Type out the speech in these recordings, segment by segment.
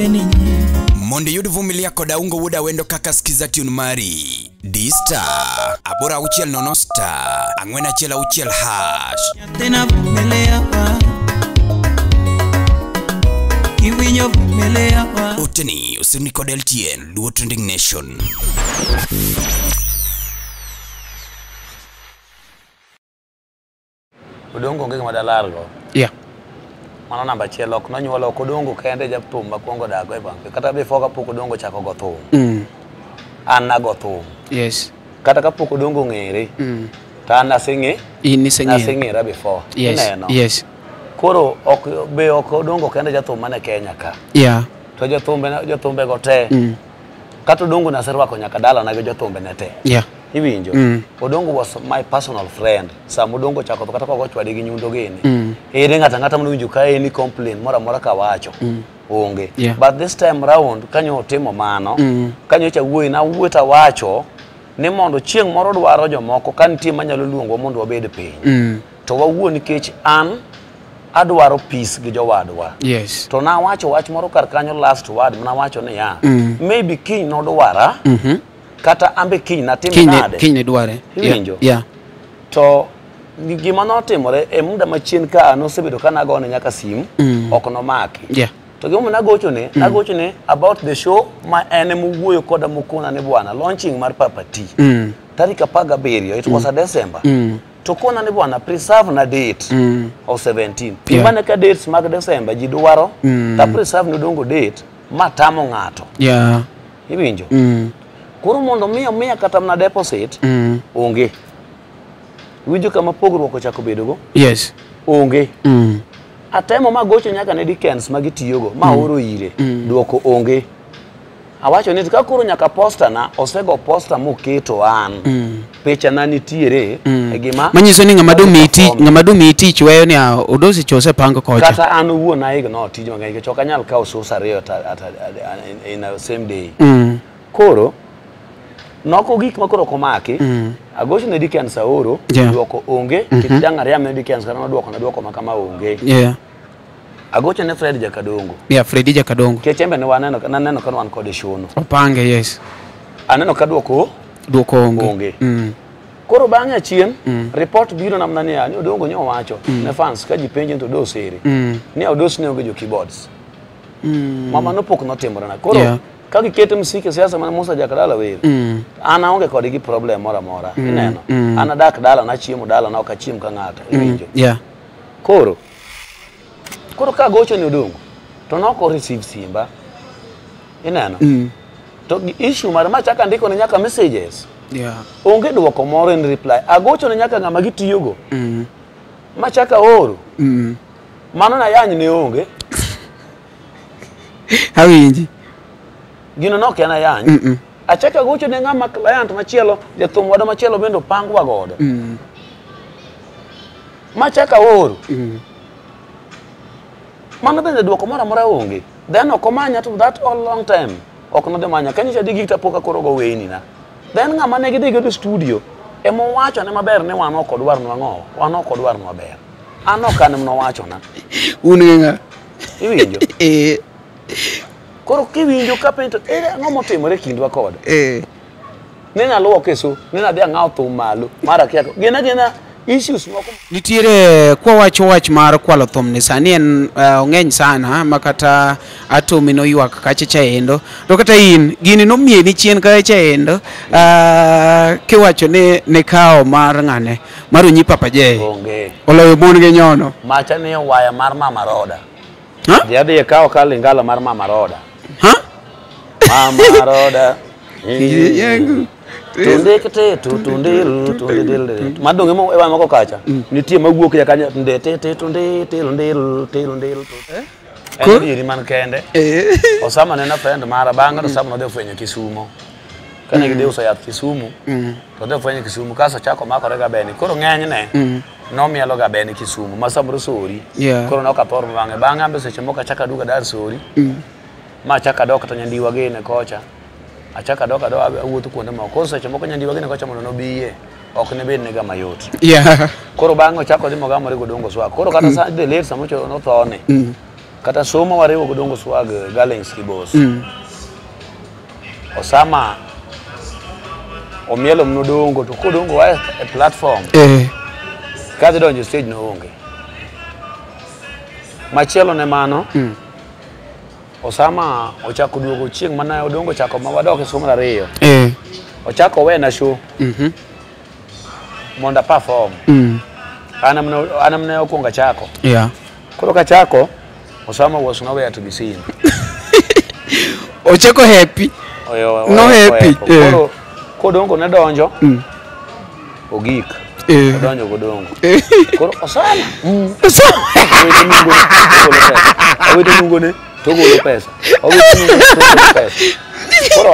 Mondo yud vumilia koda ungo wuda wendo kaka skiza tune mari D-Star abora uchiel nono star angwena chela uchiel hash Tena vumilia wa Iwinyo vumilia wa Uteni usini kod LTN Luo Trending Nation. Kodongo ngeke madalargo. Yeah. Mano namba chiel ok nonyuolo kodongo kende japthum makwongo dago e bank. Kata before kapok kodongo chako go thum. An nago thum. Yes. Kata kapok kodongo ng'ere. Ta an naseng'e. In niseng'ere. Naseng'era before. Yes. Ineno. Yes. Koro ok kodongo kende jathum mane Kenya ka. Yeah. To jothumbe go te. Kata odongo naserwako nyaka dala na go jothumbe ne te. Yeah. Iwinjo. Odongo was my personal friend. Sam odongo chako to kata ko chwade gi nyundo gini. Ere ngata mnowinjo ka eni complain mora ka wacho. Onge. Yeah. But this time round kanyo timo mano, kanyo cha wuoyi na wuota wacho ni mondo chieng' moro dwaro jomoko kan nitie manyalo luongo mondo wabed piny. To wawuo nikech an adwaro peace gi jowadwa. Yes. To na wacho wach moro kar kanyo last word na wacho ni ya maybe kiny nodwara kata ambe kiny natim nade. Kiny dware. Iwinjo. Yeah. To gima notimore e muda machien ka nosebedo kana gone nyaka sim ok nomaki. Yeah. To gima nagochone about the show ma ene muwuoyo koda mokona ne bwana launching mar Papa T. Tarik 17 it was a December. To kona ne bwana preserve na date of 17. Pimane ka dates mag December ji dwaro ta preserve nodongo date matamo ng'ato. Yeah. Iwinjo. Koro mondo miya kata na deposit onge. Winjo kama pogruok ochako bedogo? Yes. Onge. Atemo magocho nyaka ne Dickens magitiyogo ma oro ire. Duoko onge. Awacho ni ka koro nyaka posta na osego posta moketo an. Picha na nitiere e gima manyiso ni ng'ama dumi tich weyo ni odosi chose pango kocha. Kata an wuon na ignore tij mang'eny ke choka nyal kawo sosa ariyo in the same day. Koro noko gik makoro komaki agocho ne Dickens aoro duoko onge kit jang'ariam ne Dickens kana duoko makama onge. Yeah. Agocho ne Fred Jakadongo. Yeah, Freddy Jakadongo. Kechembe ne waneno kan wan kod shono. Opange, yes. Aneno ka duoko onge. Koro bang'e achien report biro namna ni ani Odongo nyo wacho ne fans ka ji penjo to dosere. Ni odos ne onge jo keyboards. Mama no pok notimore na. Koro ka giketo msike siasa man Musa Jakadala were. Ana onge kod gi problem mora mora. Ineno. Ana dak dala na chiemo dala na ok achiem ka ng'ato. Iwinjo. Yeah. Koro ka gocho ni Odongo to noko receive simba. Ineno. To issue mar machaka ndiko ne nyaka messages. Yeah. Onge duoko moro in reply. Agocho ne nyaka ng'ama gitiyogo. Machaka oro. Mano na yany ne onge. Hawinji. Gino nok yana yany. Achaka gocho ne ng'ama client machielo, jathum wada machielo bendo pangwa godo. Machaka oro. Mano bende duoko mora mora onge. Then okomanya to that all long time. Ok no de manya kanisa digita poka koro go weini na. Then ng'ama ne gidhi go studio emo wacho ne maber ne wan ok odwar no ang'o. Wan ok odwar no maber. An ok an mno wacho na. Unenga. Iwinjo. Koro kiwinjo ka pento ang'o motimore kindwa kod. Nena luwo keso, nena dhi ang'aw thum malo. Mara kiako. Gena issues moko nitiere kwa wacho wach mar kwalo thum ni sani en ong'eny sana makata atomi no ywak kacha endo to kata in gini no mie ni chien kacha endo kiwacho ne kao mar ng'ane mar onyi Papa J onge oloyo mon ge nyono macha ne waya mar Mama Roda. Ha? Jadi kao ka lingala mar Mama Roda. Ha? Mama Roda. Yangu. Tundekete tundel madonge mo ewa mako kacha nitie mawuok ya kanya ndete tundel ko iri man kende osama ne na friend mara banga no sama de fwenyo Kisumo kana gide usa ya Kisumo to de fwenyo Kisumo kasa chako mako rega beni koro ng'eny ne no mielo ga beni Kisumo masamro sori koro no kator bange banga ambe seche moka chaka duga dar sori ma chaka doka to nyandiwa gene kocha achaka doka awuotho kuonde moko seche moko nyandiwa gene kocha mondo no biye ok ne bed ne ga mayot. Koro bang'o chako dhi mogamore go Odongo swa. Koro kata sa de ler samocho no thone. kata somo wariwo godongo swag Galings Kibos. Osama omielo mnodongo to kodongo wa e platform. Kazi donjo stage no onge. Machielo ne mano. Osama ochako duogo chieng' mana odongo chako mawadok e somo ariyo. Ochako wena show. Monda perform. Anamne okunga chako. Yeah. Koro ka chako Osama was nowhere to be seen. Ochako happy. No happy. Koro kodongo ne donjo. Ogik. Donjo godongo. Koro Osama. Awete mungo ne togolo pesa. Koro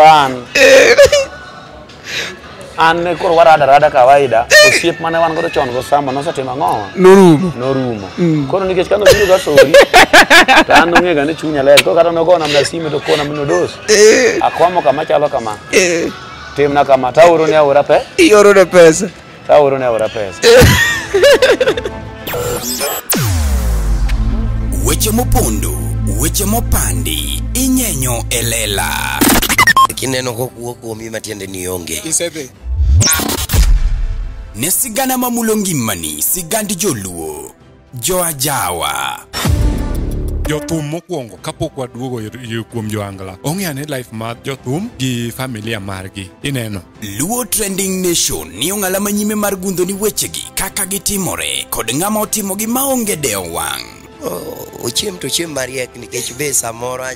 an koro warada kawaida osiep mane wan godo chon go Osama nosetimo ng'o norumo koro nikech kano biro ga sori an ng'ega ne chunya ler koro kata nogona mna simu to kona mino dos akwamo kama chalo kama timna kama tauro ne aora pe ioro ne pesa tauro ne aora pesa weche mopondo weche mopandi inyenyo elela kineno kokuo kuomi matiende ni onge isebe ne sigana mamulongimani sigandi joluo joajawa jothum mokwongo kapok waduogo kuom joangla ong'eane life mar jothum gi familia margi ineno Luo Trending Nation ni ong'ala manyime mar gundo ni wechegi kaka gitimore kod ng'ama otimogi maonge deo wang' ochiem to chiem mariek nikech be samoro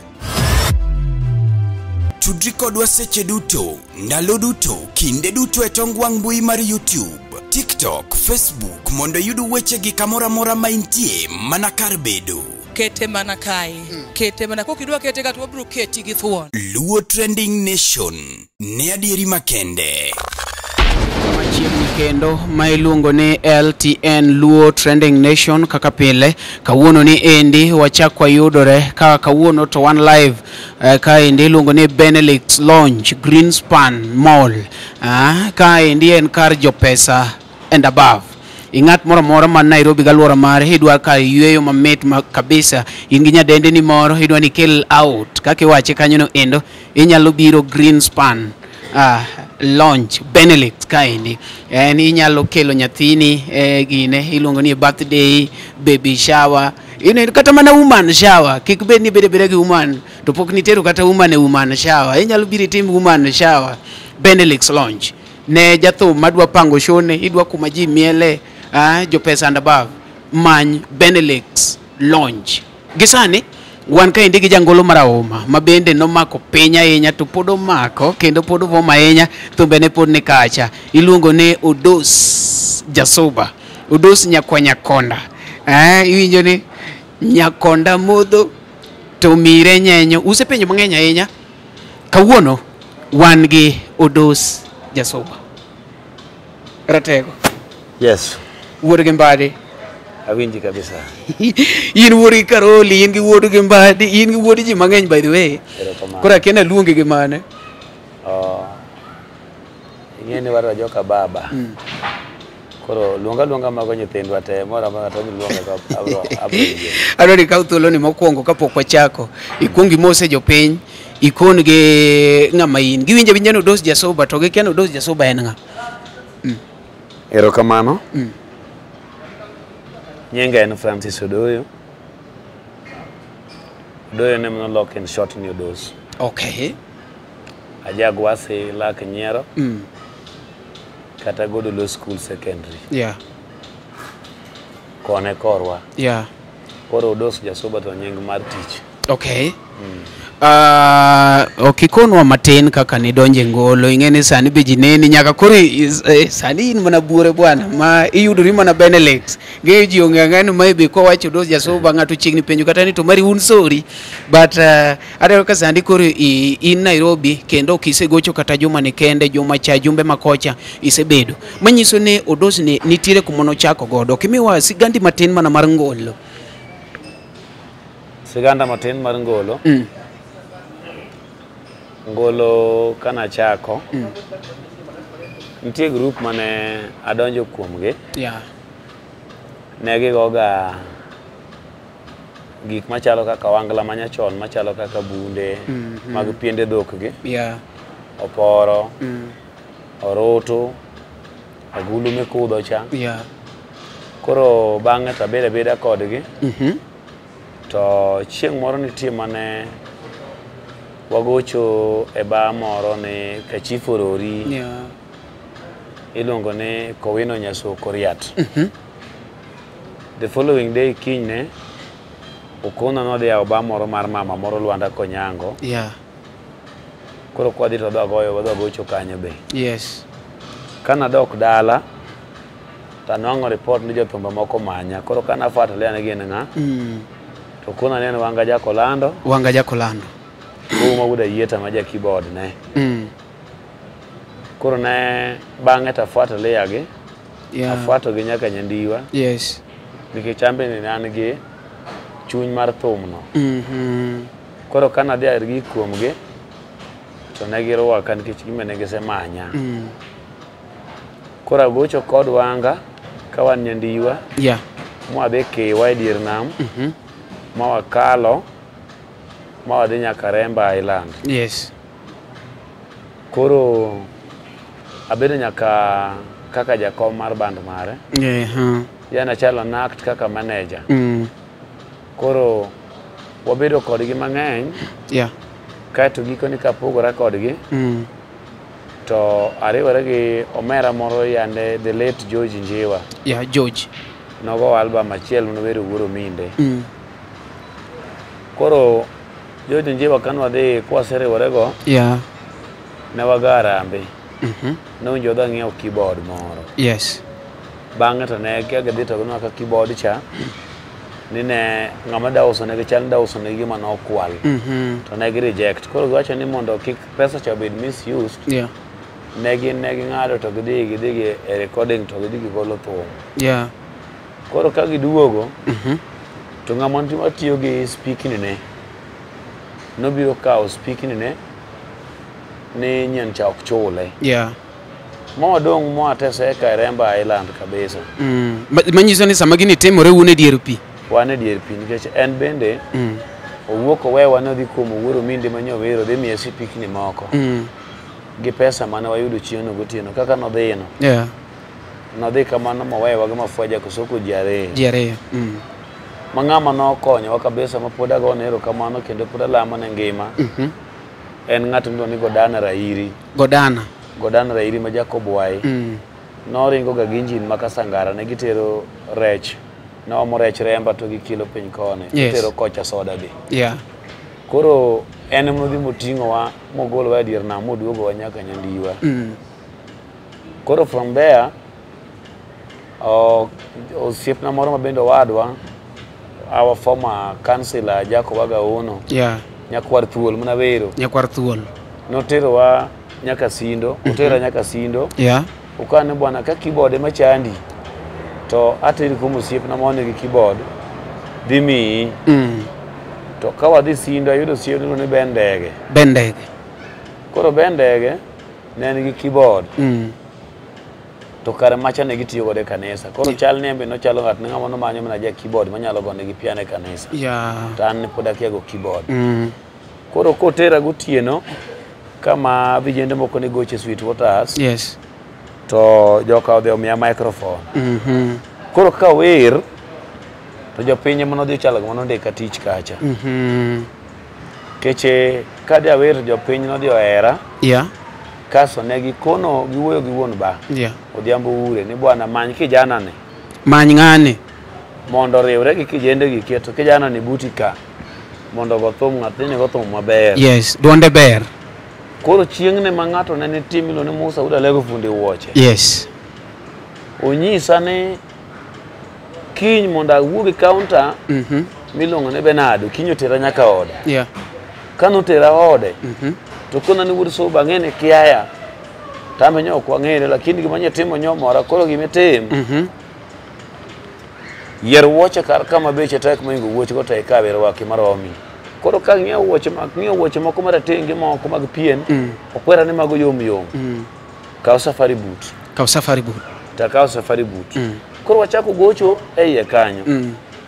tudri kodwa seche duto ndalo duto kinde duto e tong wang' mbui mar YouTube, TikTok, Facebook mondo yud wechegi kamora mora maintie mana kar bedo. Kete mana kae. Kete mana kokidwa kete kata wabro keti gi thuon. Luo Trending Nation ne adieri makende. Machiegni kendo ma iluongo ni LTN Luo Trending Nation kaka pile kawuono ni endi wachakwa yudore ka kawuono to one live ka endi iluongo ni Benelix Lounge Greenspan Mall ka endi en kar jopesa and above ingat moro moro man Nairobi galuora mare idwa ka yueyo mamit kabisa ingi nyadende ni moro idwa ni kel out kaka iwache kanyo no endo inyalo biro Greenspan launch Benelix kaendi inyalo kelo nyathini gine iluongo ni birthday baby shower kata mana woman shower kik bed ni bede gi woman to pok nitero kata woman shower inyalo biro tim woman shower Benelix launch ne jathum madwa pango shone idwa kuma ji miele jopesa and above many Benelix launch gisani wan ka indi gi jangolo marauma mabende nomako penya ahinya to pod omako kendo pod voma ahinya thumbe ne pod ni kacha iluongo ne Odos Jasuba Odos Nyakonda iwinjo ni Nyakonda modho to mire nyenyo usepenjo mang'eny ahinya kawuono wan gi Odos Jasuba ratego yes wuod gi mbadi awinji kabisa in wuori Karoli in gi wuod gi mbadi in gi wuod ji mang'eny by the way kora kena luongi gi mane ing'eni wara joka baba koro luonga mago nyithindwa te mora ma to luonga ka abro adwani ka thuolo ni mokwongo kapok wachako ikwongi mose jopiny ikon gi ng'ama in giwinjo winjano Odos Jasuba to gi kiano Odos Jasuba en ng'a erokamano nyinga en Francis Odoyo ne monolok in short ni Odos okay ajagwasi lak nyiero kata godo low school secondary yeah kone korwa yeah koro Odos Jasuba to nying mar tich okay okikonwa matin kaka ni donje ngolo ing'eni sani be jineni nyaka kori sani in mana buore bwana ma iyudori mana Benelix ng'eyo ji ong'ang'ani maybe kwa wacho Odos Jasuba ng'ato chiegni penjo kata ni to mari un sorry but adwaro ka sandi kori in Nairobi kendo kisegocho kata juma ni kende juma cha jumbe makocha isebedo manyiso ni Odos ni nitiere kumono chako godo kimiwa sigandi matin mana mar ngolo siganda matin mar ngolo ngolo kana chako nitie group mane adonjo kuomgi yeah negi goga gik machalo kaka wangla manyachon machalo kaka bunde mag piende dhok gi oporo oroto agulu mikudho cha koro bang'e to abeda kodgi to chieng' moro nitie mane wagocho e bar moro ni Kachifu Rori iluongo ni Kowino Nyasoko Riat. The following day kinyne Okona nodhi yawo bar moro mar mama moro Lwanda Konyango. Koro kwadhi to wadhi gocho kanyo be. Kana dok dala tanwang'o report ni jothumba moko manya. Koro kana afuatilia ne gin ng'a to Okona neno Wanga Jakolando. Uma wuda yieta maja keyboard ne. Koro ne bang'e tafuatilia gi. Afuato gi nyaka Nyandiwa. Nikech ambe ni an gi chuny mar thumno. Koro kana dhi irgi kuomgi to ne girwaka nikech gima ne gisemanya. Koro agocho kod Wanga ka wan Nyandiwa mwadhi Kiwa e dier nam mawakalo mawadhi nyaka Remba Island. Koro abedo nyaka kaka jakom mar band mare. Yana chalo nakt kaka manager. Koro wabedo kodgi mang'eny. Kaeto gikoni kapogora kodgi to ariwore gi omera moro yande the late George Njiwa. George nogo album achiel nobedo Wuoro Minde. Koro George Njiwa kanwadhi kwaseriwore go ne waga Harambee. Nowinjo dha ng'iewo keyboard moro. Bang'e to ne gidhi to ginwa ka keyboard cha ni ne ng'ama dauso ne gichal dauso ne gima nokwal to ne gi reject. Koro giwacho ni mondo kik pesa cha bed misused ne ging'ado to gidhi e recording to gidhi gigolo thum. Koro ka giduogo to ng'ama tiyo gi speaking ne nobiro kawo speaking ne ni nyen cha ok chule. Mwadong mwatese ka Remba Island kabisa. Manyiso ni sama gini timore une dier pi. Wane dier pi nikech en bende owuok owewa nodhi kuom Wuoro Minde manyowero dhi miye speaking moko gi pesa mane wayudo chieng'no gotieno kaka nodhino. Nodhi kamano mowewa gi Mafwaja Kosoko ji ariyo. Mang'ama nokonyowa kabisa mapod agone erokamano kendo pod alamo ne ngima. En ng'ato miluongo ni Godana Rairi ma Jacob Wai. Noringo ga gi injin ma Kasangara ne gitero rech. Nomo rech Remba to gikilo piny kone. Gitero kocha soda be. Koro en modhi moting'owa mogolowa e dier nam moduogowa nyaka Nyandiwa. Koro from there osiepna moro ma bende owadwa our former councillor Jacob Agaono. Nyakwar Thuol Mnawero. Noterowa nyaka Sindo. Otera nyaka Sindo. Ukane bwana ka keyboard machandi to atiri kumo osiepna maone gi keyboard dhi miyi. To ka wadhi Sindo ayudo osiepna ni Bendege. Koro Bendege ne en gi keyboard. To kare macha ne gitiyo godo e kanisa. Koro chal ni embe nochalo ng'at ne ng'ama nomanyo mana ja keyboard manyalo gone gi piano e kanisa. To an ne pod akia go keyboard. Koro kotera gotieno kama vijende moko ne goche Sweet Waters. To joka odhi omiya microphone. Koro ka wer to jopiny ema nodhi chalo gima nondika tich kacha. Keche kadi awer to jopiny nodhi ohera. Kaso ne gikono giwuoyo gi wuon ba. Odhiambo ure ni bwana many kijana ne. Many ng'ane mondo riwre gi kijende gi keto kijana ni buti ka mondo go thum ng'atni go thum maber. Duonde ber. Koro chieng'ne ma ng'ato ne nitie miluongo ni Musa Uda Lego Fundi Wuoche. Onyisa ni kiny mondo awuog e kaunta miluongo ni Benado kiny otera nyaka ode. Kanotera ode to kona ni wuod so bang'e ne kiaya tamenyo ok wang'ere lakini gima nyatimo nyomora koro gimetim yier wuoche kar kama beche tek moingo wuoche go tek kawer waki maromi. Koro ka ng'iewo wuoche moko maratenge moko mag pien okwera ni mago yom. Kaw safari boot. Ta kaw safari boot. Koro wachako gocho e iye kanyo.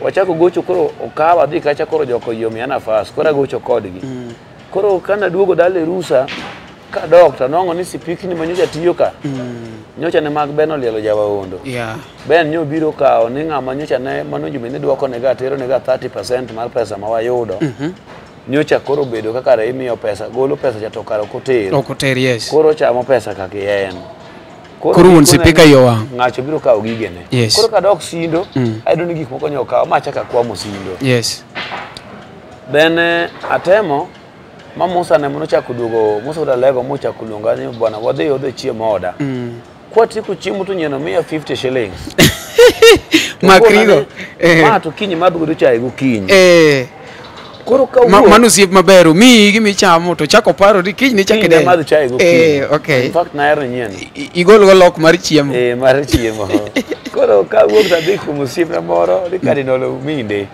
wachako gocho koro okawa dhi kacha koro joko yom ya nafas koro gocho kodgi koro kana duogo dale rusa ka dokta nongo ni sipikni manyocha tiyo ka nyocha ne mag Ben olielo jawaondo Ben nyo biro kao ni ng'ama nyocha ne manojume ne duoko ne ga tero ne ga 30% mar pesa ma wayudo nyocha koro bedo kaka imiyo pesa golo pesa cha tokaro kotero yes koro chamo pesa kaka yen koro un sipika yo wang ngacho biro kao gigene koro ka dok sindo ayudo ni gik moko nyoka ma chaka kwa mosindo yes then atemo ma Musa ne mono chako duogo Musa da lego mo chako luonga ni bwana wadhi odhe chiemo oda kwa tiku chiemo to nyeno 150 shillings makrigo ma to kinyi madhu do chai gokinyi koro ka manu siep maberu mi gimi chamo to chako paro di kinyi chake de madhu chai gokinyi okay in fact na ero nyien igol go lok mar chiemo mar chiemo koro ka wuok ta dhi kumo siep na moro di Cardinal Uminde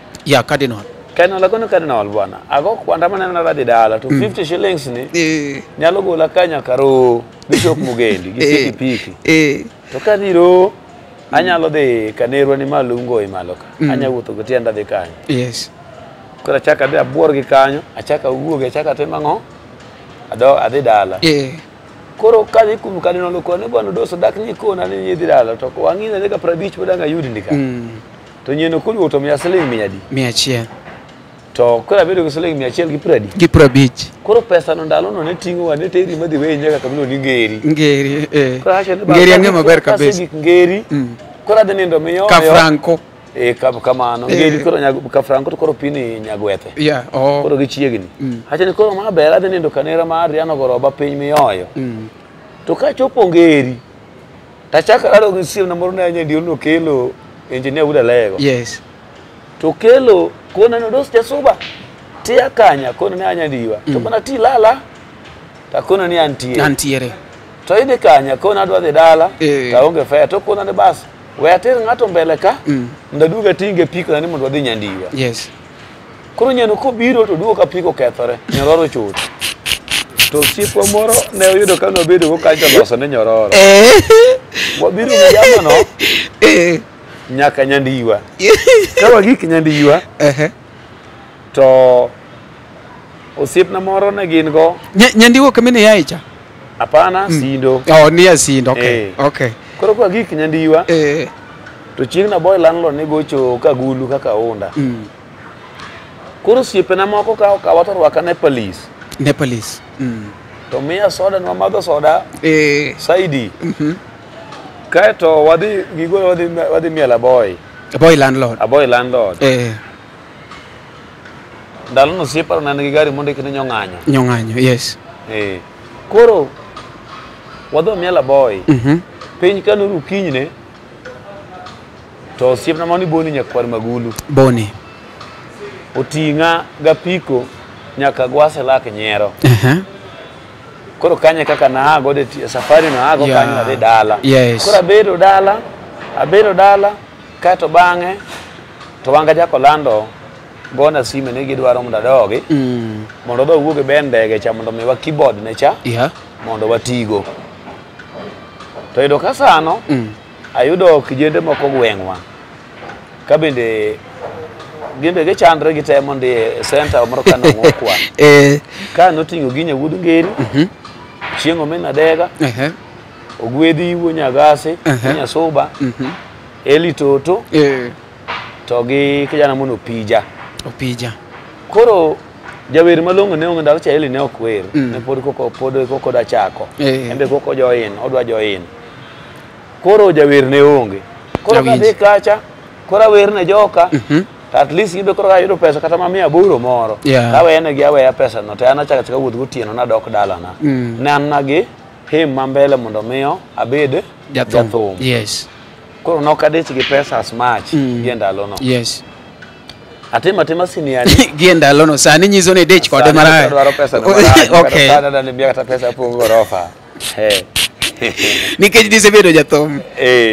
Cardinal Cardinal bwana ago kwanda maneno na dala to 50 shillings ni nyalo gola kanya karo Bishop Mugendi gi piki to kadiro anyalo dhi kanerwa ni malungo e maloka anya wuotho gotienda dhi kanyo yes kora chaka dhi abuor gi kanyo achaka wuoge achaka tema ngo adhi dala koro kadhi kum Cardinal ko ne bwana doso dak ni kona ni yedhi dala to wangina ne ka 50 bodanga yudi ndika to nyeno kulu to miya siling 100 to kora bedo go siling 150 gi 50 koro pesa no ndalo no ne tingo wa ne teri madhi we nyaka kamno ni ngeri ngeri ange maber kabisa ngeri kora de nindo miyo ka franco kamano ngeri koro ka franco to koro pini nyagwethe koro gi chiegni acha ni koro ma bera de nindo kanera ma riano goroba piny miyoyo to ka chopo ngeri tachaka aro gi sim na moro na ndio no kelo engineer uda lego yes to kelo kona no dos jasuba tia kanya kona ne anyandiwa to kona ti lala ta kona ni antiere to ide kanya kona dwa de dala ta onge fe to kona ne bas we ater ngato mbele ka ndaduga tinge piko ni mondo dhi nyandiwa yes koro nyeno ko biro to duo ka piko kethore nyororo chut to sipo moro ne oyudo ka no bedo go kanyo loso ne nyororo wabiro ne jamano nyaka nyandiwa kawa gik nyandiwa to osiep na moro ne gin go nyandiwa kamene yaicha apana sindo ni sindo okay koro kwa gik nyandiwa to chieng na boy landlord ne gocho ka gulu kaka onda koro siepe na moko ka wator waka Nepalese to miya soda no madho soda saidi kaeto wadhi gigo wadhi miela boy landlord ndalo no siepa na ngi gari mondo kine nyong'anyo yes koro wadho miela boy piny kanu rukinyne to siepna mani boni nyakwar magulu otinga gapiko nyaka gwase lak nyero koro kanye kaka na hago de safari na hago kanye de dala koro abedo dala kato bange to wanga jako lando gona sime ne gidwaro mondo dogi mondo do wuoge bendege cha mondo mewa keyboard ne cha mondo watigo to ido kasano ayudo kijende moko gwengwa kabende gimbe ge chandre gitemo ndi center moro kana ngokwa ka notingo ginya wudu ngeri chiengo mena dega ogwedhi iwo nyagase nya soba eli toto to gi kijana mono pija koro jawer malongo ne ng'ndalo cha eli ne okwer ne pod koko da chako embe koko join odwa join koro jawer ne onge koro kadhi kacha koro wer ne joka at least ibe koro ayudo pesa kata ma 100 moro awene gi aweya pesa no to ana chaka wuoth gotieno na dok dala na nan nagi him mambele mondo miyo abed jathum koro nokadich gi pesa as much gi ndalo no atima siniani gi ndalo no sani nyiso ne dech kode maraya dwaro pesa no okay dada ne biya kata pesa pongo gorofa nikech disebedo jathum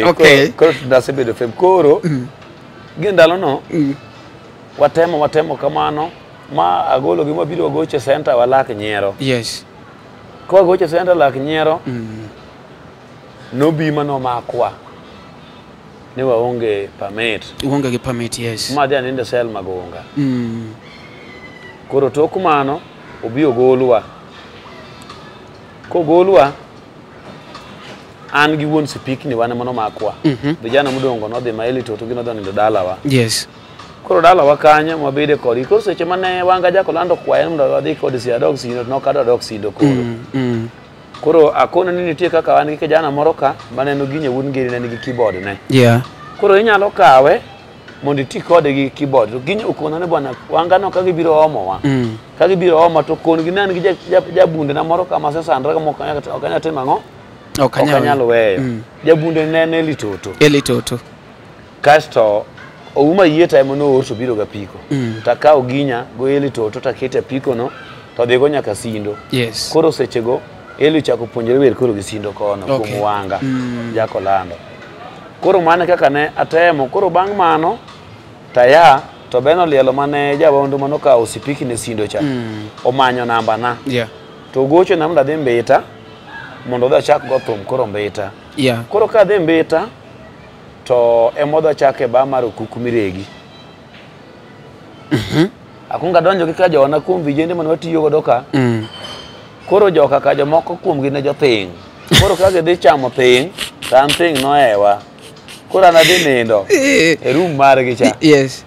okay koro dasebedo fem koro gi ndalo no watemo kamano ma agolo gima biro goche center walak nyero ko goche center lak nyero no bima no makwa ni waonge permit. Uonge gi permit, yes. Ma dia ninde sel magonga. Koro tok mano obi ogolwa. Ko golwa an gi won sipik ni wane mano makwa. Vijana mudongo no dhi maili to gi no dhi dalawa. Yes. Koro dalawa kanya mabede kodi. Koro seche mane wanga jako lando kwaye ndo dhi kodi si adog sindo no kada dog sindo koro. Koro akona ni nitie kaka wan gi kijana moro ka mane no ginye wun ngiri ne nigi keyboard ne. Yeah. Koro inyalo kawe mondo iti kode gi keyboard. To ginye ukona ne bwana wanga no ka gibiro omo wa. Ka gibiro omo to kon gi nan gi jabunde na moro ka mase sandra ka mokanya okanya tema ngo. Okanyalo weyo. Jabunde ne litoto. Elitoto. Kasto ouma yieta emono orso biro ga piko. Taka oginya go elitoto takete piko no to dhigo nyaka sindo. Yes. Koro sechego Eli chako puonjore wer koro gisindo kono kuom wanga jako lando. Koro mane kaka ne atemo koro bang' mano taya to beno lielo mane jabondo mano ka osipiki ne sindo cha omanyo namba na. Yeah. To gocho na mda dhi mbita mondo dha chak go thum koro mbita. Yeah. Koro ka dhi mbita to emodha chake ba mar okuku miregi. Akunga donjo kika jona kuom vijende mane watiyo godo ka. Koro joka ka jomoko kuom gi ne jothing. Koro ka gidhi chamo thing, tan thing noewa. Koro an adhi nindo e room margi cha. Yes.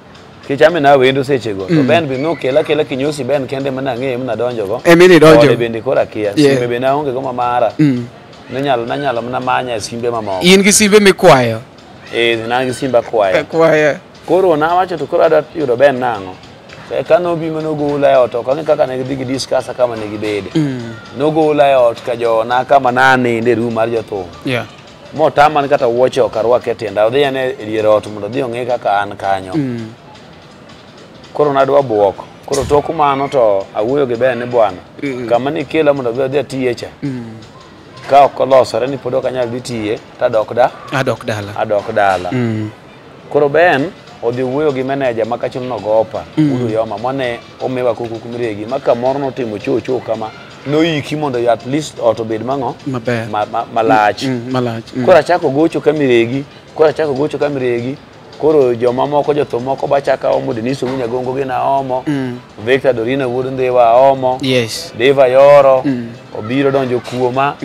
Kichame na wendo sechego. To ben bi nokela kinyosi ben kende mana ng'e mna donjo go. Emini donjo. Ode bende kora kia. Simbe be na onge go mamara. Nanyalo mna manya simbe mamoko. In gi simbe mikwayo. Na gi simba kwayo. Kwayo. Koro na wacho to koro ada yudo ben nango. Kano bi mano gola e ot ok kaka ne gidhi discuss kama ne gibede. No gola e ot ka jona kama nane ne room mar jothum. Yeah. Mo taman kata wuoche okarwake tienda odhi ane e dier ot mondo dhi ong'e kaka an kanyo. Koro nadwa buok. Koro tok mano to awuoyo gi ben ni bwana. Kama ni kela mondo dhi atiye cha. Ka ok olosore ni pod ok anyal dhi tiye tadok dala. Koro ben odhi wuoyo gi manager makachuno no gopa udo yoma mane omewa kuku kumiregi maka moro no timo chocho kama no yiki mondo at least otobed mango maber malach. Koro achako gocho kamiregi koro joma moko jothum moko bachaka omo Denise Munya Gongo gi na omo Victor Dorina wuod Ndhiwa omo. Yes. Deva Yoro obiro donjo kuoma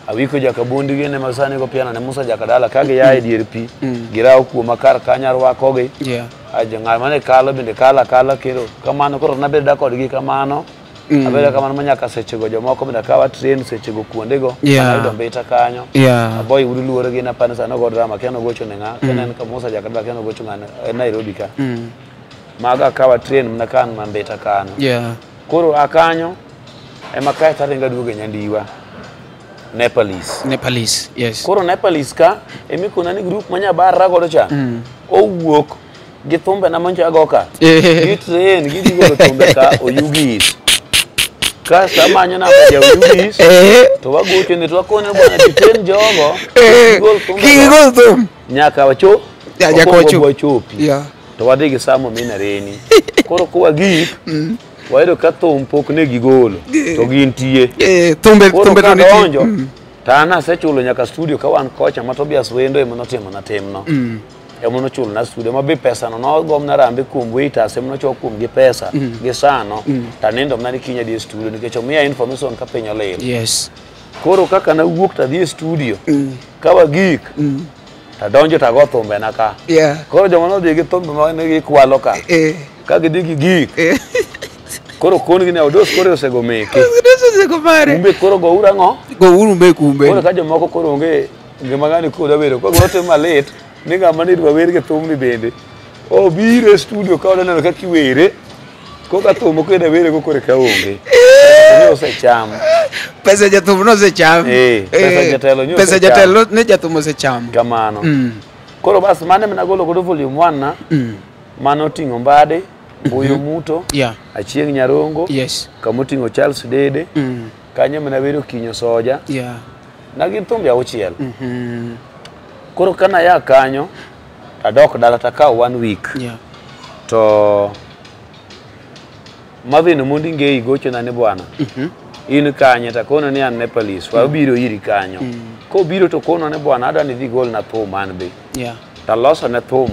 awiko jakabundi gi ne masani go piano ne Musa jakadala kage yae dier pi girawo kuoma kar kanyarwako gi. Yeah. Aja ngal mane kalo bende kala kero kamano koro nabedo dakod gi kamano. Abeda kamano manyaka sechego jomoko bende kawa train sechego kuondego ayudo mbita kanyo. Boy wudu luore gi na panisa no go drama keno gocho ne nga kenen ka Musa jakadala keno gocho ngane Nairobi ka. Maga kawa train mna kan mbita kano. Yeah. Koro akanyo ema kae taringa duoge Nyandiwa Nepalese. Yes. Koro Nepalese ka emikona ni group manya barra godo cha. Owuok gi thumbe na monja goka. Gi train gi digo thumbe ka oyugis. Ka samanyo na ja oyugis. To wagocho ne to akone bwana detain jogo. Gol thumbe. Nyaka wacho. Ja kocho. Yeah. To wadhi gi samo mina reni. Koro kwa gi wayudo ka thum pok ne gigolo to gintie thumbe to donjo tana sechulo nyaka studio ka wan kocha ma Tobias Wendo ema notimo na timno ema nochulo na studio ma bi pesa no gom na rambe kuom waiters ema nochoko kuom gi pesa gi sano tanindo mna kinya di studio nikech omiya information ka piny olil. Yes. Koro kaka na wuok ta di studio ka wagik ta donjo ta go thumbe na ka. Koro joma no dhi gi thumbe ma ne gi kwalo ka ka gidhi gi gik koro kon gi ne odos koro osego meke kumbe koro go ura ngo go uru me kumbe koro ka jomoko koro onge ngima gani koda wero ko gote malit ni ngama ni dwa wer ge thum ni bende obiro studio ka oneno ka kiwere ko ka thum ko da were go kore ka onge no se cham pesa jathum no se cham pesa jatelo ne jathum se cham kamano. Koro bas mane mna golo godo volume 1 na mano tingo mbade Boyo Muto, Achieng Nyarongo, kamotingo Charles Dede, kanyo mna wero Kinyo Soja, na gin thumbe auchiel. Koro kana ya kanyo tadok dala takao 1 week. To mavino mondi ngei gocho na ne bwana. In kanye takono ni an Nepalese wabiro iri kanyo. Ko biro to kono ne bwana adwa ni dhi gol na thum man be. taloso ne thum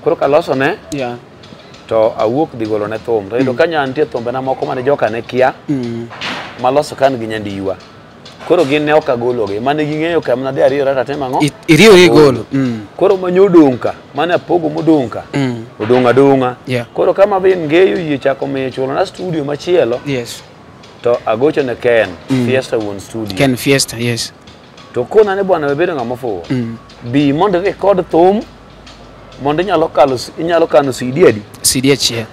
koro kaloso ne Yeah. to awuok dhi golo ne thum to yudo ka nyantie thumbe na moko mane joka ne kia maloso kan gi nyandiwa koro gin ne ok agologi mane ging'eyo ka mana dhi ariyo rata tema ng'o Iriyo golo. koro manyodong ka mane apogo modong ka odong adonga Yeah. koro kama bin ngeyo yie chako miyo chulo na studio machielo Yes. to agocho ne Ken Fiesta One Studio Ken Fiesta, yes. to kona ne bwana bedo ng'ama fuwo bi mondo record thum mondo inyalo kano CD adi CD achiel.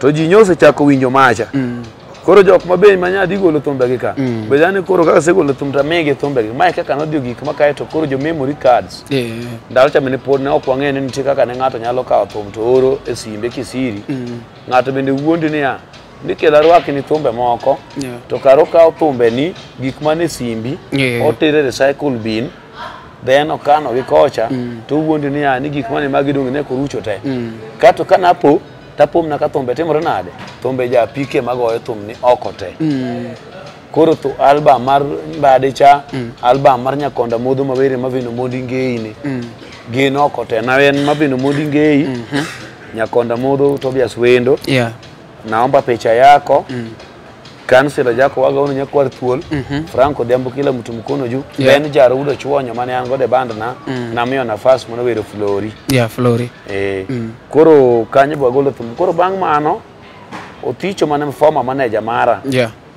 to ji nyose chako winjo macha koro jok mabe manya dhi golo thumbegi ka bedane koro kaka segolo thum ta mege thumbegi mae kaka nodio gik makae to koro jo memory cards ndalo cha mene pod ne ok wang'eyo ni nitie kaka ne ng'ato nyalo kawo thum to oro e simbe kisiri ng'ato bende wuondi niya ni kelo arwaki ni thumbe moko to karo kawo thumbe ni gik mane simbi otere recycle bin then okano gi kocha to wuondi niya ni gik mane magidong ne korucho te kato kanapo tapom na ka thumbe timore nade thumbe ja pike magoyo thum ni oko te koro to album mar bade cha album mar Nyakonda Modho mawere mavino mondi ngei ni gin oko te na en mavino mondi ngei Nyakonda Modho Tobias Wendo naomba picha yako kansela jako wagaono nyakwar thuol Franco Dhiambo kila mtu mkono juu Ben Jarudo chuonyo mane an gode band na miyo nafas mono wero Flori Flori koro kanye bwa golo thum koro bang' mano oticho mane former manager mara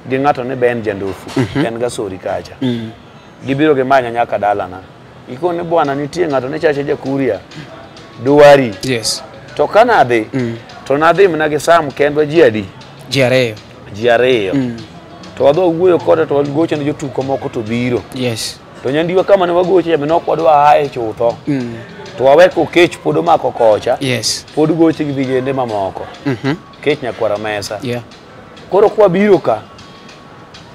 gi ng'ato ne Ben Jandofu en Gasori kacha gibiro ge manya nyaka dalana ikone bwana nitie ng'ato ne chache Jakuria Duwari to kana dhi to nadhi mna gi Sam kendwa jiadi jiareyo to wadho wuoyo kode to goche ne jotuko moko to biro to nyandiwa kama ne wagoche me nok wadwa hae chutho to waweko kech pod omako kocha pod goche gi vijende mamoko kech nyakwara mesa koro kwa biro ka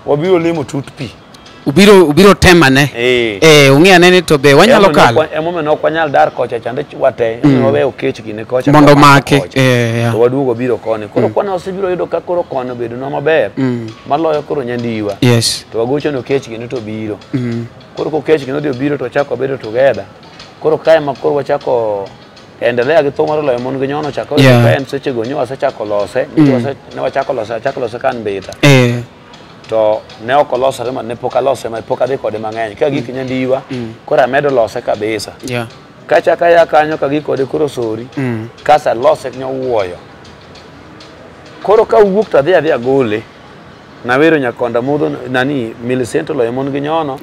wabiro limo tutpi ubiro temane ung'iyane ni to be wanyalo kalo emome nok wanyal dar kocha chande wate waweyo kech gine kocha mondo make to waduogo biro koni koro kwana osebiro yudo ka koro kono bedo no maber maloyo koro nyandiwa to wagocho no kech gine to biro koro ko kech gine biro to chako bedo together koro kae ma koro wachako endelea gi thum mar loyo mon gi nyono chako en seche go nyo asechako lose ne wachako lose kan beta to ne ok olosore ma ne pok alose ma pok adhi kode mang'eny ka gik nyandiwa koro amedo lose kabisa kachaka ya kanyo ka gik kode koro sori kasa lose nyowuoyo koro ka wuok to adhi agole na wero Nyakonda Modho nani Millicent loyo mon gi nyono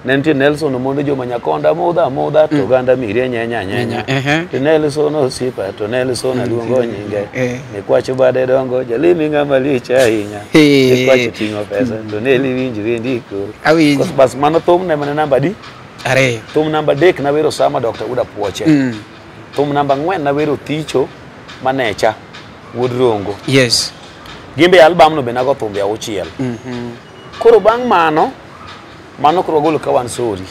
ne nitie Nelson mondo joma Nyakonda modha to ganda mirie nyenya to Nelson osipa to Nelson aluongo nyinge ne kwacho bade dongo jalimi ng'ama lich ahinya ne kwacho ting'o pesa to ne liwinjri ndiko bas mano thum ne mana namba di thum namba dek na wero Sama Dr. Uda Puoche thum namba 4 na wero Thicho Manecha Wuod Rongo gimbe album no benago thumbe auchiel koro bang' mano koro golo ka wan sori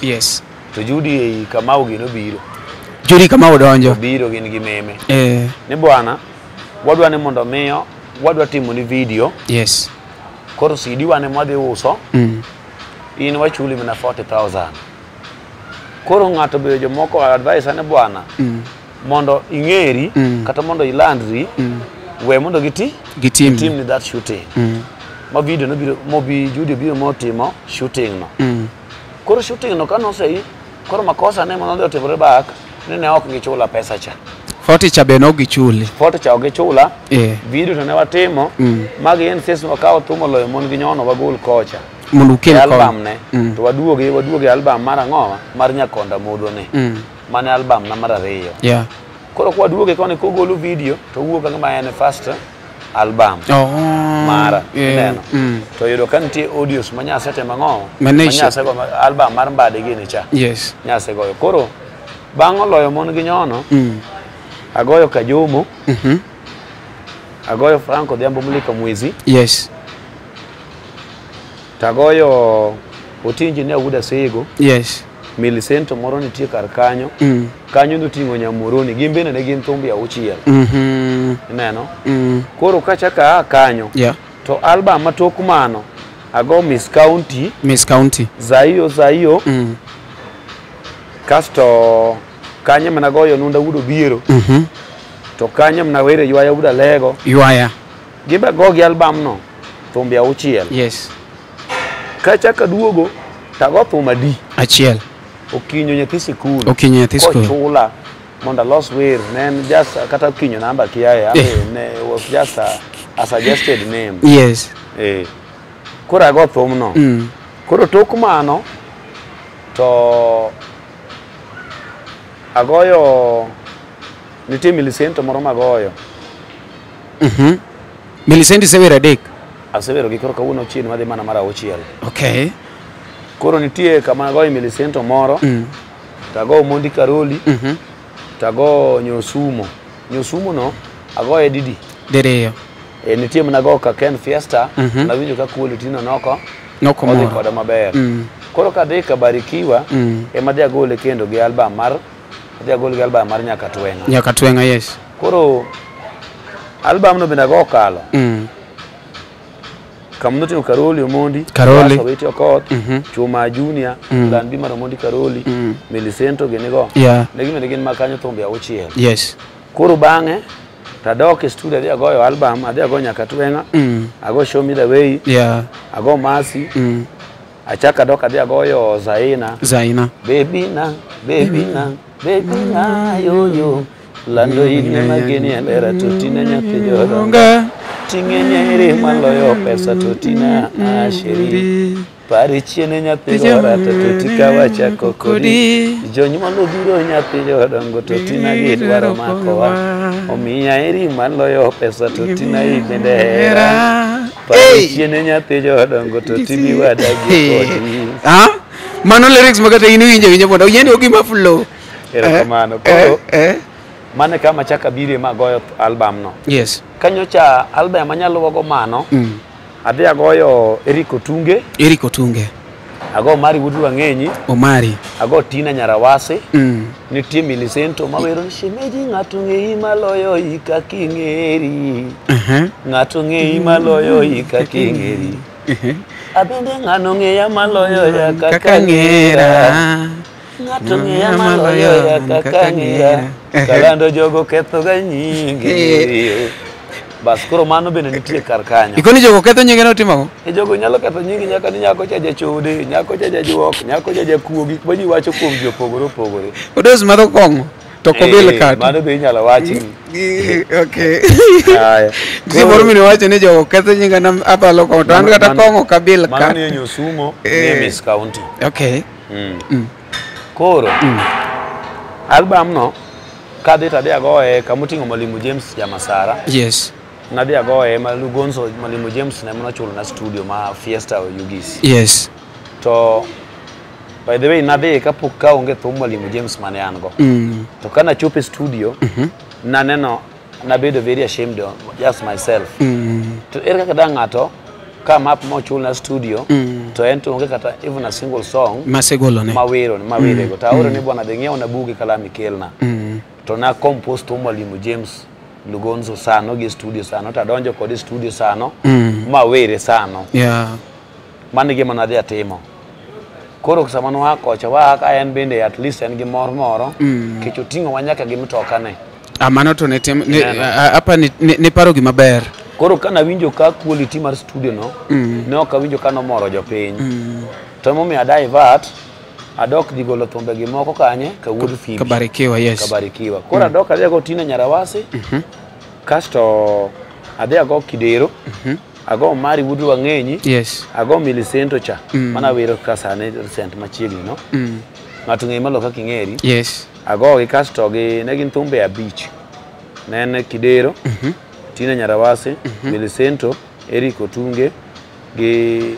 to Judy Kamau gino biro Judy Kamau donjo biro gin gi meme ni bwana wadwa ni mondo miyo wadwa timo ni video koro CD wane mwadhi uso in wachuli mina 40,000 koro ng'ato bedo jomoko advice ne bwana mondo ing'eri kata mondo ilandri we mondo gitim ni that shooting ma video no biro mobi Judy biro motimo shooting no koro shooting no kano sei koro makosa ne mondo otimore back ne ok gichula pesa cha 40 cha be no gichuli 40 cha gichula video to ne watimo magi en ses wakawo thumo loyo mon gi nyono wagol kocha mondo kel album ne to waduoge album mar ang'owa mar Nyakonda Modho ne mane album na mar 2 koro kwa duoge kone kogolo video to wuok kama en first album mara neno to yudo kantie audios manyasete mang'o manyase go album mar mbade gini cha nyase goyo koro bang' oloyo mon gi nyono agoyo Kajomo agoyo Franco Dhiambo Mulika Mwizi tagoyo Otinji ne Uda Sego Millicent moro nitie kar kanyo kanyo noting'o Nyamoroni gimbene ne gin thumbe auchiel neno koro kachaka kanyo to album matok mano ago Miss County Zaio kasto kanye mana goyo nunda wudo biro to kanye mana were ywaya wuda lego ywaya gibe gogi album no thumbe auchiel yes kacha kaduogo tago thum adi achiel okinyo nyathi sikul okinyo nyathi sikul chula monda los wer nen just kata okinyo namba kiaye ne was just a suggested name yes koro ago thum no koro tok mano to agoyo nitie Millicent moro magoyo Millicent sewero adek asewero gi koro kawuono chien madhi mana mar auchiel okay koro nitie kama agoyo Millicent moro tago Mondi Karoli tago Nyosumo no agoyo Didi diriyo nitie mana go ka Ken Fiesta na winjo ka quality no noko moro koda maber koro kadhi Kabarikiwa ema dhi agole kendo gi album mar Nyaka Twenga yes koro album no bende go kalo kamnotingo Karoli Omondi Weti Okoth Chuma Junior Lan Bima Omondi Karoli Millicent genigo negimene gin makanyo thumbe auchiel yes koro bang'e tadok e studio adhi agoyo album adhi ago Nyaka Twenga ago Show Me The Way ago Masi achaka dok adhi agoyo Zaina baby na yo lando ine mageni elera totina nyathi jodonga ting'enyere maloyo pesa totina asheri pari chiene nyathi jorata totika wacha kokodi jonyuol obiro nyathi jodongo totina gidwaro makowa omiya eri maloyo pesa totina ibende hera pari chiene nyathi jodongo totini wadagi kodi mano lyrics magata inu winjo mondo uyeni ogima flow erokamano koro mane kama chaka bire magoyo album no yes kanyocha album manyalo wago mano adhi agoyo Eric Otunge ago Mari Wudu Wang'enyi Omari ago Tina Nyarawase nitie Millicent mawero shemeji ng'ato ng'eyi maloyo ika king'eri ng'ato ng'eyi maloyo ika king'eri abende ng'ano ng'eya maloyo ya kaka ng'era ng'ato ng'eya maloyo ya kaka ng'era kalando jogo ketho ga nyingi bas koro mano bende nitie kar kanyo ikoni jogo ketho nyingi no timo jogo nyalo ketho nyingi nyaka ni nyako cha jachode nyako cha jajuok nyako cha jakuo gik ma ji wacho kuom ji opogore odos madho kong'o to kobil kat mano be inyalo wachi okay moro mine wacho ni jogo ketho nyinga na abalo kong'o to an kata kong'o kabil kat mano ni Nyosumo ni Miss County okay koro album no kadhi tadhi agoye kamoting'o Mwalimu James Jamasara yes nadhi agoye Lugonzo Mwalimu James ne manochulo na studio ma Fiesta Ugis yes to by the way nadhi kapok ka onge thum Mwalimu James mane an go to kana chope studio naneno nabedo very ashamed of just myself to ere kaka da ng'ato ka map mochul na studio to ento onge kata even a single song masegolo ne mawere go taoro ni bwana deng'iewo na bugi kalami kelna to na compose to Mwalimu James Lugonzo sano gi studio sano tadonjo kod studio sano mawere sano mane gima nadhi atimo koro samano wakocha wa ka en bende at least en gi moro kech oting'o wa nyaka gi mtoka ne mano to ne apa ni paro gima ber koro kana winjo ka quality mar studio no ne ok awinjo ka nomoro jopiny to momiyo adivert adok dhi golo thumbe gi moko kanye ka Wuod Phoebe Kabarikiwa yes Kabarikiwa koro adok adhi ago Tina Nyarawase kasto adhi ago Kidero ago Mari Wudu Wang'enyi yes ago Millicent cha mana wero ka sane recent machiegni no ng'ato ng'eyi malo kaka ing'eri yes ago gi kasto gi ne gin thumbe abich ne Kidero Tina Nyarawase Millicent Eric Otunge gi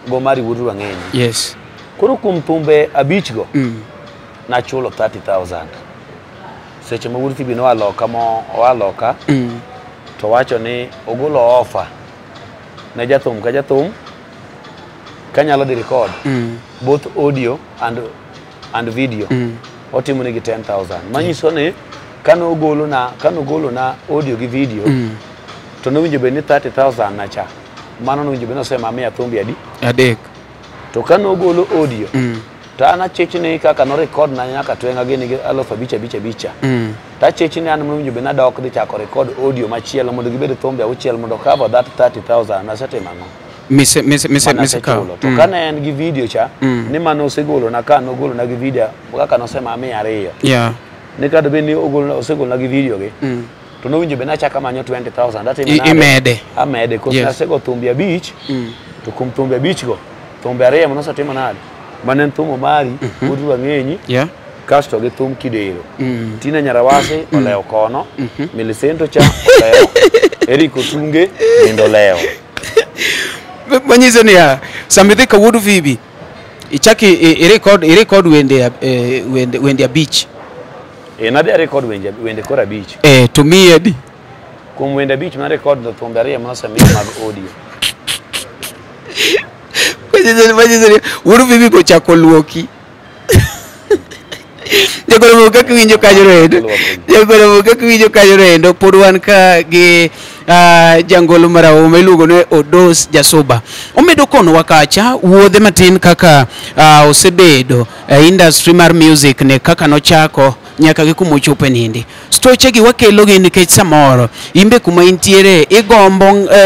go Mari Wudu Wang'enyi yes koro kum thumbe abich go nachulo 30,000 seche ma Wuod Phoebe no aloka to wacho ni ogolo offer ne jathum ka jathum kanyalo di record both audio and video otimo negi 10,000 manyiso ni kano ogolo na audio gi video to nowinjo bed ni 30,000 na cha mano nowinjo bed ni osema miya thumbi adek to kano ogolo audio ta na chechni kaka no record na nyaka twenga gini gi 5,500 ta chechni an mo nyube na dok dhi chako record audio machielo mondo gibed thombe auchiel mondo cover that 30,000 na sete mango mise kaulo to kana en gi video cha ni mano osegolo na ka no golo na gi video kaka no sema 200 yeah ni kada be ni ogolo osegolo na gi video gi to no winjo be na chaka manyo 20,000 that amede ko na sego thumbia beach to kum thumbia beach go thumbia re mo no satimo nade manen thumo mari udu wang'enyi kasto gi thum kidero Tina Nyarawase oleo kono Millicento cha oleo Eric Otunge ndo leo manyizo ni ya sambithi ka wudu Phoebe ichaki record wende beach na de record wende kora beach to me edi kum wende beach na record do thumbia mo no mag audio manyizo ni wudu Phoebe ko chako luoki jagoro mo kaka winjo kanyo rendo pod wan ka gi jangolo marahuma iluongo ne Odos Jasoba omedo kono wakacha wuodhe matin kaka osebedo industry mar music ne kaka nochako nyaka gi kuma ochopo nindi stoche gi wakelo gi nikech samoro imbe kuma intiere igombo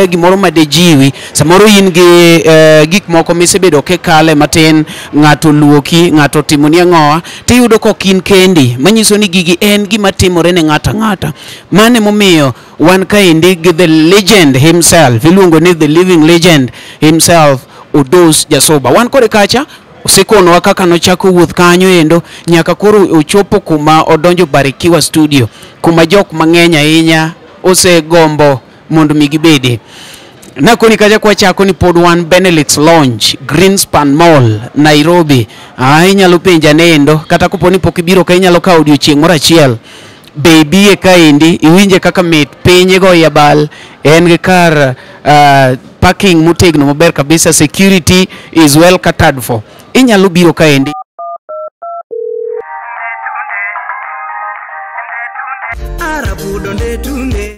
gimoro madejiwi samoro in gi gik moko misebedo kekale matin ng'ato luoki ng'ato timoni ang'owa tiyudo kokin kendi manyiso ni gigi en gima timore ne ng'ata mane momiyo wan kaendi gi the legend himself iluongo ni the living legend himself Odos Jasoba wan kore kacha osekonowa kaka nochako wuoth kanyo endo nyaka koro ochopo kuma odonjo Barikiwa studio kuma jok mang'eny ahinya osegombo mondo mi gibede nakoni kaja kwa chako ni pod wan Benelix Lounge Greenspan Mall Nairobi inyalo penja nendo kata koponi pok ibiro ka inyalo kawo odiochieng' moro achiel baby kaendi iwinje kaka mit pinye go yabal en gi kar parking motegno maber kabisa security is well catered for inyalo biro kaendi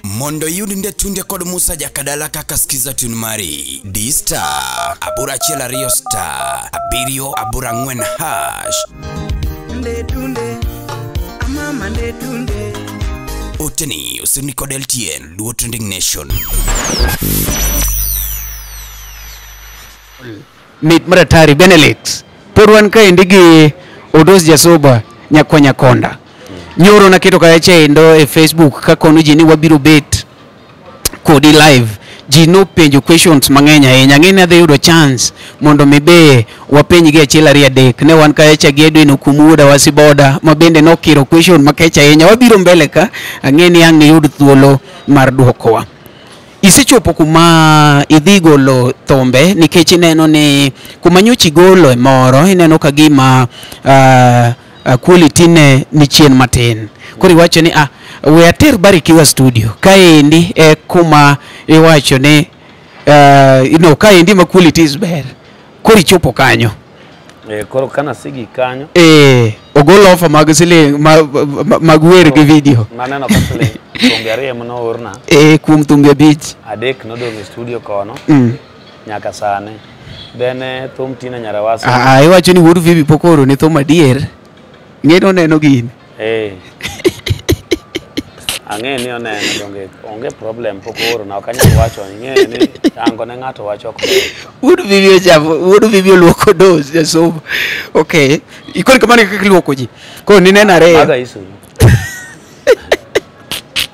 mondo yud ndetunde kod Musa Jakadala kaka skiza tune mari D-Star abura achiel ariyo star abiriyo abura ang'wen hash ndetunde amama ndetunde oteni usini kod LTN Luo Trending Nation mit maratari Benelix pod wan kaendi gi Odos Jasoba Nyakonda nyoro na keto kaya chendo e Facebook kakono ji ni wabiro bet kodi live ji no penjo questions mang'eny ahinya ng'eni adhi yudo chance mondo mibe wapenj gi achiel ariyo adek ne wan kaya cha gedo ino kumuda wasiboda mabende nokiro question makech ahinya wabiro mbele ka ang'eni ang' yud thuolo mar duokowa isechopo kuma idhi golo thombe nikech ineno ni kuma nyochi golo moro ineno ka gima quality ne ni chien matin kori wacho ni we ater Barikiwa studio kaendi kuma iwacho ni kaendi ma quality is ber kori chopo kanyo koro kana sigi kanyo ogolo offer mag siling mag wer gi video maneno ka siling thumbe ariyo mano orna kum thumbe abich adek nodong' e studio kono nyaka sane then thum Tina Nyarawase iwacho ni wuod Phoebe pokoro ne thum adier ng'eno neno gini ang'e ni oneno donge onge problem pokoro na okanyal wacho ng'e ni ango ne ng'ato wacho ko wuod Phoebe luoko Odos Jasoba okay ikoni kamani kaka luoko ji ko ni nena re maga isu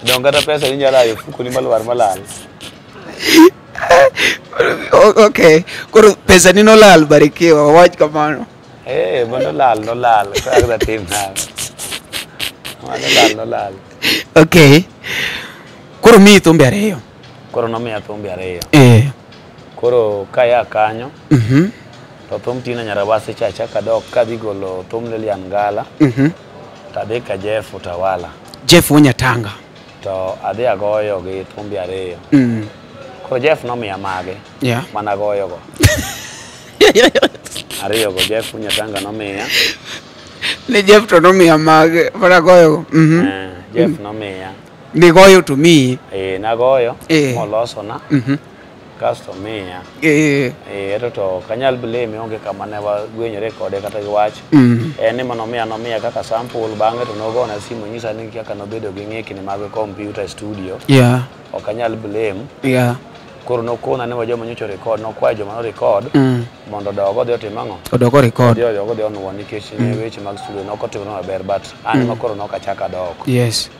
donga ta pesa ni njala yo fuko ni malwar malal okay koro pesa ni no lal Barikiwa wach kamano bono lal kaga tim na no lal okay koro mi thumbe ariyo koro no miya thumbe ariyo koro kaya kanyo to thum Tina Nyarawase chacha kadok kadhi golo thum Lilian Ngala tadhi ka Jeff Utawala Jeff Onyatanga to adhi agoyo gi thumbe ariyo koro Jeff no miya mage mana goyo go ariyo go Jeff Onyatanga no miya ne Jeff to no miya mage para goyo Jeff no miya ni goyo to mi nagoyo moloso na kasto miya eh to kanyal blame onge kama ne wagwenyore kode kata gi wach en ema nomiya kaka sample bang'e to nogona simu nyisa ni kaka nobedo gi ng'ikni mag computer studio ok anyal blame koro nokona ne wajoma nyocho record nokwayo joma no record mondo odog odhi otim ang'o odogo record odhi onuo nikech ne weche mag studio nokotimo maber but an ma koro nokachaka dok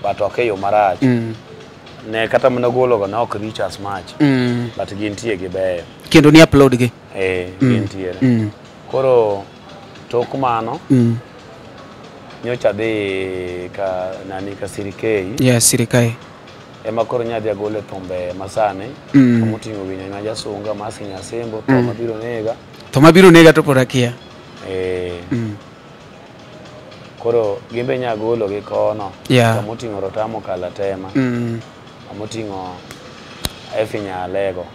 but ok e yo marach ne kata mana gologo ne ok reach as much but gintie gibeyo kendo ni upload gi gintiere koro tok mano nyocha dhi ka Sirikei Sirikei ema koro nyadhi agole thumbe masane kamoting'o winyo ma jasunga masinya sembo to mabiro nega to pod akia koro gimbe nyagolo gi kono kamoting'o Rotamo Kalatema kamoting'o Efinya Alego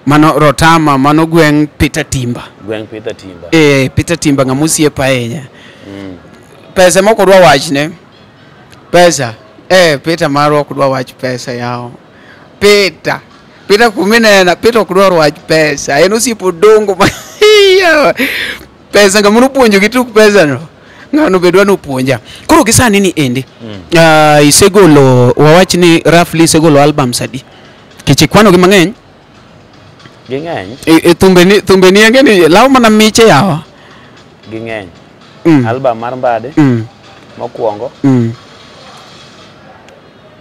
mano Rotama mano gweng' Peter Timba Peter Timba ng'amusiepa ahinya pesa moko dwa wachne pesa Peter maro ok dwa wach pesa yao Peter kuminena Peter ok dwa wach pesa en osiepo dongo pesa ngamono puonjo gi tuk pesa no ngano bedwa no puonja koro gisani ni endi isegolo wawach ni roughly isegolo albums adi kichi kwano gi mang'eny thumbe ni ngeni law mana miche yawa ging'eny album mar Mbade mokwongo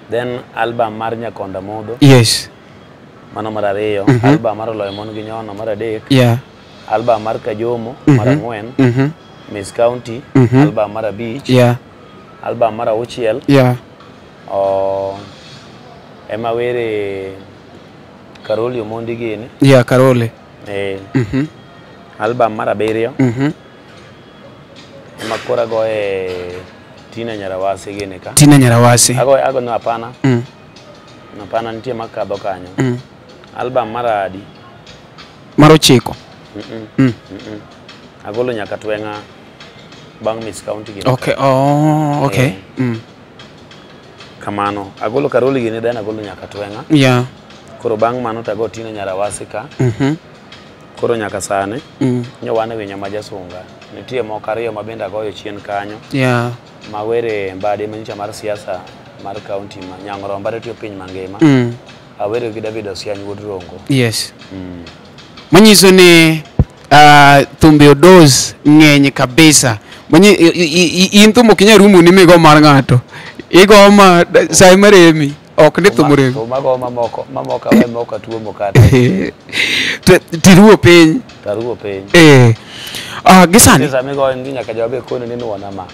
then album mar Nyakonda Modho mano mar ariyo album mar Oloyo Mon gi Nyono mar adek album mar Kajomo mar ang'wen Miss County album mar abich album mar auchiel ema were Karoli Omondi gini Karoli album mar abiriyo ema kora goe Tina Nyarawasi gini ka Tina Nyarawasi ago no apana nitie makadho kanyo album mar adi maro chiko agolo nyaka Twenga bang Miss County gini okay kamano agolo Karoli gini then agolo nyaka Twenga koro bang mano tago Tina Nyarawasi ka koro nyaka sane nyowane winyo ma jasunga nitie moko ariyo mabende agoyo chien kanyo mawere Mbade manyicha mar siasa mar county ma Nyang'oro Mbade tiyo piny mangima awere gi David Osiany wuod Rongo manyiso ni thumbe odos ng'eny kabisa in thumbo kinya rumo ni migo mar ng'ato igo ma sai maremi ok ni thumuremi mago mamoko awe moko tuo mokata tiruo piny gisani samigo ngi nyaka jawabe kono ni nuona ma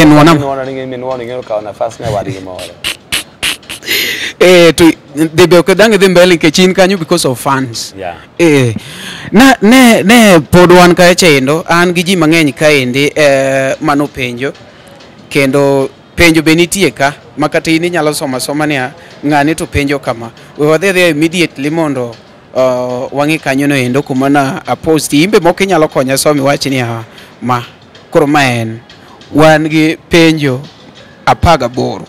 nuona ng'ero kawo nafas ne wadgi moro to debe okadang dhi mbele kechin kanyo because of fans ne pod wan kae chendo an gi ji mang'eny kaendi mano penjo kendo penjo be nitie ka makata in inyalo soma ni ng'ani to penjo kama we were there immediately mondo wang'i kanyo no endo kuma na post imbe moko inyalo konya somi wach ni ma koro ma en wan gi penjo 18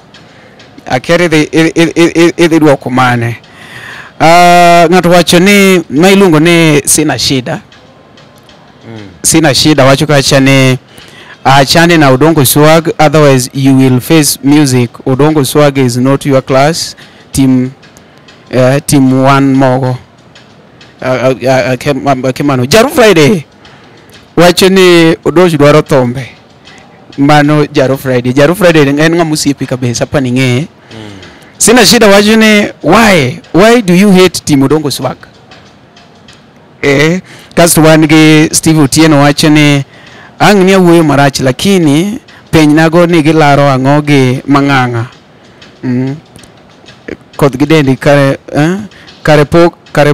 akere idhi duoko mane ng'ato wacho ni ma iluongo ni sina shida wacho kacha ni achane na Odongo Swag, otherwise you will face music. Odongo Swag is not your class. Team one mogo kemano Jaru Friday wacho ni Odosh dwaro thombe mano Jaru Friday en ng'amusiepi kabisa pa ning'eye sina shida wacho ni why do you hate Team Odongo Swag kasto wan gi Steve Otieno wacho ni ang' ni awuoyo marach lakini peny nago ni gilaro ang'o gi mang'ang'a koth gidendi kare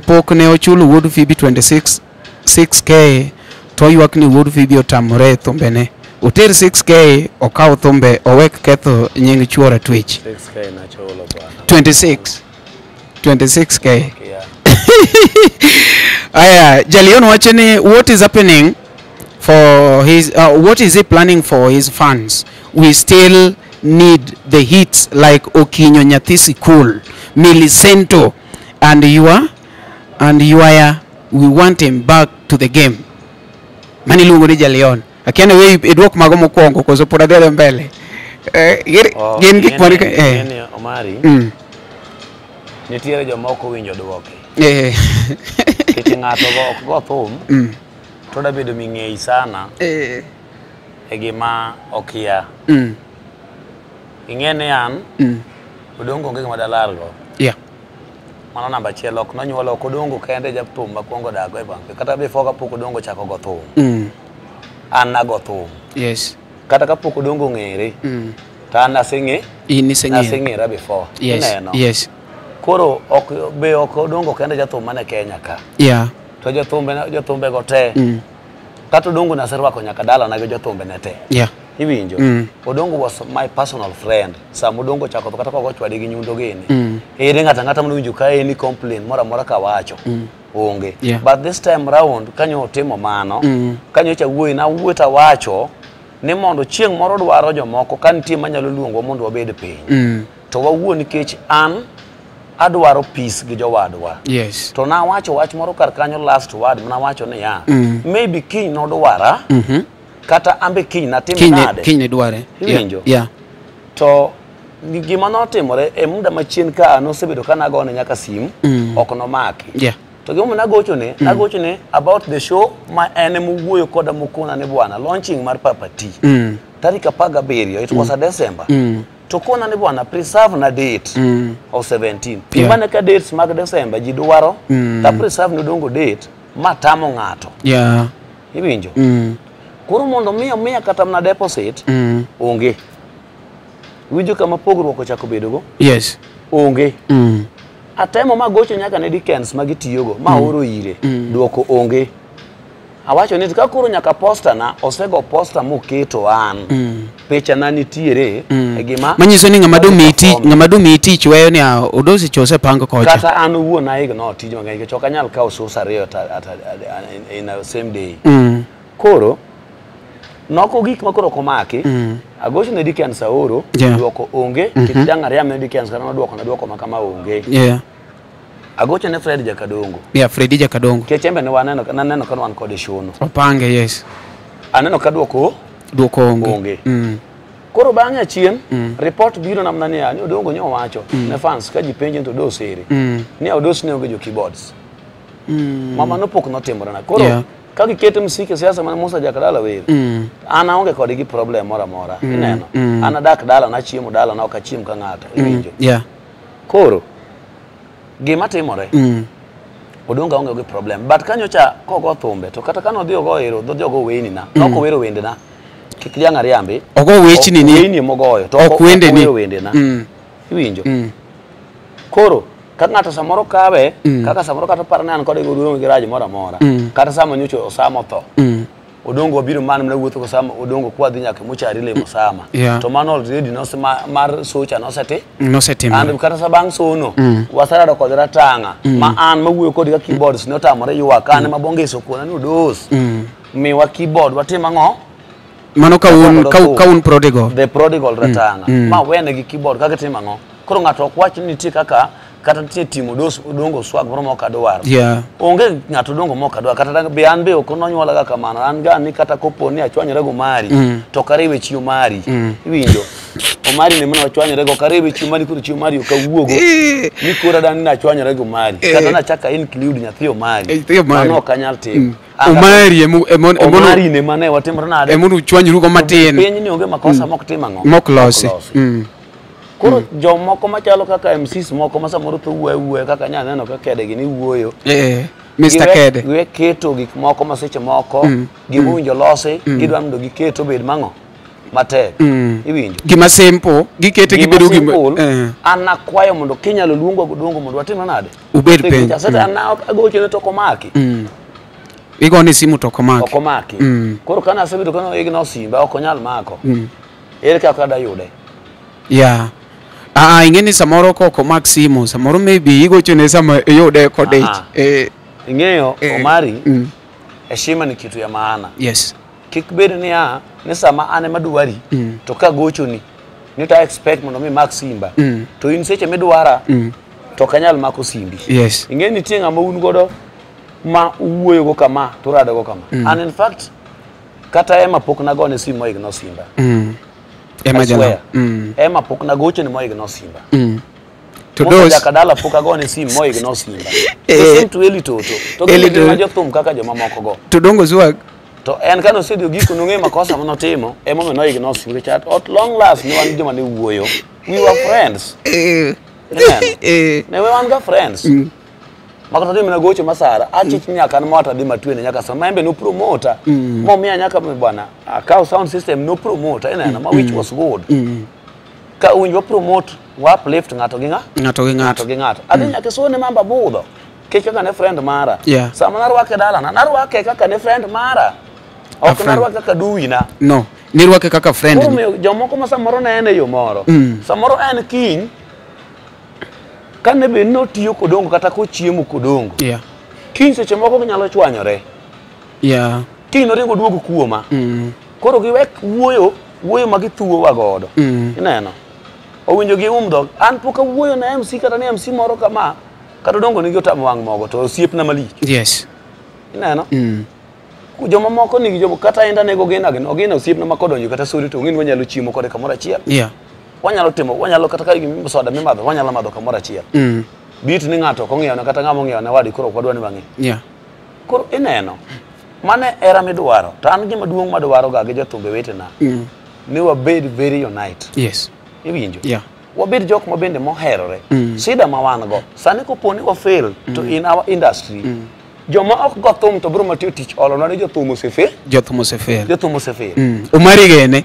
pok ne ochulo wuod Phoebe 26k to ywak ni wuod Phoebe otamore thumbene oter 6k okaw thumbe owek ketho nying chuora Twitch 6k nachulo bwana 26k aya Jalion wacho ni what is happening for his what is he planning for his fans? We still need the hits like Okinyo Nyathisi Cool, Millicento, and and Yuaya, we want him back to the game. Mani luongo ni Jaleon. Akiana we idwok mago mokwongo koso pod adhi mbele. Gin gik moko ng'eni Omari. Nitiere jomoko winjo duoke. Kiti ng'ato ok go thum. To da bedo ming'ei sana. E gima okia. Ing'ene an. Odongo onge gima dalargo. Yeah. Mano namba achiel ok nonyuolo ok odongo kende jathum makwongo dago e bank. Kata before kapok odongo chako go thum. An nago thum. Yes. Kata kapok odongo ng'ere. Ta an naseng'e. Naseng'era before. Yes. Ineno. Yes. Koro ok odongo kende jathum mane Kenya ka. Yeah. To jothumbe go te. Kata odongo naserwako nyaka dala na jothumbe ne te. Yeah. Iwinjo. Odongo was my personal friend. Sama odongo chako kata koko chwade gi nyundo gini. Ere ngata mnowinjo ka eni complain mora ka wacho. Onge. Yeah. But this time round kanyo timo mano. Kanyo cha wuoyi na wuota wacho ni mondo chieng' moro dwaro jomoko kantie manyalo luongo mondo wabed piny. To wawuo nikech an adwaro peace gi jowadwa. Yes. To na wacho wach moro kar kanyo last word na wacho ni ya. Maybe kiny nodwara. Kata ambe kiny natim nade. Kiny dware. Iwinjo. Yeah. To gima notimore e muda machien ka nosebedo kana gone nyaka sim ok nomaki. Yeah. To gima nagochone about the show ma ene muwuoyo koda mukona ne bwana launching mar Papa T. Tarik 17 it was a December. To kona ne bwana preserve na date of 17. Imane ka dates mag December ji dwaro ta preserve no dongo date matamo ng'ato. Yeah. Iwinjo. Koro mondo miya kata na deposit onge. Winjo kama pogruok ochako bedogo. Yes. Onge. Atemo magocho nyaka ne Dickens magitiyogo ma oro ire. Duoko onge. Awacho ni ka koro nyaka posta na osego posta moketo an. Picha na nitiere e gima manyiso ni ng'ama dumi tich weyo ni odosi chose pango kocha. Kata an wuon na ignore tij mang'eny ke choka nyal kawo sosa ariyo in the same day. Koro noko gik makoro komaki agocho ne Dickens aoro duoko onge kit jang'ariam ne Dickens kana duoko makama onge. Yeah. Agocho ne Fred Jakadongo. Yeah, Fred Jakadongo. Ke chembe ne waneno kan wan kod shono. Opange, yes. Aneno ka duoko onge. Koro bang'e achien report biro namna ni ani Odongo nyo wacho ne fans ka ji penjo to dosere. Ni odos ne onge jo keyboards. Mama no pok notimore na. Koro ka giketo msike siasa man Musa Jakadala wer. Ana onge kod gi problem mora. Ineno. Ana dak dala na chiemo dala na okachiem ka ng'ato. Iwinjo. Yeah. Koro gima timore. Odongo onge gi problem. But kanyo cha kogo thumbe to kata kano dhi ogo ero dho jogo weni na. Noko wero wende na. Kik jang'ariambe. Ogo wechni ni. Weni mogoyo to ok wende ni. Wende na. Iwinjo. Koro ka ng'ato samoro kawe kaka samoro kata parane an kod Odongo gi raj mora. Kata sama nyocho osamo tho. Odongo biro man mna wuotho sama Odongo kwa dhi nyaka mochari le mosama. To mano already no mar socha no seti. And kata sabang sono wasara kod ratanga ma an mawuoyo kod ga keyboards no tamore ywak an mabonge sokona ni odos. Mi wa keyboard watim ang'o? Mano ka un prodigal. The prodigal ratanga. Ma wene gi keyboard kaka tim ang'o? Koro ng'ato ok wach ni nitie kaka kata tie timo Odongo swag moro moko adwaro. Yeah. Onge ng'ato Odongo moko adwaro kata be an be ok nonyuola ga kamano. An ga ni kata kopo ni achwanyore go mari to kariwe chiyo mari. Iwinjo. Omari ne mano achwanyore go kariwe chiyo mari kuro chiyo mari okawuogo. Ni kura dan na achwanyore go mari. Kata na chaka include nyathi Omari. Mano ok anyal timo. Omari ne mane watimre nade. Emonu chwanyru go matin. Piny ni onge makosa mok tim ang'o. Mok losi. Koro jomoko machalo kaka MCs moko ma samoro to wuoyo kaka nyaneno ka kede gi ni wuoyo. Mr. Kede. Giwe keto gik moko ma seche moko gimowinjo losi gidwa mondo giketo bed mang'o matek. Iwinjo. Gima simple gikete gibedo gima. An nakwayo mondo kinyalo luongo Odongo mondo watim nade. Ubed piny. Sasa an agocho ne to komaki. Igone simu to komaki. Okomaki. Koro kana asebedo kana igno simba ok onyal mako. Ere kaka da yude. Yeah. Ingeni samoro koko mak simu samoro maybe igochone sama yude kodech. Ing'eyo Omari heshima ni kitu ya maana. Yes. Kik bed ni sama ane madwari to ka gochoni ni ta expect mondo mi mak simba to in seche midwara to kanyal mako simbi. Yes. Ing'e nitie ng'ama un godo ma uwuoyo go kama to rado go kama. And in fact kata ema pok nagone sim mo igno simba. Ema jala. Ema pok nagoche ni mo igno simba. To Musa those jakadala pok agone sim mo igno simba. Sim to Eli Toto. To gima jothum kaka joma moko go. to dongo zwag. To en kano sedio giko nung'e makosa manotimo ema no igno simba chat at long last ni wan joma ne wuoyo. We were friends. Ne wan ga friends. Makata dimi na goche masara achich nyaka mota dima twene nyaka sama embe no promoter mo mia nyaka bwana akaw sound system no promoter ina na which was good ka unjo promote wa uplift ngato gi ngato adi nyaka so ne mamba budho keke ka ne friend mara sama narwake dala na narwake kaka ne friend mara ok narwake kaka duwina no nirwake kaka friend ni jomoko ma samoro ne ene yo moro samoro en kiny kane be no tiyo kodongo kata ko chiemo kodongo kiny seche moko nyalo chwanyore kiny no ringo duogo kuoma koro giwek wuoyo magithuo wagodo ineno owinjo gi dhok an pok awuoyo na MC kata ne MC moro kama kata dongo nigi otamo wang' mogo to osiepna malich ineno joma moko nigi jomo kata enda nego ogina osiepna makodonjo kata sori to ng'in wanyalo chiemo kode kamoro achiel wanyalo kata ka gimi soda mimadho wanyalo madho kamoro achiel bit ni ng'ato ko ng'iewo kata ng'amo ng'iewo ne wadi koro kwadwa ni wang'e koro ineno mane era midwaro to an gima duong' madwaro ga gi jothumbe wetena ni wabed very unite iwinjo wabed jok ma bende moherore shida ma wan go sani koponi wa fail to in our industry joma ok go thum to bro matiyo tich olo no jothum osefel umari gene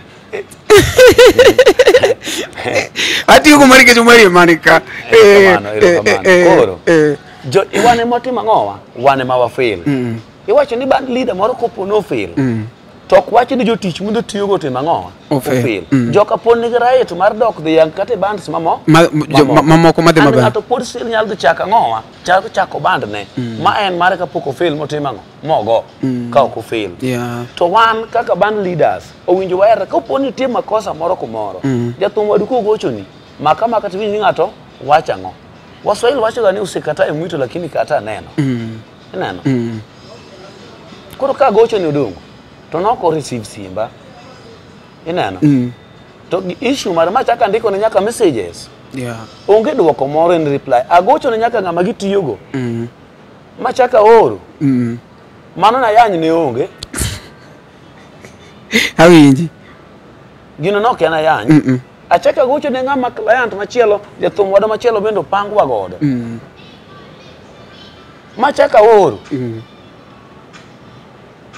atiyo kumari ke jumari manika koro jo iwane motima ngowa wane ma wa fail iwacho ni band leader moro kopo no fail to kwachi ni jotich mundo tiyo go tema ngowa fail joka pon ni right mar dok the young kate bands mamoko madhe maber ngato pod sil nyal de chaka ngowa chako band ne ma en mare ka poko fail motima ngo mogo ka ok fail to wan kaka band leaders owinjo waera ka poni tie makosa moro kumoro jathum wadu ko gochoni makama kata winji ngato wacha ngo Waswahili wacho ga ni usikatae mwito lakini kata neno neno koro ka gocho ni odongo to noko receive simba ineno to issue mar machaka ndiko ne nyaka messages onge dwoko moro en reply agocho ne nyaka ngama gitiyo go machaka oro mano na yanyi ne onge awinji gino no kena yanyi achaka gocho ne ngama client machielo jathum wada machielo bendo pangwa godo machaka oro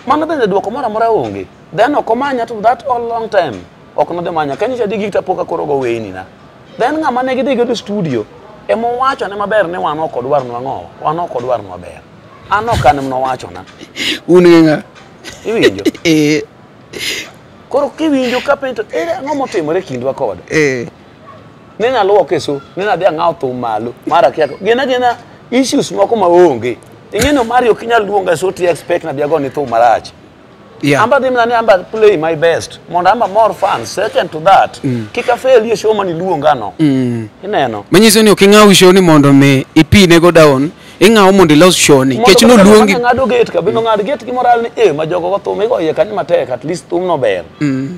mano bende dwoko mora mora onge then okomanya to that all long time okno manya kanyisa digi tapoka koro go weini na then ngama ne gidhi go studio emo wacho ne maber ne wan ok odwar no ngowa wan ok odwar no maber an ok an mno wacho na unenga iwinjo koro kiwinjo ka pento ngomo timore kindwa kod nena luoke so nena dia ngao thum malo mara kia gena issues moko maonge ingeno Mario kinyal luonga so ti expect na biago ni thum marach amba dim na amba play my best mondo amba more fun second to that kika fail ye show mani luonga no ineno manyiso ni oking'aw show ni mondo me ipine go down ing'aw mondo los show ni kech no luongi ngado gate ka bino ngado gate ki moral ni ma jogo go thum go ye kan matek at least thum no ber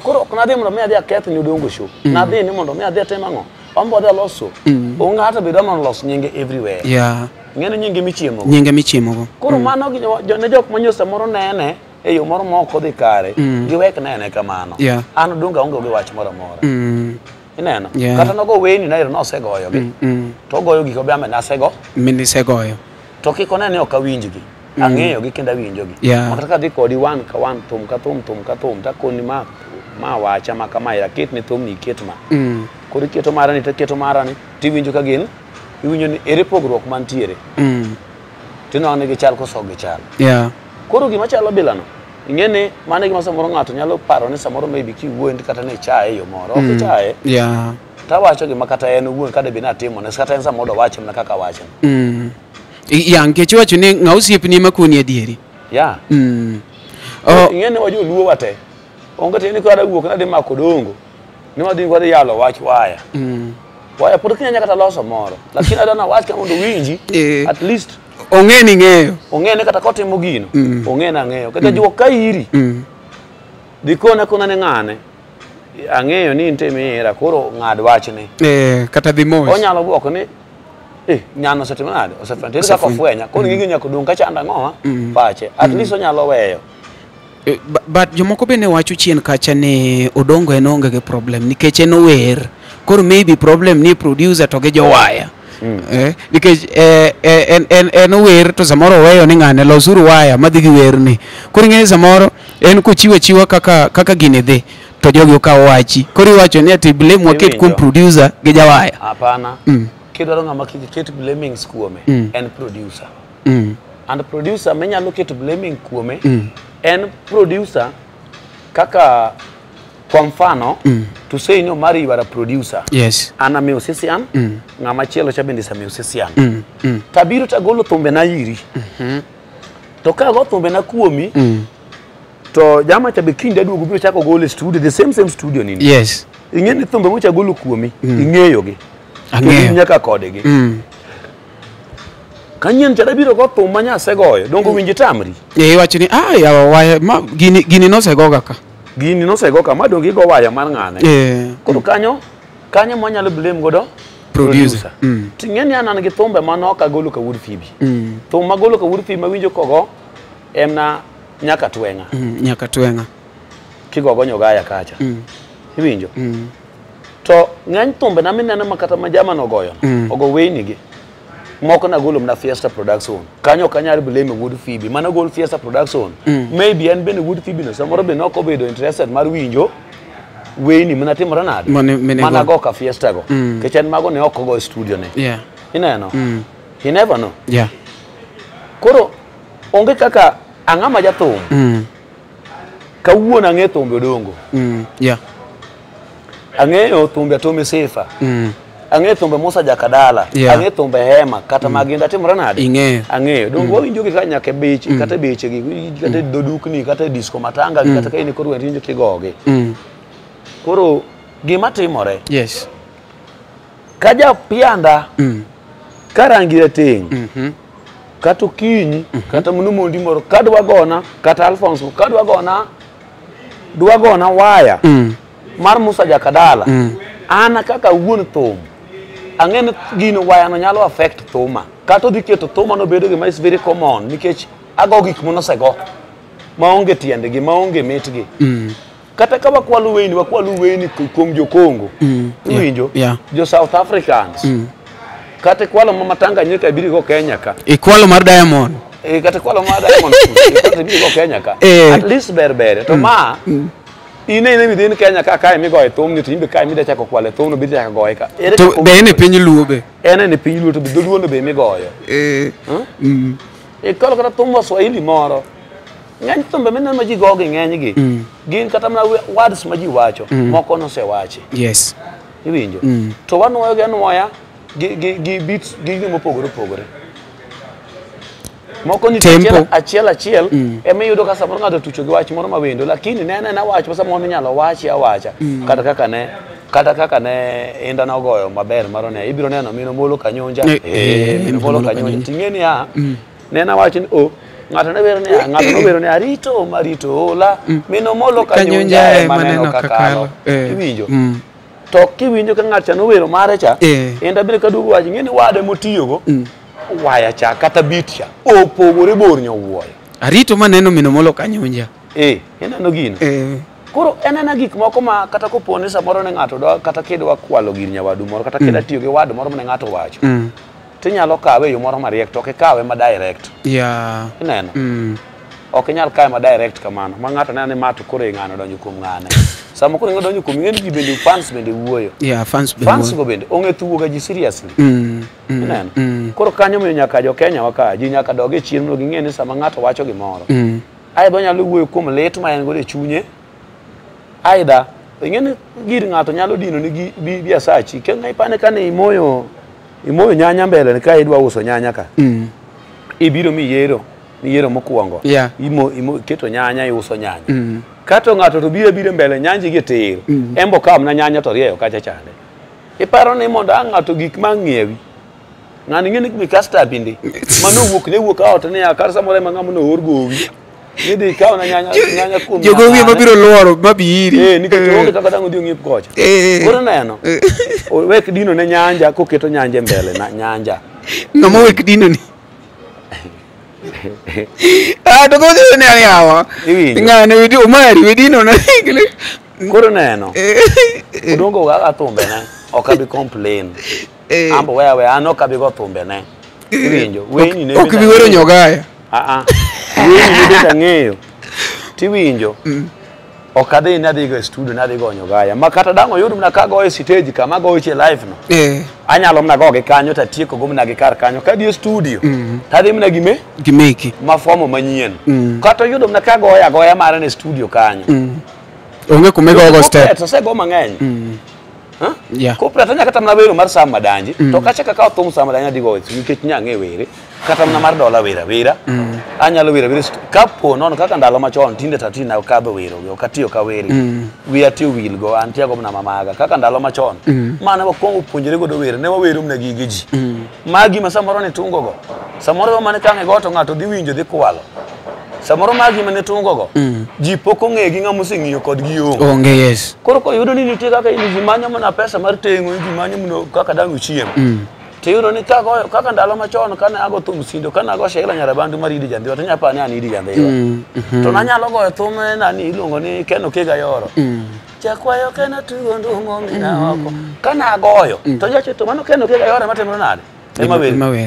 koro kuna dim no me adia keth ni odongo show na dhi ni mondo me adia tema ngo ombo de loso onga hata bidama los nyinge everywhere ngene nyinge michiemo go koro mano ne jok manyosa moro nene e yo moro moko dhi kare giwek nene kamano an donga onge gi wach moro moro ineno kata nogo weni na iro no segoyo gi to goyo gi ko be amena sego mini segoyo to kiko nene ok awinjgi ang'eyo gi kenda winjo gi kata ka dhi kodi wan ka wan thum ka thum ta koni ma wacha ma kama ya ket ni thum ni ket ma koro keto marani to keto marani tiwinjo ka gin iwinjo ni ere pogruok mantiere tino ne gi chal ko so gi chal koro gima chalo bilano ingene mane gima samoro ngato nyalo paro ni samoro maybe kiwuondi kata ne chae yo moro ok chae ta wacho gima kata en wuon kada bina timo ne kata en samoro wacho na kaka wacho nkech wacho ni ng'ausiepni makoni adieri ingene waju luo wate onge tini kada wuok na de mako dongo ni madhi kwade yalo wach waya waya pod kinyanya kata loso moro lakini adana wach ka mondo winji at least ong'eni ng'eyo ong'ene kata kotimo gino ong'ena ng'eyo kata juok ka iri dikona kona ne ng'ane ang'eyo ni intime era koro ng'ad wachne kata dhi mos onyalo dwoko ni nyano setimo nade osefwentere kaka ofwenya koro ng'ingi nyaka dong ka chanda ng'owa pache at least onyalo weyo. But jomoko bende wacho chien kacha ni Odongo en onge gi problem nikech en ower koro maybe problem ni producer to gi jowaya nikech en ower to samoro weyo ni ng'ane losuru waya madhi gi werni koro ng'e samoro en kochiwo kaka gine dhi to jogi okawo wachi koro iwacho ni ati blame waket kuom producer gi jawaya. Hapana, kidwaro ng'ama ket blaming kuome en producer and producer menyalo keto blaming kuome en producer kaka kwa mfano to say no Mari you are a producer, yes, ana musician ng'ama chielo cha bende sa musician tabiro tagolo thumbe na iri to ka go thumbe na kuomi to jama cha be kinde duogo biro chako golo studio the same studio nini, yes, ing'eni thumbe mocha golo kuomi ing'eyo gi ang'eyo nyaka kodegi kanyen cha biro go thum manya segoyo dongo winji tamri iwacho ni yawa waya gini no segoga ka gini no segoga ma dongi go waya mar ng'ane koro kanyo manyalo blame godo producer ting'eni anan gi thumbe manoka golo ka Wood Phoebe thum magolo ka Wood Phoebe mawinjo kogo emna nyaka twenga kigogo nyogaya kacha iwinjo to ng'eny thumbe na mineno makata majama nogoyo ogo weini gi moko na golo na Fiesta Production kanyo kanyar blame Wood Phoebe mana gol Fiesta Production maybe en bene Wood Phoebe no samoro be noko bedo interested mar winjo weini mana timora nade mana go ka Fiesta go kechen mago ne oko go studio ne ineno you never know koro onge kaka ang'ama jathum kawuono ang'e thumbe Odongo ang'eyo thumbe Tommy Sefa ang'e thumbe Musa Jakadala ang'e thumbe Hema kata maginda timora nade ang'eyo dongo wawinjo gi kanya ke beche kata beche gi kata dodukni kata disco matanga kata kaini koro winjo kigoge koro gima timore kaja pianda karangi rateng kata Okinyi kata Munumondi moro kadwa gona kata Alphonse kadwa gona waya mar Musa Jakadala ana kaka wuon thum ang'en gino waya no nyalo affect thuma kata odhi keto thuma no bedo gima is very common nikech ago gik monosego maonge tiendegi maonge metgi kata ka wakwalu weini kuom jo-Congo iwinjo jo South Africans kata kwalo mama Tanganyika biri go Kenya ka ikwalo mar Diamond kata kwalo mar Diamond biri go Kenya ka at least berbere to ma ine midin Kenya ka kai mi goy thum ni timbe kai mi da chako kwale thum no biri chako goy ka to be ne piny luo be ne piny luo to be doluo no be mi goyo kalo kata thum Swahili moro ng'eny thumbe mineno ma ji gogi ng'eny gi gin kata mana words ma ji wacho moko no se wache iwinjo to wanuoyo gi anuoya gi beats gi mopogore moko ni achiel ema yudo ka samoro ng'ato tucho gi wach moro mawendo lakini nene na wach samoro nyalo awacha kata kaka ne inda na ogoyo maber maro ne ibiro neno mino molo kanyonja molo kanyonja ting'eni nena wach ni ng'ato no bero ne arito marito ola mino molo kanyonja maneno kakalo iwinjo to kiwinjo ka ng'ato no wero mare cha inda biro kadugo wach ng'eni wade motiyogo waya cha kata beat cha opogore bor nyowuoyo arito maneno mino molo kanyonja ineno gino koro enena gik moko ma kata kopone samoro ne ng'ato kata kidwa kwalo gir nyawadu moro kata kida tiyo gi wad moro ne ng'ato wacho tinyalo kawe yo moro mariek to kawe ma direct ineno ok nyal kawe ma direct kamano ma ng'ato nene mato koro ng'ano donjo kuom ng'ane samo koro donjo kuom ng'eni gi bende fans bende wuoyo fans go bende onge tuwo ga ji seriously ineno koro kanyo miyo nyaka jo Kenya waka ji nyaka doge chien no ging'eni sama ng'ato wacho gimoro ai bo nyalo wuoyo kuom lit ma en go e chunye aida ing'eni gir ng'ato nyalo dino ni bi asachi ke ngai pane kane imoyo nyanya mbele ni ka idwa uso nyanya ka ibiro mi yero mokuongo imo keto nyanya iuso nyanya kato ng'ato to biro mbele nyanji gi tero embo kam na nyanya to rieyo kacha chande iparo ni mondo ng'ato gik mang'iewi ng'ani ng'eni mi kasta bindi mano wuok ne wuok ot ni akar samore mang'amo no or gowi ni dhi kaw na nyanya kum jogowi mabiro luoro mabiri nikech onge kaka dang' odhi ong'ip kocha koro neno wek dino ne nyanja koketo nyanja mbele na nyanja ng'ama wek dino ni to kodhi ne yawa ng'ane widi omari widino na koro neno odongo ga thumbe ne ok abi complain ambo wewe an ok abi go thumbe ne iwinjo weni ne ok bi wero nyogaya weni ne benda ng'eyo tiwinjo ok adhi nadhi go studio nadhi go nyogaya makata dang' oyud mna ka go e stage kama go che live no anyalo mna go gi kanyo tatieko go mna gi kar kanyo ka di studio tadhi mna gimeki mafomo manyien kata yudo mna ka goya mare ne studio kanyo onge kumego go step to se go mang'eny ko prata nyaka tamna wero mar sam madanji to kacha kaka thum sam madanji digo nikech nyange were kata mna mar dola wera anyalo wera kapo nono kaka ndalo machon tinde tatina kadho wero go katiyo ka were wi atiyo wil go antia go mna mamaga kaka ndalo machon mana wakongo puonjere go do were ne wawero mna gige ji magi ma samoro ne tungo go samoro mane kange go to ng'ato dhi winjo dhi kwalo samoro magi mane tungo go ji poko ng'e gi ng'amo sing'iyo kod gi onge yes koro ko yudo ni nitie kaka in ji manyo mana pesa mar tengo ji manyo mno kaka dang' uchiem te yudo ni kaka ndalo machon kana ago thum sindo kana ago shela nyara bandu maridi jandhiwa to nyapa ni anidi jandhiwa to nanyalo goyo thum nani iluongo ni Keno Kega Yoro chakwayo kena tugo ndungo mina oko kana agoyo to jacho to mano Keno Kega Yoro matemro nade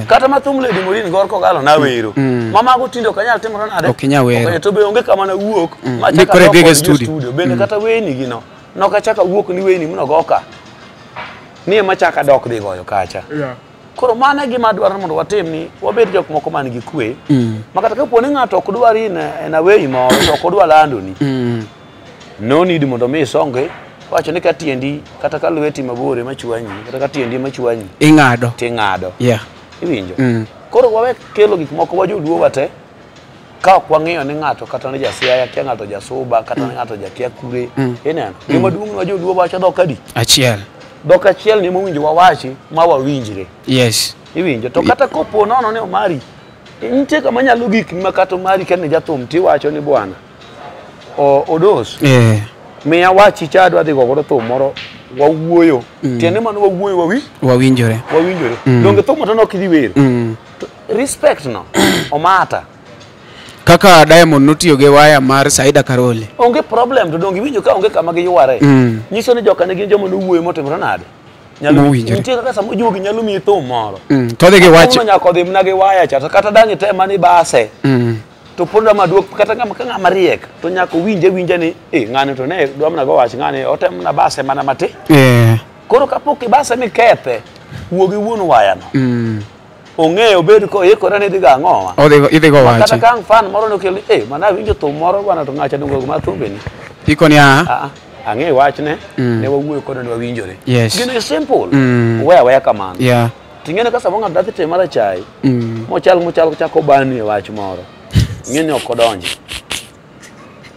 kata mathum Lady Morin gor ko galo na wero mama go tindo kanyal timro nade okinya wero to be onge kama na wuok machaka go studio bende kata weni gino no kachaka wuok ni weni mno goka ni machaka dok dhi goyo kacha koro mana gima dwaro mondo watim ni wabed jok moko man gi kwe makata kapo ni ng'ato ok dwari na weyi moro to ok dwa lando ni no need mondo mi songe wacho ni ka tiendi kata ka lweti mabore machwanyi kata ka tiendi machwanyi ing'ado ting'ado iwinjo koro wawe kelo gik moko wajoduo wate ka ok wang'eyo ni ng'ato kata ni jasiaya kia ng'ato jasuba kata ni ng'ato jakia kure ineno gima duong' wajoduo wacho dhok adi dhok achiel ni mowinjo wawachi ma wawinjre yes iwinjo to kata kopo nono ne omari nitie kama nyalo gik ma kata omari ka ne jathum tiwacho ni bwana odos miya wachi chadu adhi gogo thum moro wawuoyo tiende mano wawuoyo wawinjore donge thum to nok idhi wero respect no omata kaka Diamond notiyo gi waya mar Saida Karoli onge problem to donge winjo ka onge kama gi yware nyiso ni joka ne gin joma nowuoyo motimore nade nyalo nitie kaka samo juogi nyalo mi thum moro to dhi gi wach nyako dhi mna gi waya cha kata dangi te mani base to poda maduok kata ng'ama riek to nyako winja ni ng'ani to ne dwa mna go wach ng'ani otem na base mana mati koro kapok base mi kethe wuogi wuon waya no ong'eyo bed ko ikore ni diga ng'owa idhi go wach kata kang fan moro no kelo mana winjo thum moro bwana to ng'acha dongo ma thumbe ni ikoni ang'e wach ne wawuoyo kod ne wawinjore gino simple wewe kamano ting'ene ka samo ng'ato dathi temara chai mochal chako bani e wach moro ng'eni ok odonji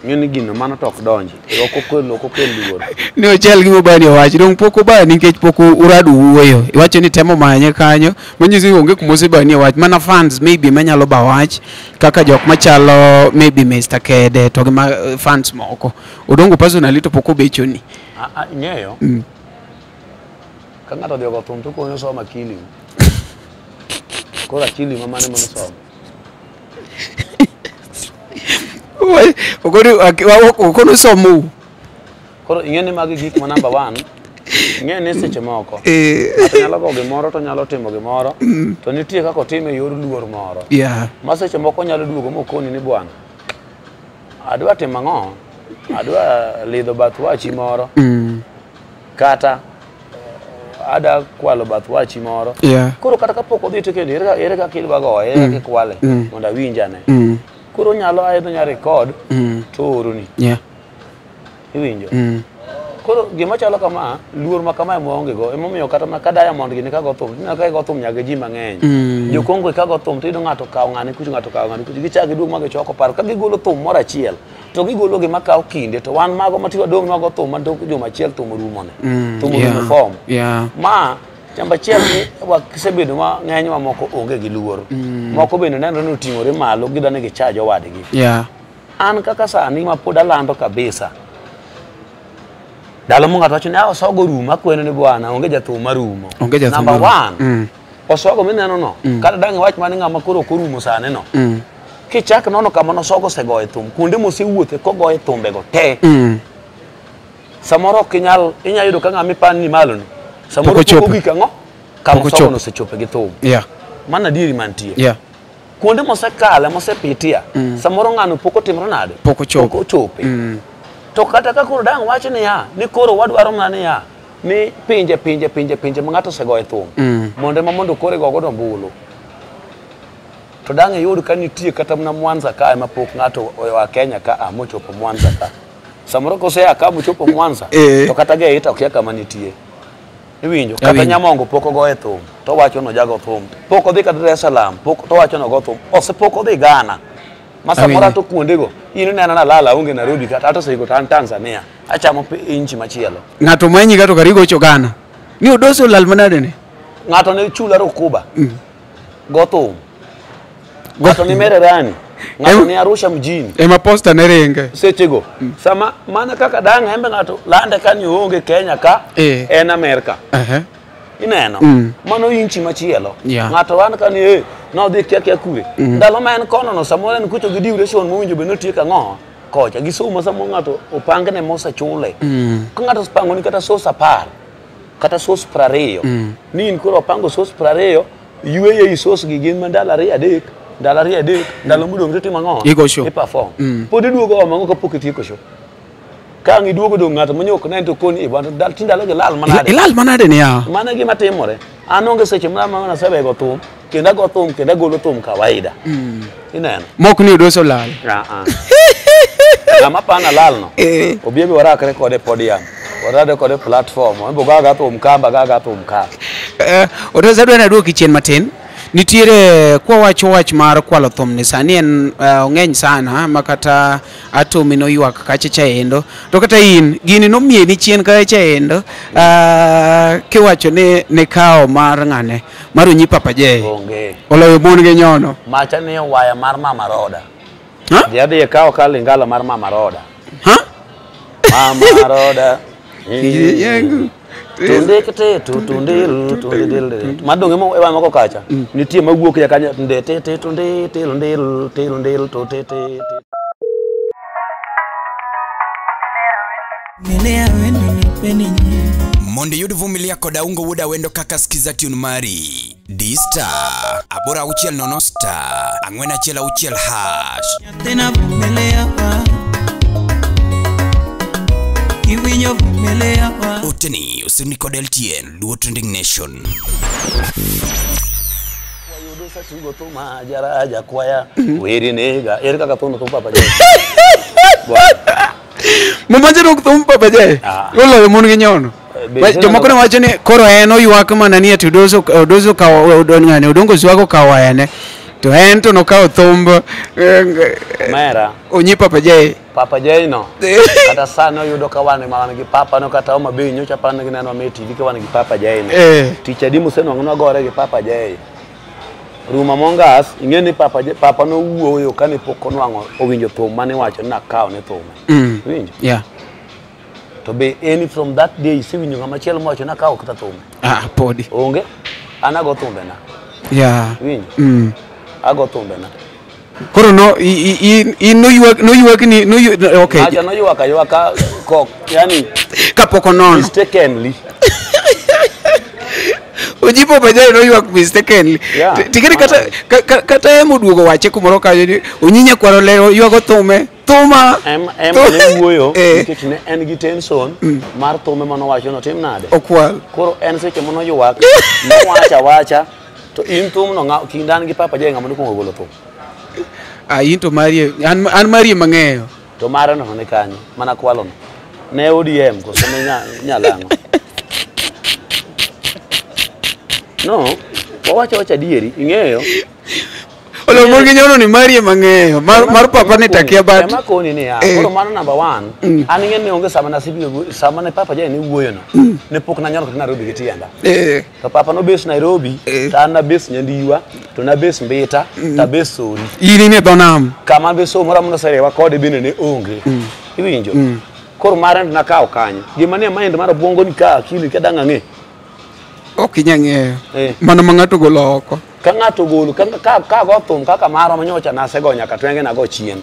ng'eni gino mano to ok donji ok okel luor ni ochal gi mobani e wach dong pok obani nikech pok uradu wuoyo iwacho ni temo manye kanyo manyiso ni onge kumosebani e wach mana fans maybe manyalo ba wach kaka jok machalo maybe Mr. Kede to gi fans moko odongo personally to pok obechoni ng'eyo ka ng'ato dhi ogo thum to konyo soma akili koro akili ma mane soma okono somo koro ing'eni magi gik ma number 1 ng'eni seche moko ng'ato nyalo go gimoro to nyalo timo gimoro to nitie kaka otime yor luor moro ma seche moko nyalo duogo mokoni ni bwana adwa timo ang'o adwa lidho bath wachi moro kata ada kwalo bath wachi moro koro kata kapok odhi to kendo ere kaka ilwa goye ere kaka kwale mondo awinjane koro nyalo aidho nya record to oroni iwinjo koro gima chalo kama luor ma kama maonge go emomiyo kata ka Diamond gini ka go thum ka go thum nyaga ji mang'eny jokongo ka go thum to ido ng'ato kawo ng'ane kuch ng'ato kawo ng'ane kuch gichagi duog mage choko paro ka gigolo thum moro achiel to gigolo gima kawo kinde to wan mago matiwa dong mago thum madok juma achiel thum rumone thum rumo form ma chamba chiel ni wakisebedo ma ng'eny ma moko onge gi luor moko bende nenore ni oting'ore malo gidane gi chajo wadgi an kaka sani ma pod alando kabisa dalo mo ng'ato wacho ni osogo rumo akweno ni bwana onge jathum marumo number 1 osogo mineno no kata dang' wach mani ng'ama koro korumo sane no kichak nono kama nosogo segoye thum kuonde mosewuothe kogoye thumbego te samoro kinyal yudo ka ng'ama ipanni malo no samoro poko gik ang'o kama sogo no sechope gi thum mana dieri mantie kuonde mosekale mosepitia samoro ng'ano poko timro nade poko chope to kata ka koro dang' wacho ni koro wadwaro mana ni pinje ma ng'ato segoye thum mondo kore gogo ombulu to dang' yud ka nitie kata mna Mwanza ka ma pok ng'ato wa Kenya ka mochopo Mwanza ka samoro kose aka mochopo Mwanza to kata ge ita okia kama nitie iwinjo kata Nyamongo poko goye thum to wacho no jago thum poko dhi kata Dar es Salaam poko to wacho no go thum ose poko dhi Ghana masamora to kuondego ino nena na lala onge Nairobi kata to sego tan Tanzania achamo inchi machielo ng'ato manyi gato karigo cho Ghana ni odoso lal manade ne ng'ato ne chula Rukuba go thum ng'ato ni Mererani ng'ato ni Arusha mjini ema posta ne renge sechego sama mana kaka dang' hembe ng'ato lande kan onge Kenya ka en Amerika ineno mano inchi machielo ng'ato wan kan no dhi kia kure ndalo ma en kono no samoro en kucho gi duration mowinjo be notie ka ng'o kocha gi somo samo ng'ato opangne mosa chule ka ng'ato spango ni kata sos 10 kata sos 20 ni in koro pango sos 20 yueye isos gi gin mandala 2 3 ndalo mudong riti mang'o i perform pod iduogo omango ka pok itieko show ka ngiduogo dong ng'ato manyok ne to koni ibando tindalo gi lal manade ne ya mana gima timore an onge seche mama na sebego thum kenda go thum kenda golo thum kawaida ineno mok ni odoso lal kama pana lal no obiebe warakre kode podium warade kode platform embo gaga thum kamba odoso dwena duoki chien matin nitiere kwa wach mar kwalo thum ni sani en ong'eny sana makata atomi no ywak kache chaendo to kata in gini no mie ni chien kache chaendo kiwacho ne kao mar ng'ane mar onyi Papa J oloyo mon ge nyono macha ne waya mar Mama Roda dia kao ka lingala mar Mama Roda Mama Roda yangu tundekete tundel madonge mo ewa mako kacha nitie mawuok ya kanya ndete tundel totete Melea wendo nipeni Mondo yud vumilia koda ungo wuda wendo kaka skiza tune mari D-Star abora uchiel nono star angwena chela uchiel hash Tena vumelea wa Kiwinyo vumelea wa Uteni usini kodel tien Luo Trending Nation Wayudo sa chugo to majaraja kwaya Weri nega Erika katono to Papa J Mumajero thum Papa J oloyo mon ge nyono jomoko ne wacho ni koro en oywak mana ni ati odozo kawo ng'ane odongo zwago kawayane to en to nokawo thumb mera onyi Papa J no kata sana yudo ka wan ma wan gi papa no kata oma be nyocha pan gi neno me TV ka wan gi Papa J no ticha dimu seno ngono gore gi Papa J Ruma Mongas ingeni papa no wuoyo kani poko nwango owinjo thum mane wacho na kawo ne thum winjo to be any from that day siwinyo ngama chielo mocho na kawo kata thum podi onge anago thumbe na winjo ago thumbe na koro no no ywak ni no okay acha no ywaka kok yani kapoko non mistakenly Oji Papa J no ywak mistakenly tikiri kata emoduogo wache kumoro kayo ni onyinya kwaro lero ywago thume thuma ne wuoyo nikech ne en gi tension mar thume mano wacho no tim nade okwal koro en seche mono ywak no wacha to in thum no kindan gi Papa J ngamo ndiko golo thum in to Marie an Marie mang'eyo to mare no ne kanyo mana kwalo no ne ODM ko some nyalango no wawacho dieri ing'eyo Olo mon gi nyono ni Marie mang'eyo. Mar papa ne takia bat. Ema koni ni ya. Koro mano number 1. An ing'e ni onge sama nasibi sama ne papa jane ni wuoyo no. Ne pok na nyalo Nairobi gi tienda. To papa no base Nairobi, ta na base Nyandiwa, to na base Mbita, ta base Sori. Yini ne donam. Kama base mora mno sare wa kode bine ne onge. Iwinjo. Koro mara na kawo kanyo. Gima ne mind mar buongo ni ka akili ka danga ng'e. Ok inyang'eyo. Mano ma ng'ato golo oko. Ka ng'ato golo ka go thum kaka maro manyocha na sego nyaka twenge na go chien.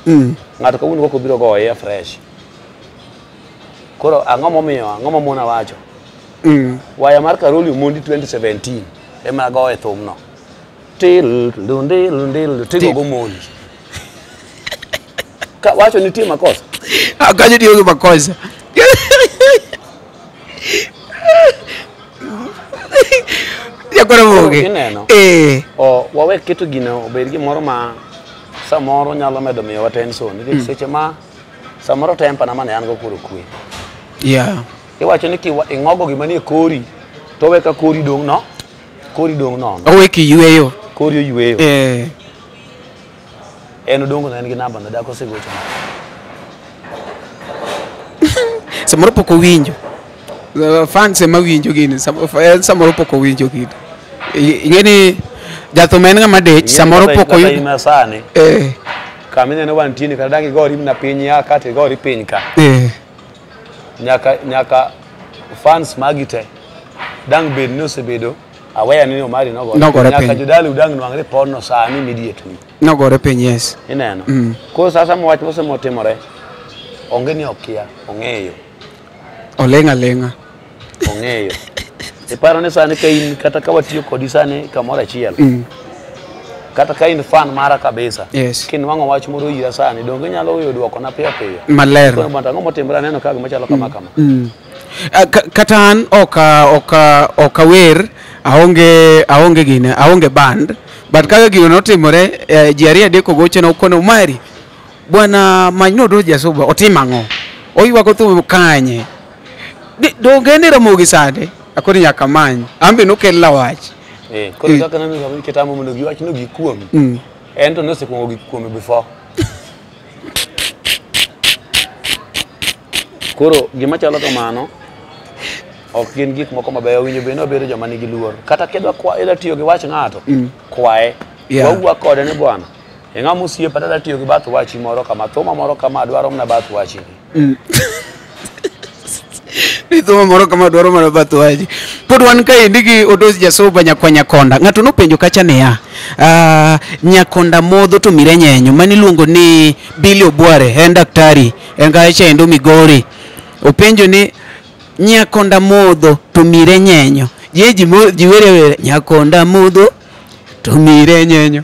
Ng'ato ka wuno ko biro go e fresh. Koro ang'o mona wacho. Waya mar Karoli Omondi 2017 ema go e thum no. Til ndil tigo go moli. Ka wacho ni tie makosa. Akaje dio gi makosa. Ya kora moge. O wawe kitu gino obed gi moro ma samoro nyalo medo miyo tension nikech seche ma samoro tempa na mane an go kuro kwe. Yeah. Iwacho ni ing'ogo gima ni kori to we ka kori dong no. Kori dong no. Owe ki yueyo. Kori yueyo. En dongo na en gi namba na dako segocho. Samoro poko winjo. Fans ema winjo gini samoro poko winjo gini. Ingeni jathomen ng'ama dech samoro poko yudo. Ina sane. Kamine no wantini kada dangi gori na piny ya kate gori piny ka. Nyaka fans magite dang bed no sebedo aware ni Omari no go. Nyaka jodali udang nwangre porno sani immediately. No gore piny yes. Ineno. Ko sasa mwach mose motimore. Onge ni okia, ong'eyo. Olenga. Ong'eyo. Iparo ni sani ka in kata ka watiyo kodi sani kamoro achiel. Kata ka in fan mara kabisa. Yes. Kin wango wach moro ira sani donge nyalo yudo dwoko na piyo. Maler. Ko banda ngomo timra neno kaga machalo kama. Kata an oka wer aonge gine aonge band but kaga gino notimore ji ariyo adek goche na ukono Omari bwana manyno do Jasuba otimang'o oyuago thum kanye donge ndira mogi sade akoni nyaka many ambe no kel lawach koro kaka nanu kitamo mondo giwach no gikuom en to nosekwongo gikuome before koro gima chalo kamano ok gin gik moko mabeyo winjo bende obedo joma nigi luor kata kedwa ila tiyo gi wach ng'ato kwae wawuok kode ni bwana ng'ama osiepa tada tiyo gi bath wachi moro kama thuma moro kama dwaro mana bath wachi ni thuma moro kama dwaro mana bath wachi pod wan kaendi gi Odos Jasuba Nyakonda ng'ato nopenjo kacha niya Nyakonda modho to mire nyenyo maniluongo ni Billy Obware en daktari en kacha endo Migori openjo ni Nyakonda modho to mire nyenyo ji were Nyakonda modho to mire nyenyo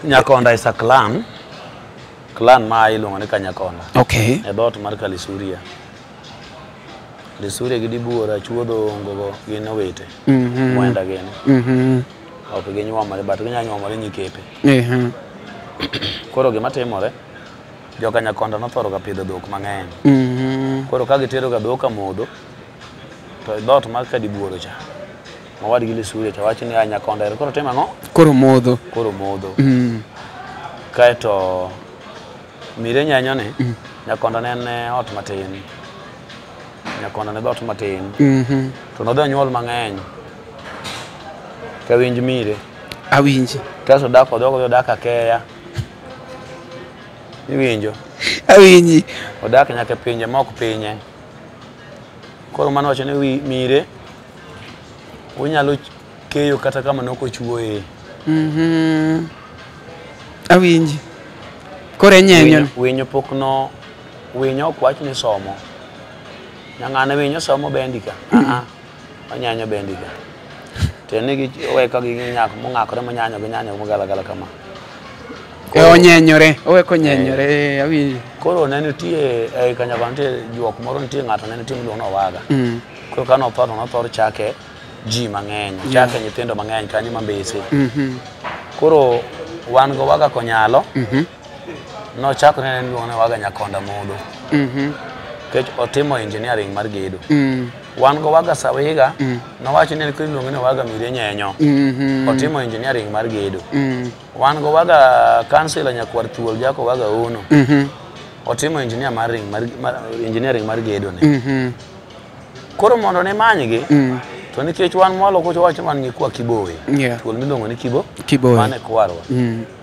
Nyakonda is a clan ma iluongo ni Kanyakonda okay e dot mar Kalisuria Lisuria gi Dibuora chuodho ngogo gin owete mwenda gin ok ginyuomore but ginyanyuomore nyikepe koro gima timore joka Nyakonda nothoro ga pidho dhok mang'eny koro ka gitero ga dhok amodho to dot mar Kadibuoro cha mawadgi Lisuria cha wacho ni Nyakonda koro timo ang'o koro modho kaeto mire nyanyo ni Nyakonda ne en ot matin Nyakonda ne dot matin to nodhi nyuol mang'eny ka winj mire awinji kaso dak akeya iwinjo awinji odak nyaka pinje mok pinye koro mano wacho ni mire unyalo keyo kata kama noko chuoe awinji kore nyenyo winyo pokno winyo ok wach ni somo nyang'ane winyo somo bendika onyanyo bendika tenigi weka gi nyak mong'akore manyanyo gi nyanyo mogala kama onyenyore oweko nyenyore awinji koro ne nitie Kanyakonda juok moro nitie ng'ato ne nitie miluongo Owaga koro kano thoro nothor chake ji mang'eny chake nyithindo mang'eny kanyo mambese koro wan go Owaga konyalo nochako ne miluongo ni Owaga Nyakonda modho kech otimo engineering mar gedo wan go waga Sawiga nowacho ni kuri luongo ni waga Mire Nyenyo otimo engineering mar gedo wan go waga councilor Nyakwar Thuol Jako waga Uno otimo engineering mar gedo ne koro mondo ne manygi to nikech wan mwalo kocho wacho man Nyikwa Kiboe Thuol miluongo ni Kibo mane kwarwa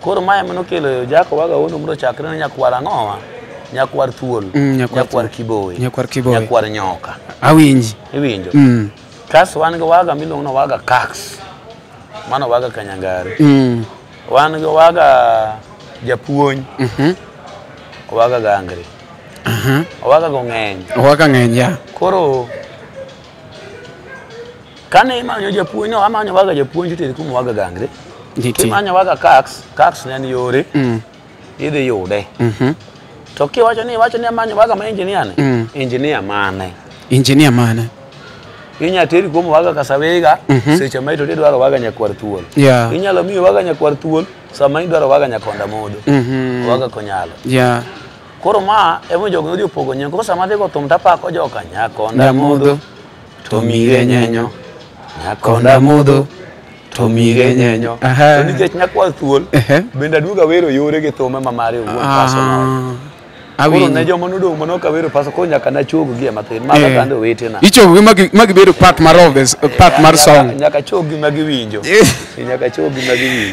koro mae manokelo Jako waga Uno mro chakre ne Nyakwar ang'owa Nyakwar Thuol Nyakwar Kiboe Nyakwar Nyoka awinji iwinjo kas wan go waga miluongo no waga Kax mano waga Kanyangari wan go waga Japuonj waga Gangre waga ng'eny ya koro kane imanyo Japuonj no amanyo waga Japuonj tiri kuma waga Gangre imanyo waga Kax ne yore idhi yude to kiwacho ni amanyo waga ma engineer ne engineer mane inya teri kuom waga Kasawiga seche ma ito dwaro waga Nyakwar Thuol inyalo miyo waga Nyakwar Thuol sama idwaro waga Nyakonda Modo waga Konyalo koro ma emo jogo odhi opogo nyengo ko sama dhigo thum tapako joka Nyakonda Modo to Mire Nyenyo Nyakonda Modo to Mire Nyenyo to nikech Nyakwar Thuol bende aduoga wero yore gi thume ma mare owuon personal koro ne joma nodong' manok awero paso ko nyaka nachog gi mathin maga kando wetena ichogo magi bedo part mar song nyaka chog gi magi winjo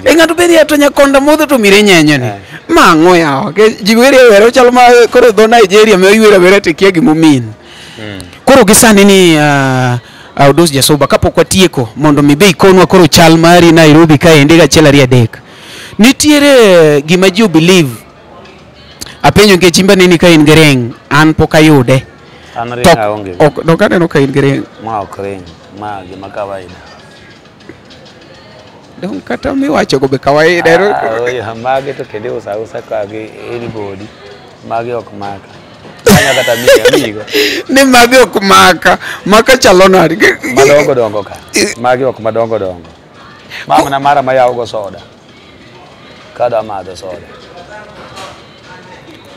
ng'ato bedi to Nyakonda Modho to Mire Nyenyo ni mang'o yawa ke ji wero chalo ma koro dho Nigeria me ywero wera te kia gimomin koro gisani ni Audos Jasoba kapok watieko mondo mi be ikonwa koro chal mari Nairobi kaendi gachiel ariyo adek nitiere gima ji believe apenjo nke chimba nini ka in gereng an pok ayude an ringa onge ok aneno ka in gereng ma ok ring ma gima kawaida dong kata miwacho go be kawaida mage to kende usa ka gi anybody mage ok maka anya kata migo ni mage ok maka chalo nadi madongo ka mage ok madongo mama na mara mayawo go soda kada madho soda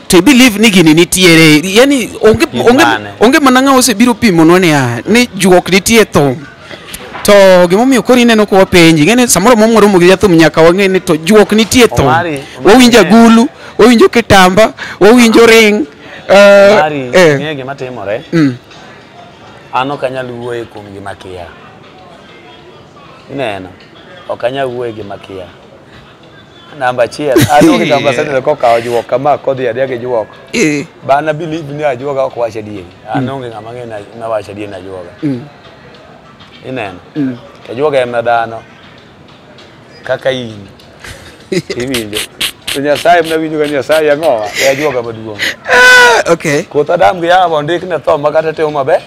to believe ni gini nitiere yani onge mananga osebiro pimo ni juok nitie thum to gimomiyo koro ineno ko wapenji ngene samoro momoro mo gi jathum nyaka wang'e to juok nitie thum wawinjo agulu wawinjo kitamba wawinjo ring mari ng'e gima timore an ok anyal wuoyo kuom gima kia ineno ok anyal wuoyo gima kia namba achiel adogi namba sene ko kawo juok kama kodhi adiage juok bana believe ni ajuoga ok wacha dieni anonge ngama ng'e na wacha dieni ajuoga ineno ajuoga em dhano kaka in iwinjo to Nyasaye mna winjo ga Nyasaye ang'owa ajuoga maduong okay koth Adam gi Hawa ndik ne tho makata teo maber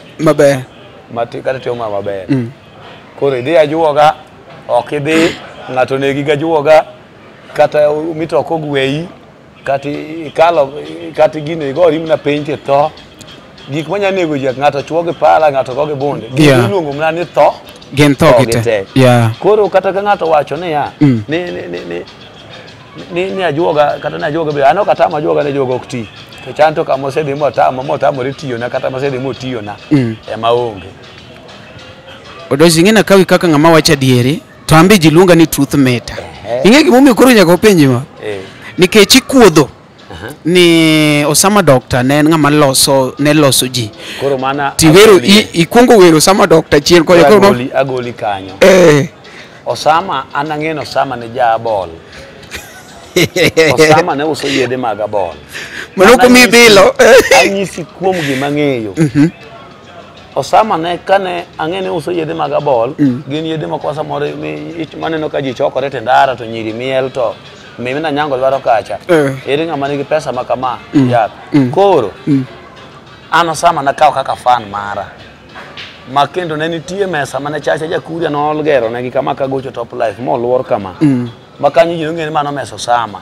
mati kata teo maber koro idhi ajuoga ok idhi ng'ato negi ga juoga kata mitoko ogweyi kati gine igori mna penje tho gik manya nego ji ng'ato chuo gi pala ng'ato go gi bunde iluongo mna ni tho gen tho gite koro kata ka ng'ato wacho ni ya ni ajuoga kata na ajuoga be ano kata ma ajuoga ne jogo ok ti to chanto kama osedhi motamo tiyo na kata mosedhi motiyo na ema onge odozingena kawi kaka ng'ama wacha dieri to ambe ji luonga ni truth matter ing'e gimomiyo koro nyaka openjwa nikech ikuodho ni Osama Doctor ne en ng'ama loso ji koro mana tiwero ikungo wero Osama Doctor chien ko agoli kanyo Osama anang'eno Osama ne jabol Osama ne uso yedhe mag abol manoko mi bilo anyisi kuom gima ng'eyo Osama ne kane ang'ene uso yedhe mag abol gin yedhe moko samoro maneno ka ji chokore te ndara to nyiri miel to mimi na nyango dwaro kacha ere ng'ama nigi pesa makama yath koro an Osama nakawo kaka fan mara makendo ne nitie mesa mane Chacha Jakuria nolgero negi kama kagocho Top Life moluor kama makanyo ji ng'eni mano mesa Osama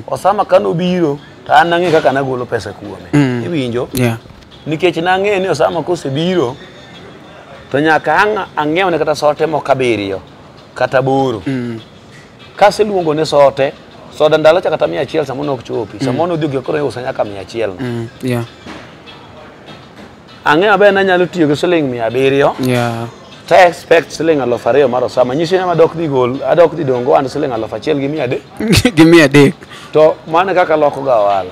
Osama kanobiro to an nang'e kaka nagolo pesa kuome iwinjo nikech nang'e ni Osama kosebiro to nyaka ang'iew ne kata sote moko 7 kata 8 kase luongo ne sote soda ndalo cha kata 100 samono ok chopi samono odhi koro usa nyaka 100 ang'e maber nanyalo tiyo gi siling 700 Yeah. ta expect siling 2,000 mar Osama nyisi ma dok dhi gol adok dhi dongo wan siling 1,000 gi 300 Gi 300. to mane kaka loko ga wala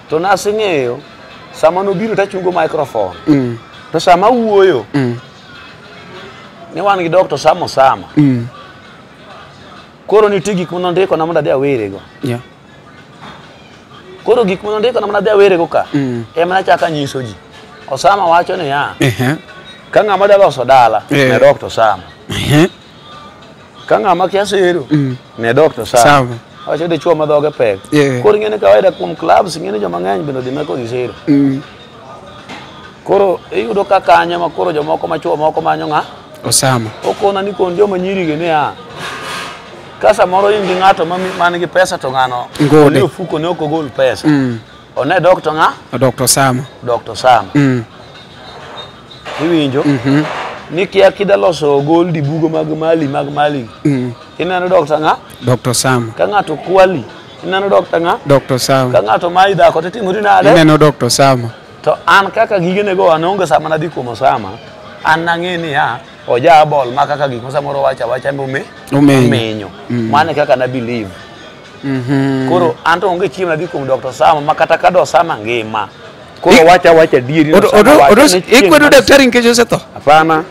to nasing'eyo sama nobiro tachungo microphone to sama wuoyo ne wan gi Dr. Samo Sama koro nitie gik mane ndiko na mondo adhi awerego Yeah. koro gik mane ndiko na mondo adhi awerego ka ema nachaka nyiso ji Osama wacho ni ya ka ng'ama da loso dala ne Dr. Sama ka ng'ama kia sero ne Dr. Sama wacho dichuo ma dhoge pek koro ng'ene kawaida kuom clubs ng'ene joma ng'eny bende dhi meko gi sero koro iyudo ka kanyo ma koro jomoko machuo moko manyo ng'a Osama okona ni kon joma nyiri ge ne ya ka samoro in gi ng'ato man gi pesa to ng'ano Ngode. ne ofuko ne ok ogol pesa one Dr. ng'a Dr. Sama Dr. Sama iwinjo ni kia kida loso gol di bugo mag mali ineno Dr. ng'a Dr. Sama ka ng'ato kwali ineno Dr. ng'a Dr. Sama ka ng'ato mai dhako to timori nade Ineno Dr. Sama to an kaka gigene go anonge sama nadhi kuom Osama an nang'e ni ya oja bol ma kaka gik samoro wacha menyo mane kaka na believe koro anto onge chiemo nadhi kuom Dr. Sama ma kata ka do Sama ngima koro wacha dieri ikwedo daktari nikech osetho hapana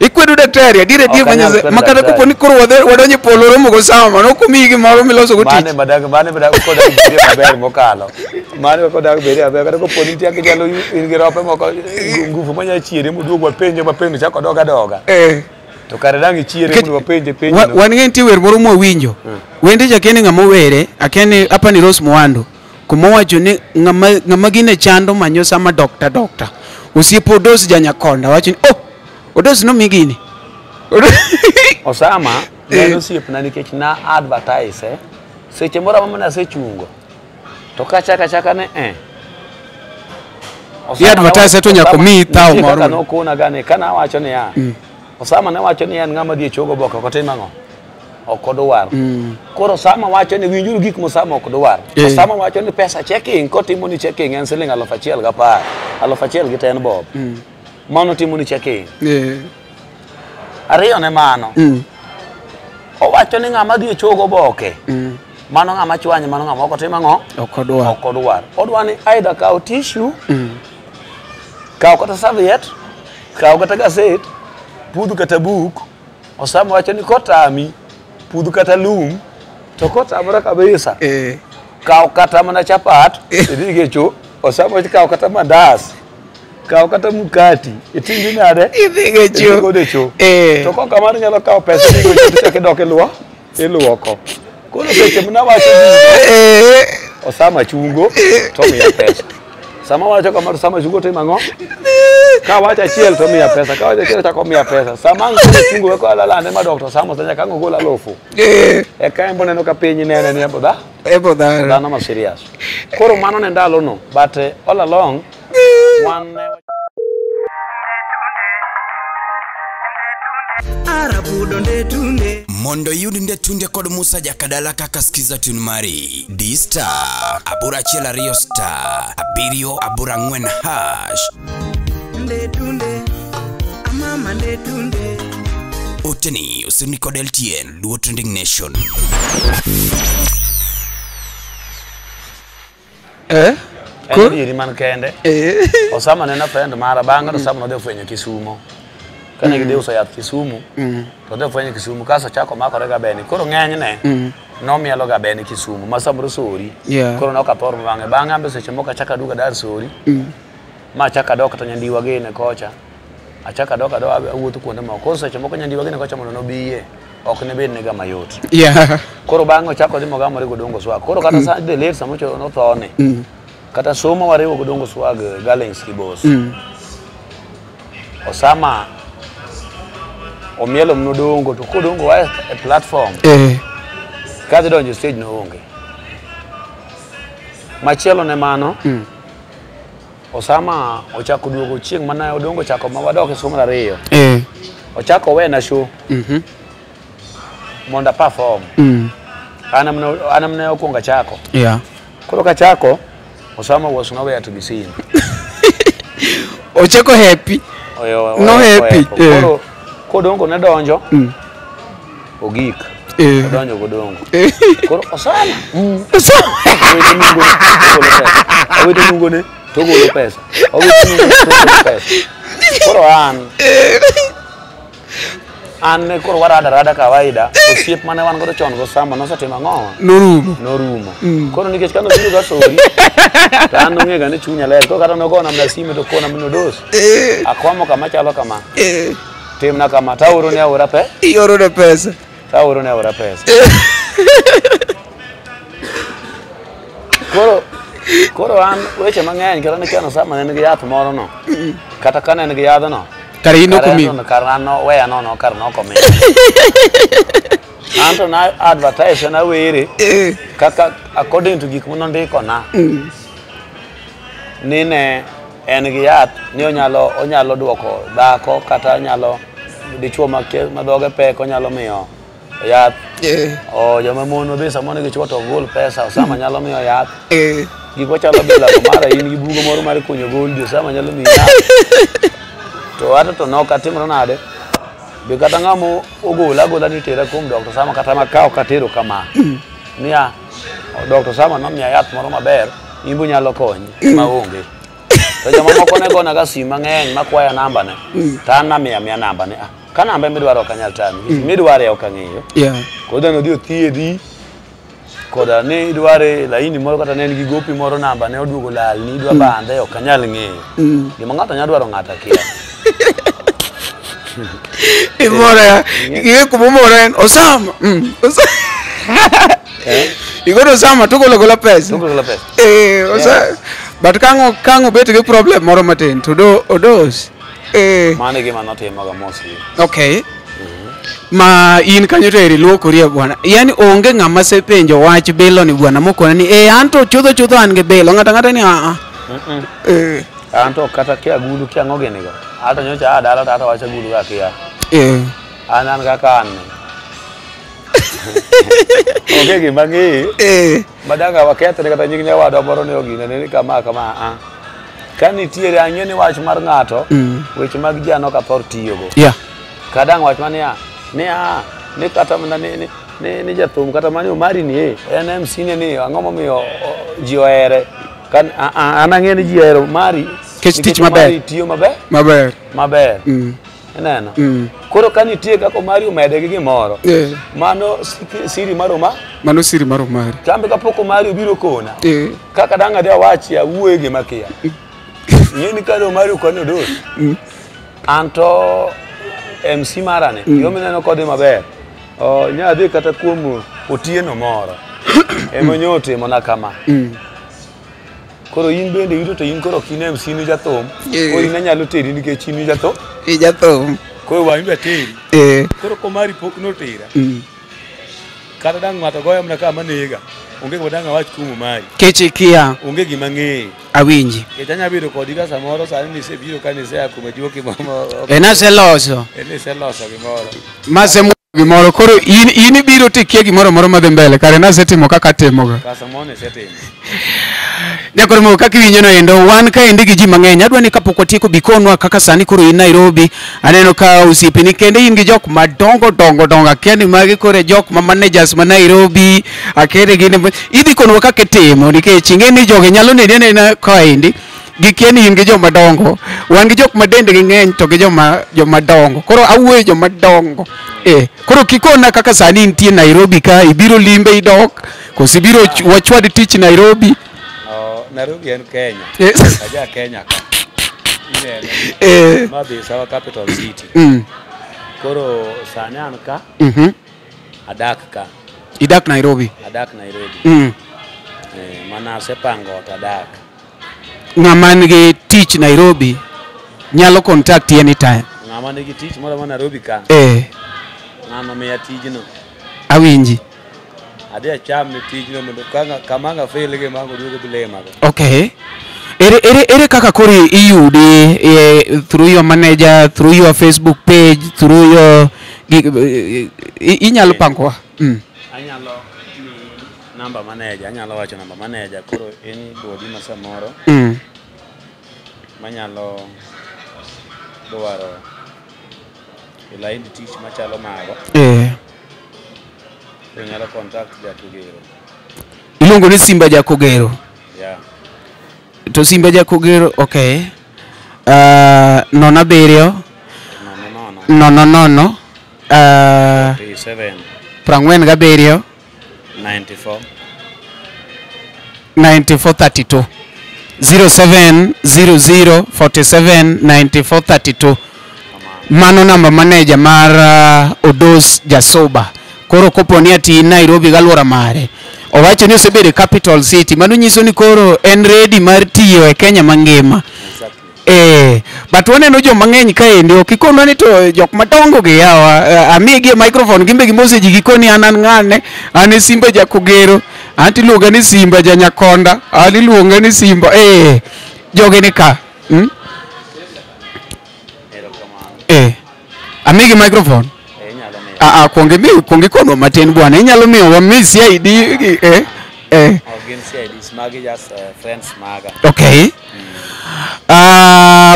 ikwedo daktari adire dier manyaze makata kopo ni koro wadonje polo romo go Sama no komi gimoro miloso go tich mane badak koda beri maber mokalo mane koda beri maber kata kopo ni tiake jalo in gi rope moko ngufu manya chiere muduogo penjo chako doga to kare dangi chiere muduogo penjo wan ng'en ti wer moro mwawinjo wende jakene ng'ama were akene apa ni Rose Muhando kuma wacho ni ng'ama gine chando manyo Sama dokta osiepo Odos janyakonda wacho ni Odos no migini Osama ne osiep na nikech na advertise seche moro mama na sechungo to kachaka ne ya advertise to nyako mi tao moro no kona gane kana wacho ni ya Osama ne wacho ni en ng'ama dhi chogo boka ko timo ng'o okodwar koro Osama wacho ni winjuru gik Osama okodwar Osama wacho ni pesa checking ko timo ni checking en siling 1,010 1,010 gi 10 bob mano timo ni checking ariyo ne mano owacho ni ng'ama dhi chogo boke mano ng'ama chwanye mano ng'ama ok timo ng'o okodwar odwa ni aidha kaw tissue kaw kata serviette kaw kata gaset pudhu kata buk Osama wacho ni kotami pudhu kata lum to kotamra kabisa kaw kata mana chapat idhi gecho Osama wacho kaw kata mandas kaw kata mukati itindi nade idhi gecho to ko kamano nyalo kaw pesa ni go chake doke luoko kono seche mna wacho Osama chungo to miya pesa sama wacho kamano Sama chungo to mango ka wacho achiel to miya pesa ka wacho achiel to miya pesa sama chungo ko alane ma Dr. Sama sanya ka ngogola lofu e ka embo neno ka piny nene ni ebo da dhano ma serious koro mano ne ndalo no but all along one mondo yudi ndetunde kod Musa Jakadala kaka skiza tune mari D-Star abura achiel ariyo star abiriyo abura ang'wen hash Ndetunde amama ndetunde oteni osirni kod LTN Luo Trending Nation en iri man kende Osama nena friend mara banga to Osama nodhi fwenyo Kisumo kane gidhi uso yath Kisumu to dhi fwenyo Kisumu kaso chako makore ga beni koro ng'enyne nomielo ga beni Kisumu ma samoro sori koro nokathor bang'e ambe seche moko achaka duga dar sori ma achaka dok to nyandiwa gene kocha achaka dok awuotho kuonde moko koro seche moko nyandiwa gene kocha mondo nobiye ok ne bed nega mayot koro bang'e ochako dhi mogamore godongo swag koro kata sa de ler samocho nothone kata somo wariwo godongo swag Galens Kibos Osama omielo mnodongo to kodongo wa e platform kadhi donjo stage no onge machielo ne mano Osama ochako duogo chieng' mana odongo chako ma wadoke somo ariyo ochako wena show monda perform anamne okonga chako koro ka chako Osama was nowhere to be seen Ocheko happy. No happy. Koro kodongo ne donjo. Ogik. Donjo kodongo. Koro osana. Awito nungo ne to golo pesa. Koro an koro warada kawaida osiep mane wan godo chon go sama nosetimo ang'o norumo koro nikech kano biro ga sori to an nong'e ga ni chunya ler koro kata nogona mna simu to kona minodos akwamo kama chalo kama timna kama tauro ne aora pe ioro ne pesa koro an weche mang'eny kata nikano sama ne nigi yath moro no kata kane nigi yadho no kare inoko mi karano weya no karno komi anto na advertise na were kaka according to gik monondiko na nine en gi yath ni onyalo duoko dhako kata onyalo dichuo ma dhoge pek onyalo miyo yath joma mon be samone gi chuo to gol pesa sama nyalo miyo yath gik chalo bila mara in gi bugo moro mar kunyo gold sama nyalo miyo yath to ato to noka timro nade be kata ngamo ogola ni tera kum Dr. Sama kata makao katero kama niya Dr. Sama no miya yath moro maber imbu nyalo konyi maonge to joma moko ne gona ga sim mang'eny makwaya namba ne ta na miya namba ne ka namba midwaro kanyal tami midware ok ang'eyo koda no dio thiedhi koda ne idware laini moro kata ne gi gopi moro namba ne oduogo lal ni idwa bande ok anyal ng'eyo gima ng'ato nyadwaro ng'ata kia Imora, kumumora Osama. Igodo Osama tugolo pesa. But kango bet ge problem moro matin to do odos. Mane gima notimo ga mostly. Okay. Ma in kanyo to luokori bwana. Yani onge ng'ama se penjo wach belo ni bwana moko ni anto chudho an ge belo ngata ni anto kata kia gulu kia ngogene go ato nyocha adala tata wacha gulu ga kia anan kaka an oke gi mangi badanga wakete kata nying nyawa do moro ne ogine ne kama kani tiere anyeni wach mar ng'ato weche mag jano ka por tiyo go kadang wach mania ne kata mana ne jathum kata mani mari ni NMC ne ni angomo miyo jioere kan anang'eni jiero mari tich maber tiyo maber neno koro kanitie kako mari umede gi gimoro mano siri maroma mari kambe kapoko mari ubiro kona kaka danga de wachi awuoye gi makia nyeni kado mari kono dos anto MC marane yomineno kode maber nyadhi kata kuomu otieno moro emonyote mona kama koro in bende yudo to in koro kine MC ni jathum koro in nyalo teri nikech in jathum koro wa imbe teri koro komari pok no tera kata dang ng'ato goyo mna kama nega onge go danga wach kumu mari keche kia onge gima ng'eyo awinji ketanya biro kodi ka samoro sani ni se biro kanise ya kuma juoki mama enaseloso gimoro mase gimoro koro in biro tikie gimoro madhi mbele kare nasetimo kaka timoga kasamone setimo Nyakoro mo kaka winyo no endo wan ka ende gi ji mang'eny adwa ni kapok watieko bikonwa kaka sani koro in Nairobi aneno ka osipini kende in gi jok madongo akeni magi kore jok ma managers ma Nairobi akere gine idhi konwa kaka timo nikech ing'e ni joge nyalo nene na ka endi gikieni in gi joma dongo wan gi jok ma dende gi ng'eny to gi joma dongo koro awuoyo joma dongo koro kikona kaka sani intie Nairobi ka ibiro limbe idok kosi biro wachwad tich Nairobi Nairobi en Kenya aja Kenya ka mabe sawa capital city koro sani an ka idak Nairobi mana sepango tadak ng'ama nigi tich Nairobi nyalo contact anytime ng'ama nigi tich moro Nairobi ka ng'ama miya tijno awinji ade cham ni tijno mondo kamanga fail ge mango duogo bilema okay ere kaka kori iyudi through your manager through your Facebook page through your inyalo pangwa anyalo namba manager anyalo wacho namba manager koro any body ma samoro manyalo dwaro lain tich machalo mago nyalo contact Jakogero. Iluongo ni Simba Jakogero. Yeah. To Simba Jakogero, okay. 97 nono 47 94 9432 0700479432. Mano namba maneja mar Odos Jasoba. Koro koponi ati Nairobi galwora mare. Owacho ni osebedo capital city. Mano nyiso ni koro en ready mar tiyo e Kenya mangima. But waneno joma ng'eny kaendi ok ikonwa ni to jok madongo gi yawa amigi microphone gimbe gimose ji gikoni an ng'ane an Simba Jakogero anti luonga ni Simba Janyakonda ali luonga ni Simba joge ni ka amigi microphone kuongi konwa matin bwana inyalo miyo wa miss ID okay.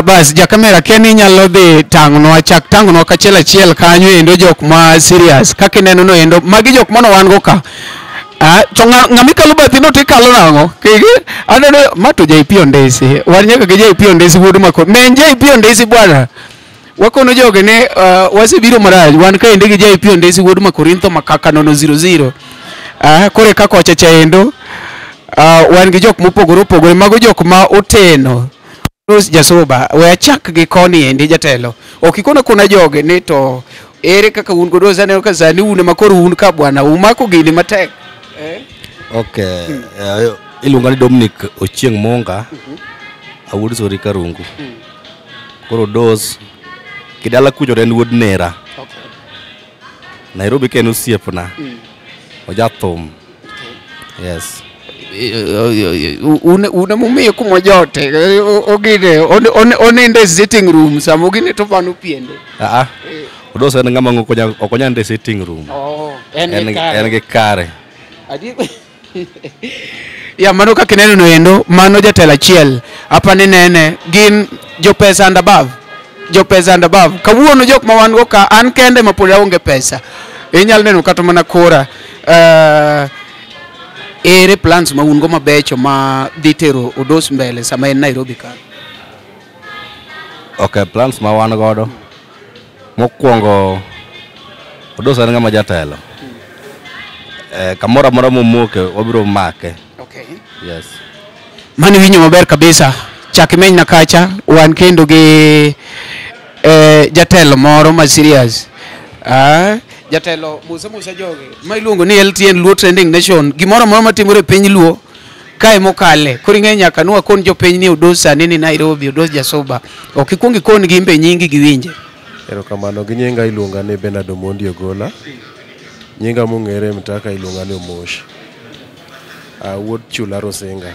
Bas jakamera ken inyalo dhi tang'nwa chak tang'nwa kachiel achiel kanyo endo jok ma serious kaka ineno no endo magi jok mano wan go ka to ng'ami kalo bathi no tikalo nang'o aneno mato JP Ondesi wan nyaka gi JP Ondesi wuod mako men JP Ondesi bwana wakono joge ne wasebiro maraj wan ka ende gi JP Ondesi wuod Makorintho makaka nono 00 kore kako chacha endo wan gi jok mopogore opogore mago jok ma oteno Odos Jasoba we achak gi koni endi jatelo okikona kuna joge ni to ere kaka un godo zaneno ka sani un makoro un ka bwana umako gini matek okay iluonga ni Dominic Ochieng Monga awuod Sori Karungu koro Odos kidala kujo en wuod Nera Nairobi ken osiepna ojathum yes una mumiyo kuma jote ogine oninde sitting room samo gine to pano piende Odos en ng'ama okonya nde sitting room en gi kare ya mano kaka ineno no endo mano jatelo achiel apani nene gin jopesa and above kawuono jok ma wan go ka an kende ma pod aonge pesa inyalo neno kata mana kora ere plans ma un go mabecho ma dhi tero Odos mbele sama en Nairobi ka okay plans ma wan godo mokwongo Odos en ng'ama jatelo kamoro amora momoke wabiro make okay yes mani winyo maber kabisa chak imeny na kacha wan kendo gi jatelo moro ma serious jatelo musa joge ma iluongo ni LTN Luo Trending Nation gimoro moro matimore piny Luo kae mokale koro ing'e nyaka nwa kon jopiny ni Odos sani ni Nairobi Odos Jasoba ok ikwongi kon gi imbe nyingi giwinje erokamano gi nyinga iluonga ni Bernard Omondi Ogola nyinga mong'ere mtaka iluonga ni Omosh wuod Chula Rosinga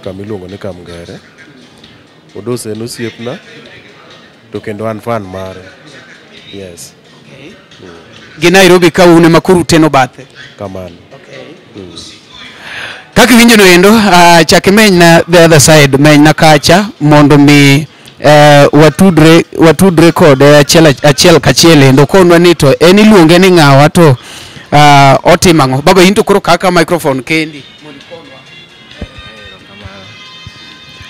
kama iluongo ni Kamgere Odos en osiepna to kendo an fan mare yes gi Nairobi ka une makuru teno bathe kamano kaka winjo no endo chak imeny na the other side meny na kacha mondo mi watudre kode achiel kachiel endo konwa ni to en iluonge ni ng'awa to otimang'o baba in to koro kaka microphone kendi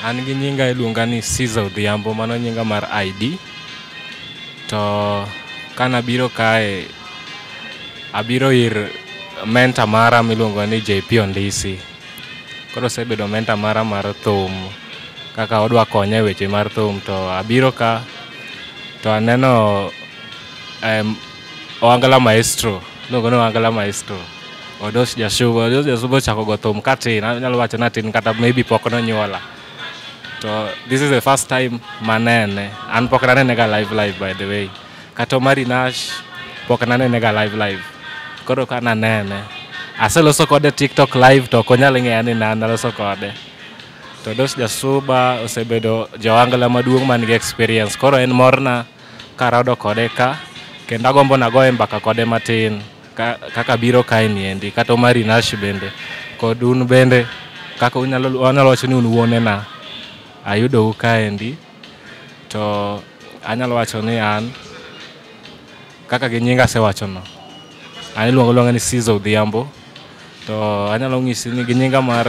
an gi nyinga iluonga ni Caesar Odhiambo mano nyinga mar ID to kana biro kae abiro ir mentor mara miluongo ni JP Ondisi koro sebedo mentor mara mar thum kaka odwa konya weche mar thum to abiro ka to aneno Oangala Maestro luongo ni Oangala Maestro Odos Jasoba chako go thum katin anyalo wacho natin kata maybe pok nonyuola to this is the first time manene an pok nanene ga live by the way kata Mari Nash pok nanene ga live koro kana nene aseloso kode TikTok live to konyal ng'eya ni nan aloso kode to Odos Jasoba osebedo Joangala maduong' man gi experience koro en morna karado kode ka kendo agombo nagoye mbaka kode matin kaka biro kae niendi kata Mari Nash bende kod un bende kaka unyalo wacho ni un wuonena ayudo kaendi to anyalo wacho ni an kaka gi nyinga asewacho no. An iluongo ni Sizo Odhiambo. To anyalo ng'isi ni gi nyinga mar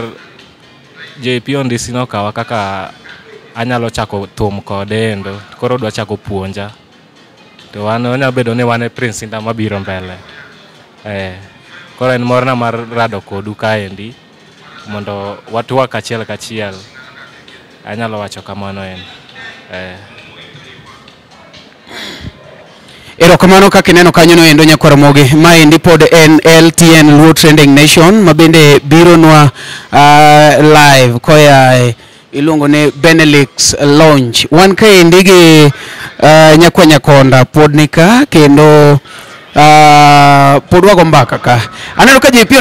JP Ondisi nokawa kaka anyalo chako thum kode endo. Koro dwa chako puonja. To wan onyalo bedo ni wan e Prince Inda mabiro mbele. Koro en morna mar rado kodu kaendi mondo watwak achiel kachiel. Anyalo wacho kamano en. Erokamano kaka ineno kanyo no endo nyakwaro mogi. Ma endi pod en LTN Luo Trending Nation mabende biro nwa live koya iluongo ne Benelux Lounge. Wan ka endi gi nyakwa nyakonda pod nika kendo pod wago mbaka ka. Aneno ka JP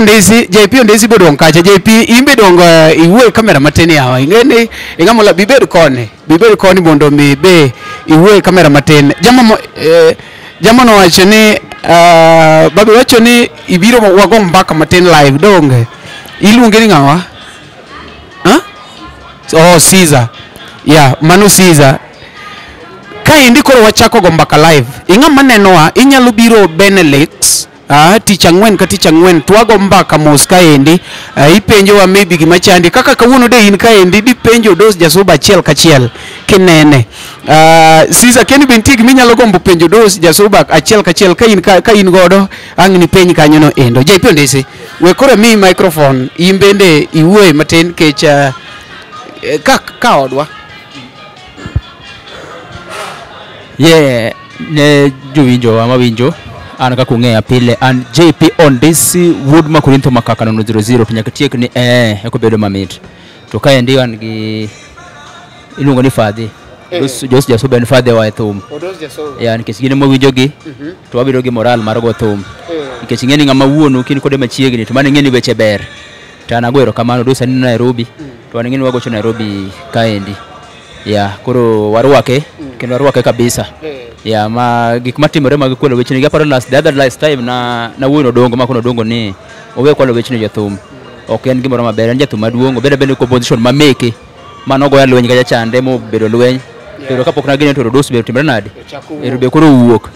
Ondisi bedong kacha. JP imbe dong iwuoyo kamera matin yawa. Ingeni ingamola bibed koni mondo mi be iwuoyo kamera matin. Jamo no wacho ni babe wacho ni ibiro wago mbaka matin live donge. Iluonge ni ngawa? Oh, Caesar. Yeah, mano Caesar. Ka indi koro wachako go mbaka live. Ing'ama nenowa inyalo biro Benelux tich ang'wen ka tich ang'wen twago mbaka mos ka endi ipenjo wa maybe gima chandi kaka kawuono de in ka endi dipenjo Dos Jasuba achiel kachiel kinene. Caesar keni bentie gima inyalo gombo penjo Dos Jasuba achiel kachiel ka in godo ang' ni penj kanyo no endo. JP Ondisi we koro mi microphone imbende iwuoyo matin kech ka odwa. Ne jowinjo mawinjo an kaka ung'eya pile an JP Ondisi Wood Makurintho makaka no 00 to nyaka tiek ni ekobedo mamit. To ka endi an gi iluongo ni Fadhi. Dos Jasuba en Fadhi wa thum. Dos Jasuba. Ya nikech gine mawinjo gi to wabedo gi moral mar go thum. Nikech ng'eni ng'ama wuonu kin kode machiegni to mane ng'eni weche ber. To an agwero kamano Dos ani Nairobi to an ng'eni wagocho Nairobi ka endi. Ya koro warwake kendo warwake kabisa. Ya ma gik matimore mag kwelo weche ni gaparo last time na wuono dongo ma kono dongo ni owe kwelo weche ni jathum. Ok en gimoro maber en jathum maduong' bedo ko position mameke mano goya lweny ga chande mo bedo lweny. Pero kapok na gine to Dos be timre nade. Be koro wuok.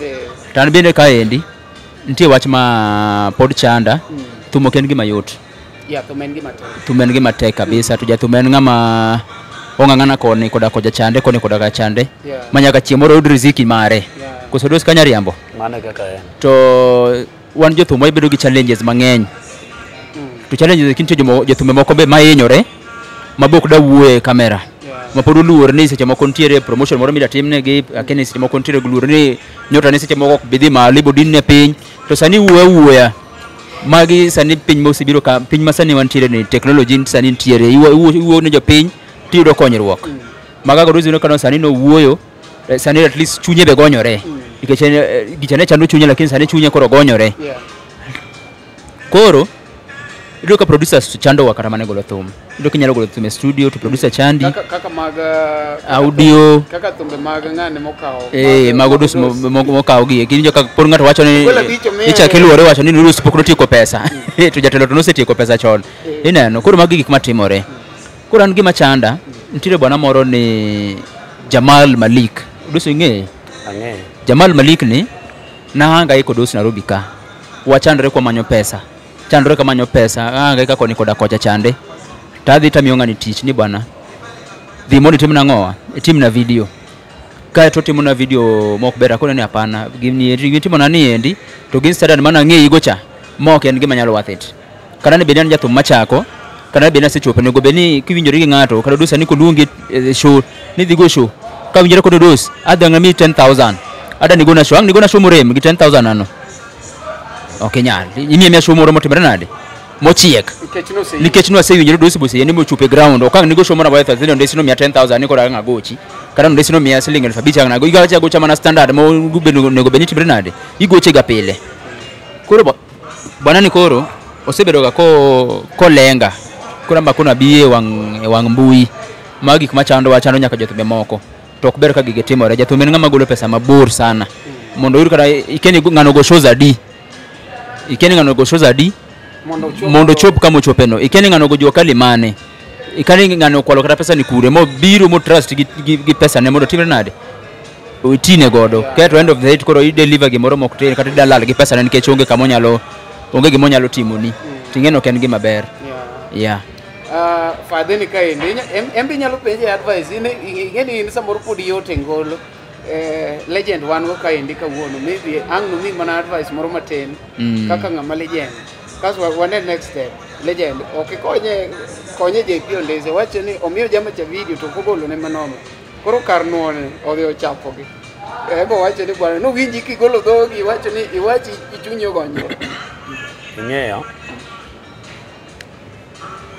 Tan bende ka endi nitie wach ma pod chanda thum ok en gima yot. Ya thumen gima tek. Thumen gima tek kabisa to jathum en ng'ama ong'ang'ana koni koda koja chande koni koda ka chande manyaka chiemoro yud riziki mare koso Dos kanya riambo mane kaka en to wan jothum ibedo gi challenges mang'eny to challenges kinto jothum moko be mahinyore mabok da wuoye kamera mapod oluor ni seche moko ntiere promotion moro mida timne gi akene seche moko ntiere gluor ni nyota ni seche moko bidhi malo ibodin ne piny to sani wuoya magi sani piny mosibiro ka piny masani wantiere ni technology sani ntiere iwuo ne jopiny tiyudo konyruok magago Dos no kano sani no wuoyo sani at least chunye be gonyore nikech gichane chando chunye lakini sani chunye koro gonyore koro ido ka producers chando wakata mane golo thum ido kinyalo golo thum e studio to producer chandi kaka mag audio kaka thumbe mag ng'ane mokao mago Dos mokao gi kinjo ka por ng'ato wacho ni icha keluore wacho ni Dos pok notieko pesa to jatelo to nosetieko pesa chon ineno koro magi gik matimore. Koro an gima chanda ntiere bwana moro ni Jamal Malik. Dos ing'e? Ang'e. Jamal Malik ni nahanga iko Dos Nairobi ka. Wachandre kwa manyo pesa. Chandre ka manyo pesa. Anga ika koni koda kocha chande. Tadhi tamiyo ng'ani tich ni bwana. Dhi mondo tim nang'owa. Tim na video. Kae to timo na video mok bera kone ni hapana. Gini timo na ni endi. To gin standard mana ng'e igocha. Mok en gima nyalo worth it. Kana ni bedan jathum machako. Kana bena se chope nego beni kiwinjori gi ng'ato kada Dos ani koluongi show ni dhi go show ka winjore kod Dos adhanga mi 10,000 ada ni gona show morem gi 10,000 ano ok nyal imiye show moro motimre nade mochiek nikech no asewinjore Dos bose yeni mochupe ground okang ni go show moro ba 30 ndesino 10,000 ni koda ngagochi kada ndesino 100 siling 5,000 ngago igacha gocha mana standard mo nego beni timre nade igoche ga pile koro bwana ni koro osebedo ga ko lenga kura mbakuna biye wang mbui magi kuma chando wachando nyaka jothumbe moko to ok ber ka gige timore jathumbe ng'ama golo pesa mabor sana mondo yud kada ikeni ng'ano go shows adi mondo chop kama chopeno ikeni ng'ano go jokali mane ikani ng'ano kwalo kata pesa ni kure mo biro mo trust gi pesa ne mondo timre nade itine godo keto end of the day koro i deliver gimoro mok tin kata dalal gi pesa nikech onge gimo nyalo timoni ting'eno ken gima ber yeah fadheni ka embi nyalo penje advice ing'eni in samoro pod yot e ngolo legend wan go kaendi kawuono maybe ang' nomi mana advice moro matin kaka ng'ama legend kaso wane next step legend ok konye JP Ondese wacho ni omiyo jama cha video to kogolo ne manono koro kar nuone odhi ochapogi ebo wacho ni bwana no winji kigolo dhogi wacho ni iwachi ichunyo gonyo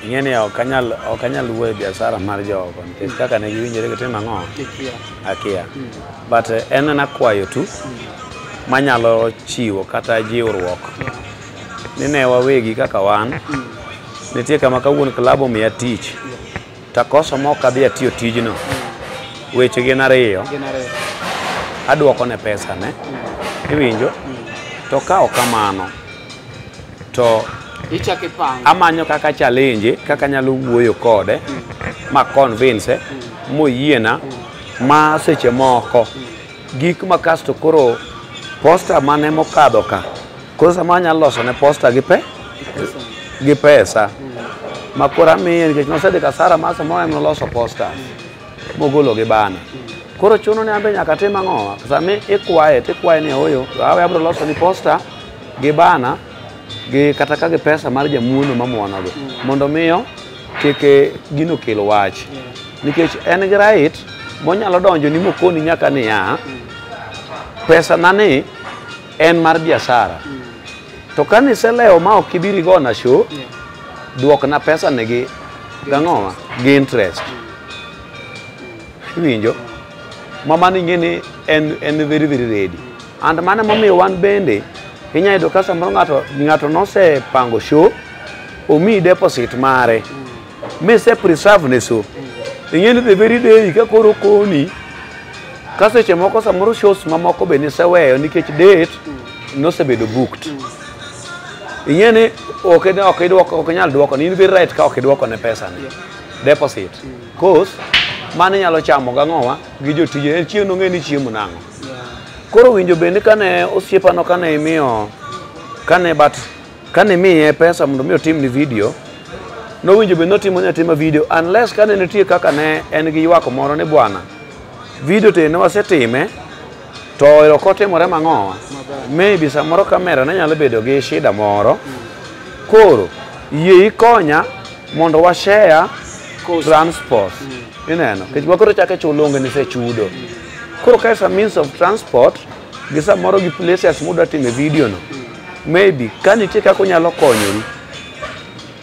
ing'eni ok anyal wuoyo biashara mar jogo nikech kaka ne giwinjore gitimo ang'o akia but en akwayo tu manyalo chiwo kata jiwruok ni ne wawegi kaka wan nitie kama kawuon klab omiya tich takoso mok adhi atiyo tijno weche gin ariyo aduoko ne pesa ne iwinjo to ka ok kamano to amanyo kaka challenge kaka nyalo wuoyo kode ma convince moyiena ma seche moko gik ma kasto koro posta mane mokadho ka koro sama nyalo loso ne posta gi pesa ma koro amiye nikech nosedhi kasara ma samoro em noloso posta mogolo gi bana koro chuno ni ambe nyaka tim ang'o sami ikwaye ni oyo awe abro loso ni posta gi bana gi kata ka gi pesa mar jamuono mamuono go mondo miyo kike gino kelo wach nikech en gi right monyalo donjo ni mokoni nyaka ni ya pesa nani en mar biashara to kanise leo ma ok ibiri gona show duok na pesa ne gi gang'owa gi interest winjo mama ni ngeni en very ready and mana momiyo wan bende inyayudo ka samoro ng'ato nose pango show omi deposit mare mise preserve ne so ing'eni the very day ka koro koni ka seche moko samoro shows mamoko be niseweyo nikech date nosebedo booked ing'eni ok nyal duoko ni in very right ka ok iduoko ne pesa ne deposit cause mane nyalo chamo gang'owa gi jotije en chiemo ng'eni chiemo nang'o koro winjo bende kane osiepano kane imiyo kane miye pesa mondo mi otim ni video no winjo bende notimo ni atima video unless kane nitie kaka ne en gi ywak moro ni bwana video te ne wasetime to ero kotimore mang'owa maybe samoro kamera ne nyalo bedo gi shida moro koro yie ikonya mondo wa share transport ineno kech wakoro chake chulonge ni sechudo koro kaisa means of transport gi samoro gi places muda time video no maybe kanitie kako nyalo konyoru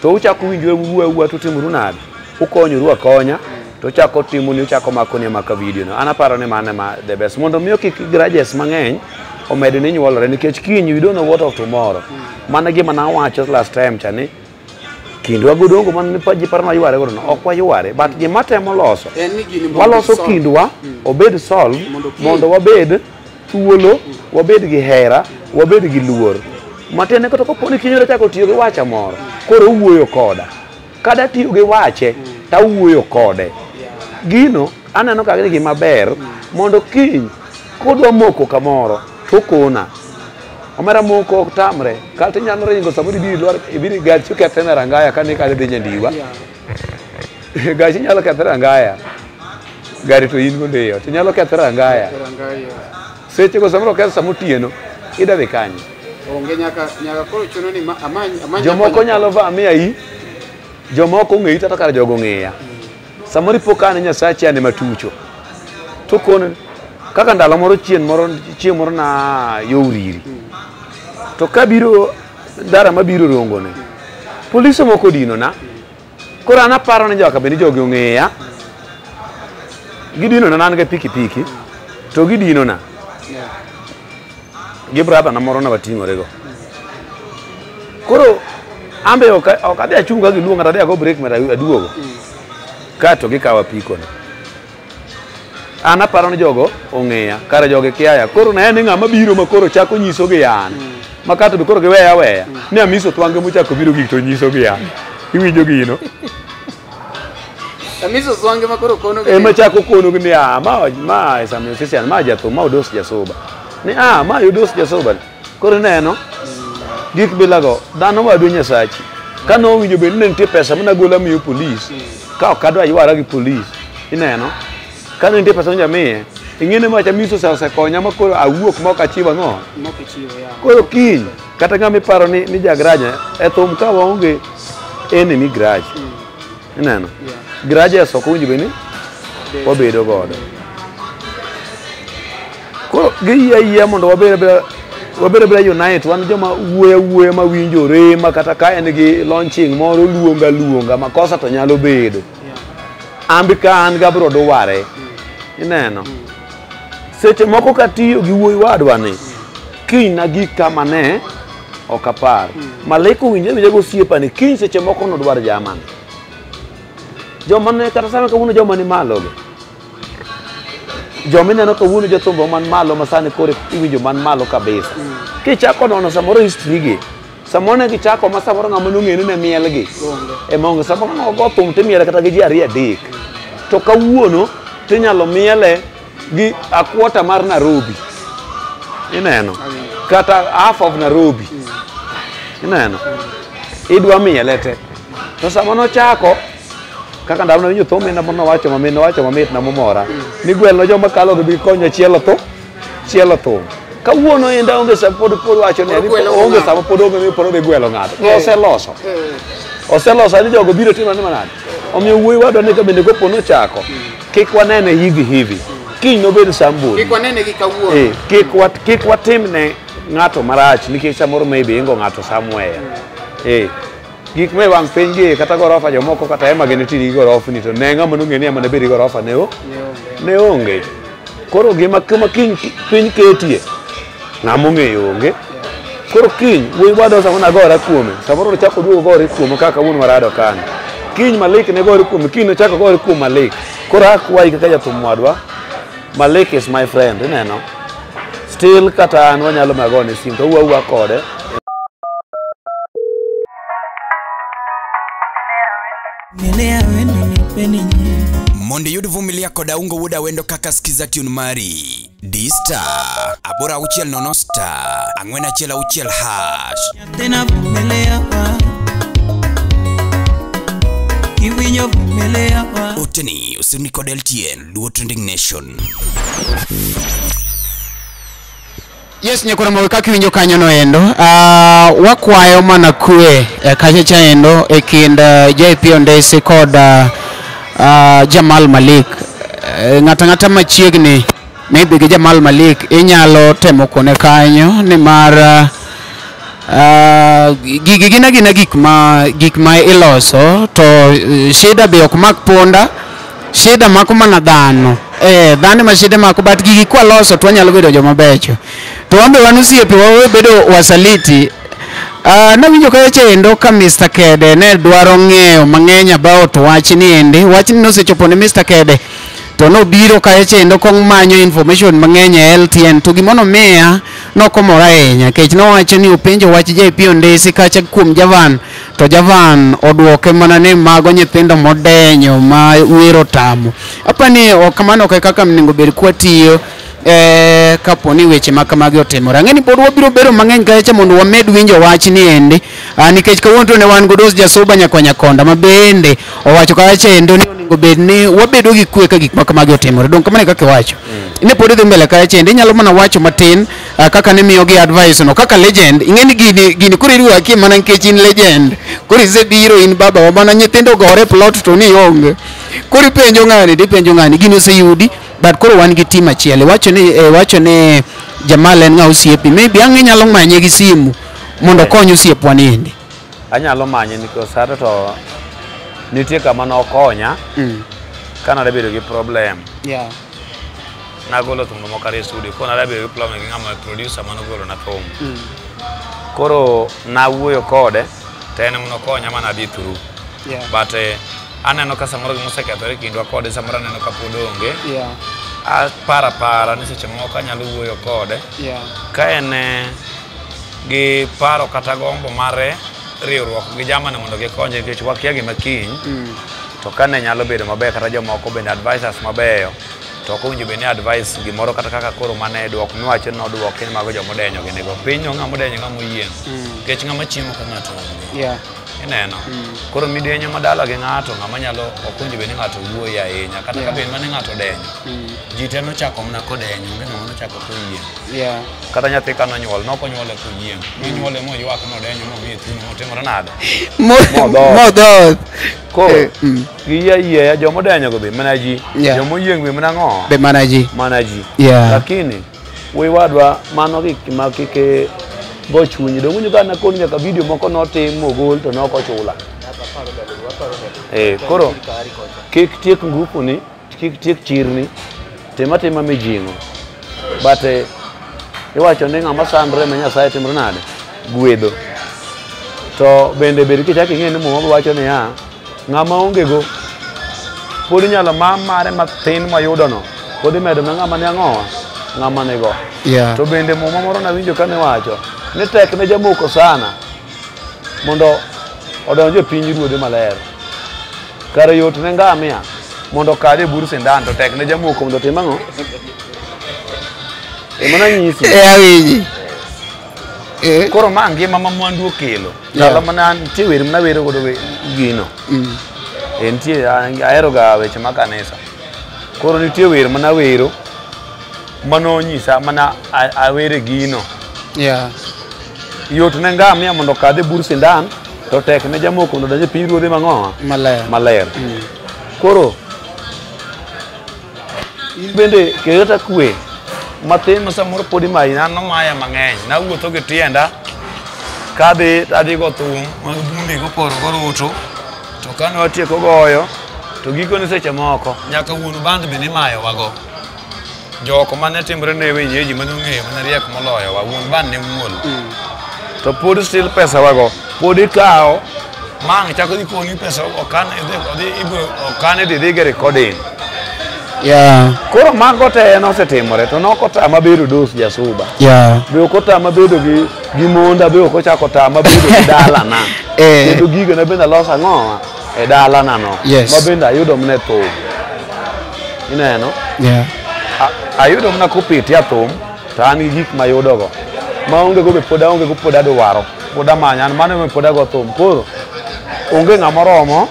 to uchako winjore wuwa to timuru nade ukonyoru akonya to chako timuni uchako makoni maka video no anaparo ne mane ma the best mondo miyo kik graduates mang'eny omed ni nyuolore nikech kiny you don't know what of tomorrow mana gima na wacho last time chani kindwa godongo man ji paro na yware godo ok wayware but gima temo loso waloso kindwa obed solve mondo wabed thuolo wabed gi hera wabed gi luor matene kata koponi kinyore chako tiyo gi wacha moro koro wuoyo koda kada tiyo gi wache ta wuoyo kode gino aneno ka gima ber mondo kiny kodwa moko kamoro tokona omera moko ok tamre kata nyalo ringo samoro ibiri gachi kethene rangaya kane kale dhi nyandiwa gachi nyalo kethene rangaya gari to in gondeyo to nyalo kethene rangaya seche go samoro ketho samotieno ida dhi kanye onge nyaka koro chuno ni amanya jomoko nyalo vamia yi jomoko ng'eyi tata kar jogo ng'eya samoro ipokane nyasachi ane matucho to kono kaka ndalo moro chien moro na youriri to kabiro ndara mabiro rongone polisi moko dino na koro anaparo ni joka bende jogi ong'eya gidino na nan ga pikipiki to gidino na gi brother na moro na wating'ore go koro ambe ok adhi achunga gi luonga adhi ago break mara aduogo kato gikawa piko ne anaparo ni jogo ong'eya kare joge kiaya koro na en ng'ama biro ma koro chako nyiso gi yan makato be koro giweya ni amiso twange mochako biro gik to nyiso gi yan iwinjo gino Tamiso swange makoro kono. Ema chako kono ni ma esa musician ma jathum ma Odos Jasuba. Ni ma Odos Jasuba. Koro neno gik bilago dhano wadu Nyasachi. Kano winjo be ne nitie pesa mana gola miyo police. Ka ok adwa ywara gi police. Ineno. Kano nitie pesa nja miye. Ingene ma Tamiso sa konya makoro awuok ma ok achiwa ngo. Koro kiny kata ngami paro ni jagranya e thum ka waonge enemy garage. Ineno. Garage ya soko winjo be ni wabedo godo. Koro giya mondo wabera unite wan joma wuoya ma winjore ma kata ka en gi launching moro luonga makosa to nyalo bedo. Ambi ka an gabro do ware. Ineno. Seche moko katiyo gi wuoyi wadwa ni kiny na gik kama ne ok apar. Maleko winjo go siepa ni kiny seche moko no dwar jaman. Joma ne kata sama ka wuno joma ni malo ge. Joma neno ka wuno jothumbo man malo masani kore iwinjo man malo kabisa. Kichako nono samoro history gi. Samone kichako ma samoro ngama nong'ene ne miel gi. E mongo samoro no go thum timiel kata gi ji ariyo adek. To kawuono tinyalo miele gi a quarter mar Nairobi. Ineno. Kata half of Nairobi. Ineno. Idwa miele te. To samono chako kaka ndalo winjo thum ina mono wacho mamit na momora. Ni gwelo joma kalo gi konyo chielo thum. Kawuono enda onge sa pod wacho ne onge sa pod onge mi pod gwelo ng'ato. Oseloso ni jogo biro timo ni manade. Omiyo wuoyi wadwa ne ka bende gopo no chako. Kik wanene hivi. Kiny no bedo sambul. Kik wanene gi kawuono. Kik watim ne ng'ato marach nikech samoro maybe ingo ng'ato somewhere. Gik me wang piny gi kata gorofa jomoko kata ema gene tiri gorofa ni to ne ng'ama nong'eni ema ne bedi gorofa ne onge. Koro gima kiny piny ketie ng'ama ong'eyo onge. Koro kiny wuoyi wadwa samoro nagora kuome. Samoro chako duogo gore kuome kaka wuon warado kan. Kiny Malik ne gore kuome, kiny no chako gore kuom Malik. Koro akwai kaka jathum wadwa. Malik is my friend, ineno. Still kata an wanyalo magone sim to uwa kode. Mondo yud vumilia koda ungo wuda wendo kaka skiza tune mari D-Star abora uchiel nono star angwena chela uchiel hash Tena vumilia wa Kiwinyo vumilia wa Uteni usini kodel tien Luo Trending Nation. Yes, nyakura maweka kiwinjo kanyo no endo. Wakwayo mana kue kacha cha endo kind JP Ondesi kod Jamal Malik. Ngata machiegni maybe gi Jamal Malik inyalo temo kone kanyo ni mar gina gik ma iloso to shida be ok mak ponda, shida mako mana dhano. Dhano ma shida mako but gigi kwa loso to nyalo bedo joma becho. To wambe wanusiepe wawe bedo wasaliti. Na winjo kaya chendo ka Mr. Kede ne dwaro ng'eyo mang'eny about wachni endi. Wachni nosechopo ne Mr. Kede. To no biro kaya chendo kong manyo information mang'eny e LTN. To gimono miya nokomora ahinya. Kech no wacho ni upenjo wach JP Ondesi kacha kuom Javan. To Javan odwoke mana ni mago nyithindo modenyo ma wero tamo. Apani kamano kaka mningo beri kwa tiyo. Kaponi weche makamagi otimore. Ng'eni pod wabiro bero mang'eny kacha mondo wamed winjo wachni endi. Nikech kawuono ne wan Odos Jasuba Nyakonda ma bende owacho kacha endo ni onego bed ni wabedo gi kwe ka gik makamagi otimore. Dong kamano kaka wacho. Ne pod dhi mbele kacha endo inyalo mana wacho matin kaka ne miyo gi advice no kaka legend. Ing'eni gini kuri riwa ki mana nikech in legend. Kuri biro in baba wa mana nyithindo gore plot to ni onge. Kuri penjo ng'ani gini oseyudi. But koro wan gi team achiel wacho ne Jamal en ng'a osiepi maybe ang'e nyalo manye gi simu mondo kony osiepwa ni endi. Anyalo manye nikos hata to nitie kama no konya kana bedo gi problem. Nagolo thum moko kare studio kona bedo gi problem gi ng'ama producer mano golo na thum. Koro na wuoyo kode to en mono konya mana dhi through. But aneno ka samoro gimusekethore kindwa kode samoro aneno ka pod onge. Para ni seche moko anyalo wuoyo kode. Ka en gi paro kata gombo mare riwruok gi jamane mondo gikonye nikech wakia gima kiny to kane nyalo bedo maber kata jomoko bende advisors mabeyo to ok owinjo bed ni advice gimoro kata kaka koro mane duoko miwacho ni oduoki mago jomodenyo ginego piny ng'ama odenyo ng'ama oyieng nikech ng'ama chiemo ka ng'ato ineno koro midenyo madala gi ng'ato ng'ama nyalo ok owinjo bed ni ng'ato wuoyi ahinya kata ka bed mane ng'ato denyo ji te nochako mana kodenyo onge ng'ama nochako koyieng kata nyathi ka nonyuol nokonyuole koyieng nonyuole moywak nodenyo momiye thuno motimore nade modhoth koro giyie jomodenyo go be mana ji jomoyieng be mana ng'o be mana ji lakini we wadwa mano gik ma kike go chunyi dong unyo kana kon nyaka video moko notim mogol to noko chula koro kik tiek ngupu ni kik tiek chirni tema mijingo bate iwacho ni ng'ama sandre ma Nyasaye timre nade gwedho to bende bed kichaki ng'e ni muma wacho ni ng'ama onge go pod nyalo mare mathin mayudo no pod imedo na ng'ama ne ang'owa ng'ama ne go to bende muma moro nawinjo kane wacho ni tek ne jamoko sana mondo odonje e piny ruodhe maler kare yot ne ngamia mondo kade bur sindan to tek ne jamoko mondo tim ang'o mana nyisi awinji koro ma ngima ma mwandu okelo ndalo mana nitie wer mana wero godo gino nitie ahero ga weche ma kanisa koro nitie wer mana wero manonyisa mana awere gino yot ne ngamia mondo kadhe bur sindan to tek ne jamoko mondo donje piny ruodhe mang'owa maler koro in bende kereta kwe matin ma samoro pod imayi an nomaya mang'eny nawuotho gi tienda kadhi go thum mag bundi goporo goruto to kane watieko goyo to gikone seche moko nyaka wuon band bende imayowago joko mane timre ne wenyeji mane ong'eyo mana riek moloyo wa wuon band ne muol to pod still pesa wago pod ikawo mang' chako dhi koni pesa okane dhi gi recording koro mago te nosetimore to nokotama bedo dos jasuba be okotama bedo gi monda be okochako tama bedo gi dalana kendo gigo ne bende alosa ng'owa e dalana no ma bende ayudo mne thum ineno ayudo mna kopiti athum to an gi gik mayudogo maonge go be pod aonge go pod adwaro pod amanya an mano me pod ago thum koro onge ng'ama romo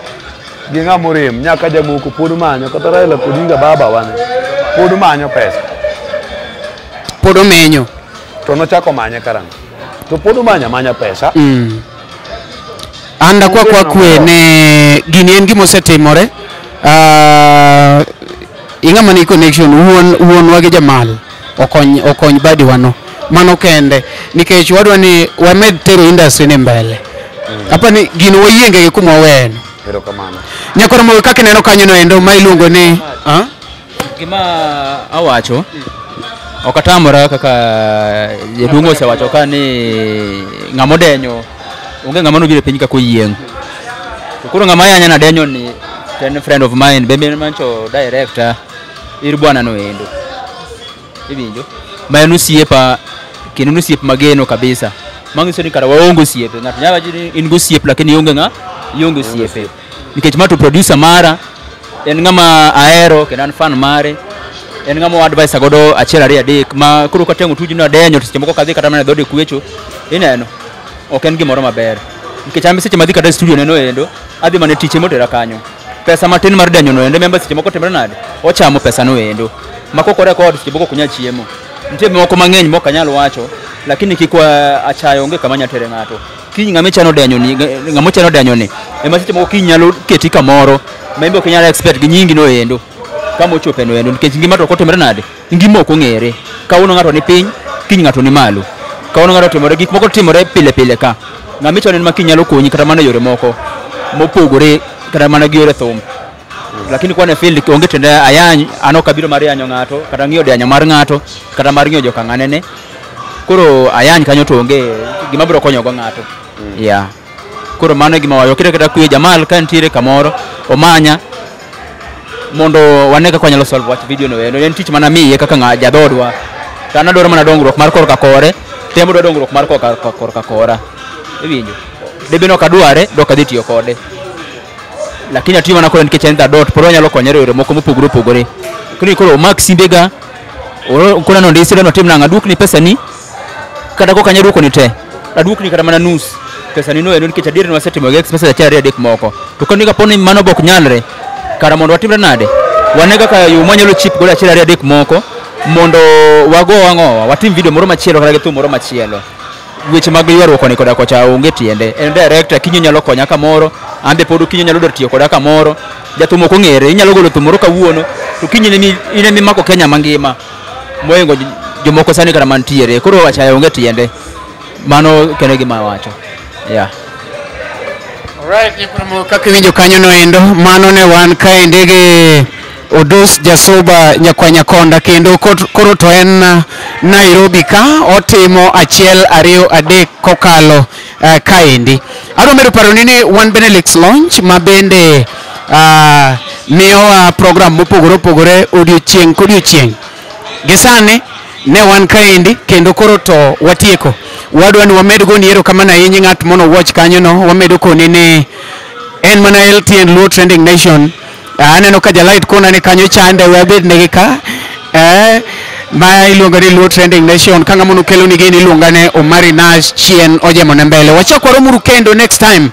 gi ng'ama orem nyaka jamoko pod manyo kata Raila Odinga baba wane pod manyo pesa pod omenyo to nochako manye karang'o to pod manya pesa anda kwa kwe ne gini en gima osetimore ing'ama ni connection wuon wage Jamal okony badi wano mano kende nikech wadwa ni wamed tero industry ni mbele hapa ni gino wayienge kuma weno erokamano nyakoro mo kaka neno kanyo no endo ma iluongo ni gima awacho okatamora kaka jaduong' osewacho ka ni ng'ama odenyo onge ng'ama nobiro piny kako yieng to koro ng'ama yanya na denyo ni ten friend of mine bembe mancho director ir bwana no endo ibinjo mayanu siepa kinu siep mageno kabisa mangiso ni kara waongo siepe ng'ato nyalo jini in go siep lakini yongo siepe nikech mato producer mara en ng'ama ahero kendo an fan mare en ng'ama advice godo achiel ariyo adek ma koro katengo tujino adenyo to seche moko kadhi kata mana dhode kwecho ineno ok en gimoro maber nikech ambe seche madhi kata studio neno endo adhi mane tiche motera kanyo pesa matin mar denyo no endo member seche moko timre nade ochamo pesa no endo makoko record seche moko kunya chiemo nitie moko mang'eny moko anyalo wacho lakini kikwa achayo onge kama nyatere ng'ato kiny ng'ama chano denyo ni ema seche moko kiny nyalo keti kamoro membe ok nyalo expect gi nyingi no endo kama ochope no endo nikech ngima to kotimre nade ngima ok ong'ere kawuono ng'ato ni piny kiny ng'ato ni malo kawuono ng'ato timore gik moko timore pile ka ng'ama chano en ma kiny nyalo konyi kata mana yore moko mopogore kata mana gi yore thum lakini kwa ne field onge tende ayany ano kabiro mar yanyo ng'ato kata ng'iyo danyo mar ng'ato kata mar ng'iyo joka ng'anene koro ayany kanyo to onge gima biro konyo go ng'ato koro mano gima wayo kata kuye Jamal ka ntiere kamoro omanya mondo waneka kwa nyalo solve watch video no en tich mana miye kaka jadhodwa tan adwaro mana dongruok mar korka kore temo dongruok mar korka kora iwinjo debeno kadware dok adhi tiyo kode lakini atiyo mana koro nikech en dot poro nyalo konyore yore moko mopogore opogore kini koro mak simbega kuna no ndisire no timna ngadukni pesa ni kata ko kanyaruko ni te adukni kata mana nus pesa ni no eno nikech adier ni wasetimo gex pesa ya chari adek moko to koni ka poni mano bok nyalre kara mondo watimre nade wanega ka yo manyalo chip gola chari adek moko mondo wago wangowa watim video moro machielo kata gitu moro machielo weche mag ywaruok ni koda kocha onge tiende en director kinyo nyalo konya kamoro ambe podo kinyo nyalo dor tiyo koda kamoro jatumo ko ngere inyalo golo tumoro kawuono to kinyo ni ine mi mako Kenya mangima moyengo jomoko sani kara mantiere koro wacha onge tiende mano kene gima wacho yeah. Alright, ipromo kaka winjo kanyo no endo mano ne wan kaende ge Odos Jasoba Nyakonda kendo koro to en Nairobi ka otimo achiel ariyo adek kokalo kaendi. Adwa medo paro ni wan Benelix launch mabende miyowa program mopogore opogore odiochieng' kodiochieng'. Gisane ne wan kaendi kendo koro to watieko. Wadwa ni wamed go ni erokamano ahinya ng'at mono watch kanyo no wamedo koni ni en mana LTN Luo Trending Nation. Aneno ka jalait kona ni kanyo chande wabed negi ka ma iluonga ni Luo Trending Nation kanga mono kelo ni gini iluonga ne Omari Nash chien ojemo ne mbele wachakwa romuru kendo next time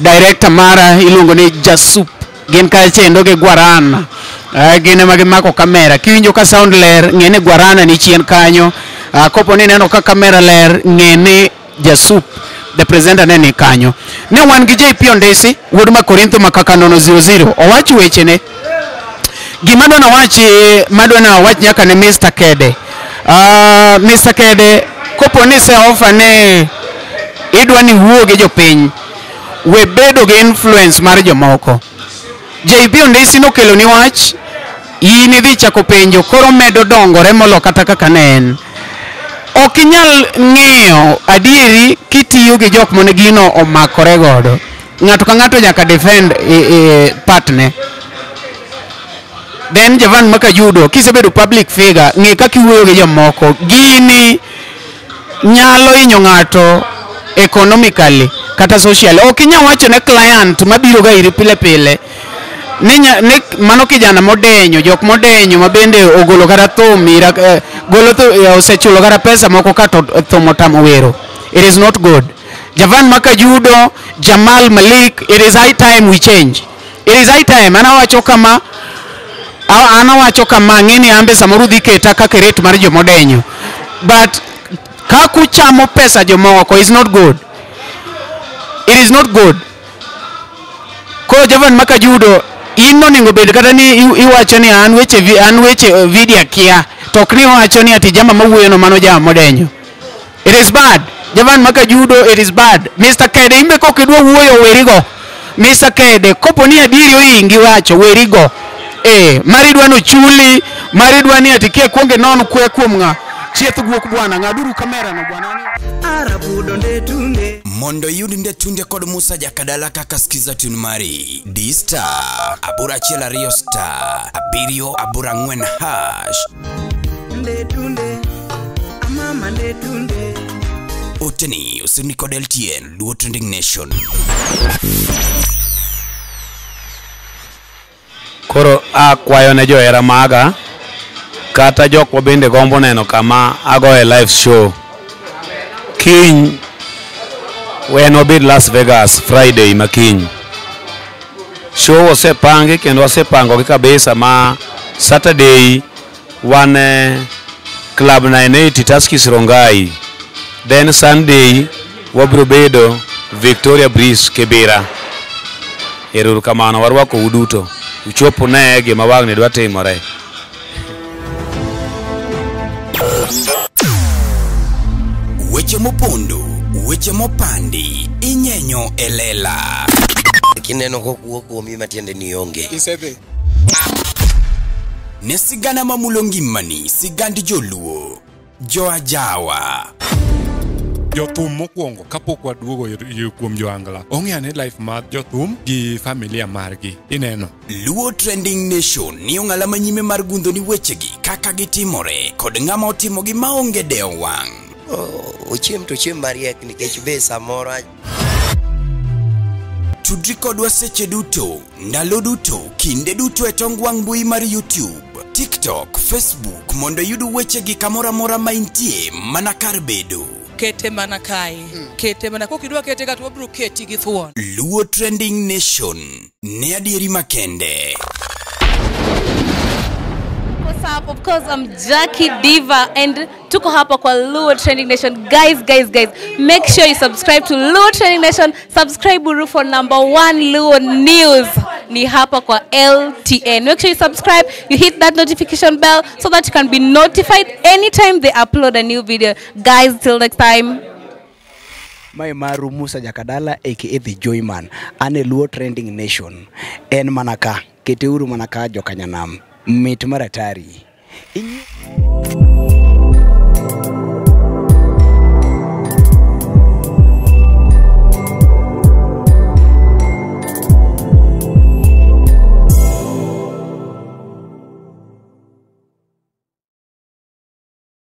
director mara iluongo ni Jasup gin ka chendo ge Guarana gine magi mako kamera kiwinjo ka sound ler ngene Guarana ni chien kanyo kopo ni neno ka kamera ler ngene Jasup the presenter neni kanyo ne wan gi JP Ondesi wuod ma Korintho makaka nono 00 owachi weche ne gima dona wachi madona wach nyaka ne Mr. Kede Mr. Kede kopo ni se offer ne idwa ni wuo gi jopiny we bedo gi influence mar jomoko JP Ondesi no kelo ni wach in idhi chako penjo koro medo dongore molo kata kaka ne en okinyal ng'iyo adieri kitiyo gi jok mone gino omakore godo ng'ato ka ng'ato nyaka defend partner then Javan Makajudo kisebedo public figure ng'e kaka iwuoyo gi jomoko gini nyalo hinyo ng'ato economically kata socially okinyal wacho ne client mabiro ga iri pile pile ni mano kijana modenyo jok modenyo mabende ogolo kata thum golo osechulo kata pesa moko kata thum otamo wero. It is not good. Javan Makajudo, Jamal Malik, it is high time we change. It is high time. Anawacho kama ngeni ambe samoro dhi keta kaka rate mar jomodenyo but kaku chamo pesa jomoko is not good. It is not good. Ko Javan Makajudo ino ningo bed kata ni iwacho ni an weche video kia tok ni wacho ni ati jama mawuoyo no mano jama modenyo. It is bad. Javan Makajudo, it is bad. Mr. Kede imbe ko kidwa wuoyo werigo. Mr. Kede kopo ni adiri oingi wacho werigo maridwa no chuli maridwa ni ati ke kuonge non kwe kuom nga chieth guok bwana ngaduru kamera no bwana arabudo ndetunde mondo yudi ndetunde kod Musa Jakadala kaka skiza tune mari D-Star abura chela Rio Star abirio abura ngwen hash ndetunde amama ndetunde oteni usini kod LTN Luo Trending Nation. Koro akwayo ne johera maga kata jok mabende gombo neno kama agoye live show kiny wen wabed Las Vegas Friday makiny show wasepangi kendo wasepango gi kabisa ma Saturday wan Club 980 Taskis Rongai then Sunday wabro bedo Victoria Breeze Kibera eruru kamano warwako uduto uchopo ne gima wagne dwa timore. Weche mopondo, weche mopandi, inyenyo elela. Kineno kokuo kuomi matiende ni onge. Isebe. Ne sigana mamulongi mani, sigandi joluo, joajawa. Jothum mokwongo kapok waduogo kuom joangla ong'eane life mar jothum gi familia margi ineno Luo Trending Nation ni ong'ala manyime mar gundo ni wechegi kaka gitimore kod ng'ama otimo gi maonge deo wang' ochiem to chiem mariek nikech be samoro Tudri kodwa seche duto, ndalo duto, kinde duto e tong wang mbui mar YouTube, TikTok, Facebook mondo yudu weche gi kamora mora ma intie mana kar bedo. Kete mana kae. Kete mana kokidwa kete ka to wabro keti gi thuon. Luo Trending Nation. Ne adieri makende. What's up? Of course, I'm Jackie Diva and tuko hapa kwa Luo Trending Nation. Guys, make sure you subscribe to Luo Trending Nation. Subscribe Buru for #1 Luo News. Ni hapa kwa LTN. Make sure you subscribe, you hit that notification bell so that you can be notified anytime they upload a new video. Guys, till next time. Mai maru Musa Jakadala aka The Joyman. Ane Luo Trending Nation. En manaka. Keteuru manaka jokanyanam. Mit maratari.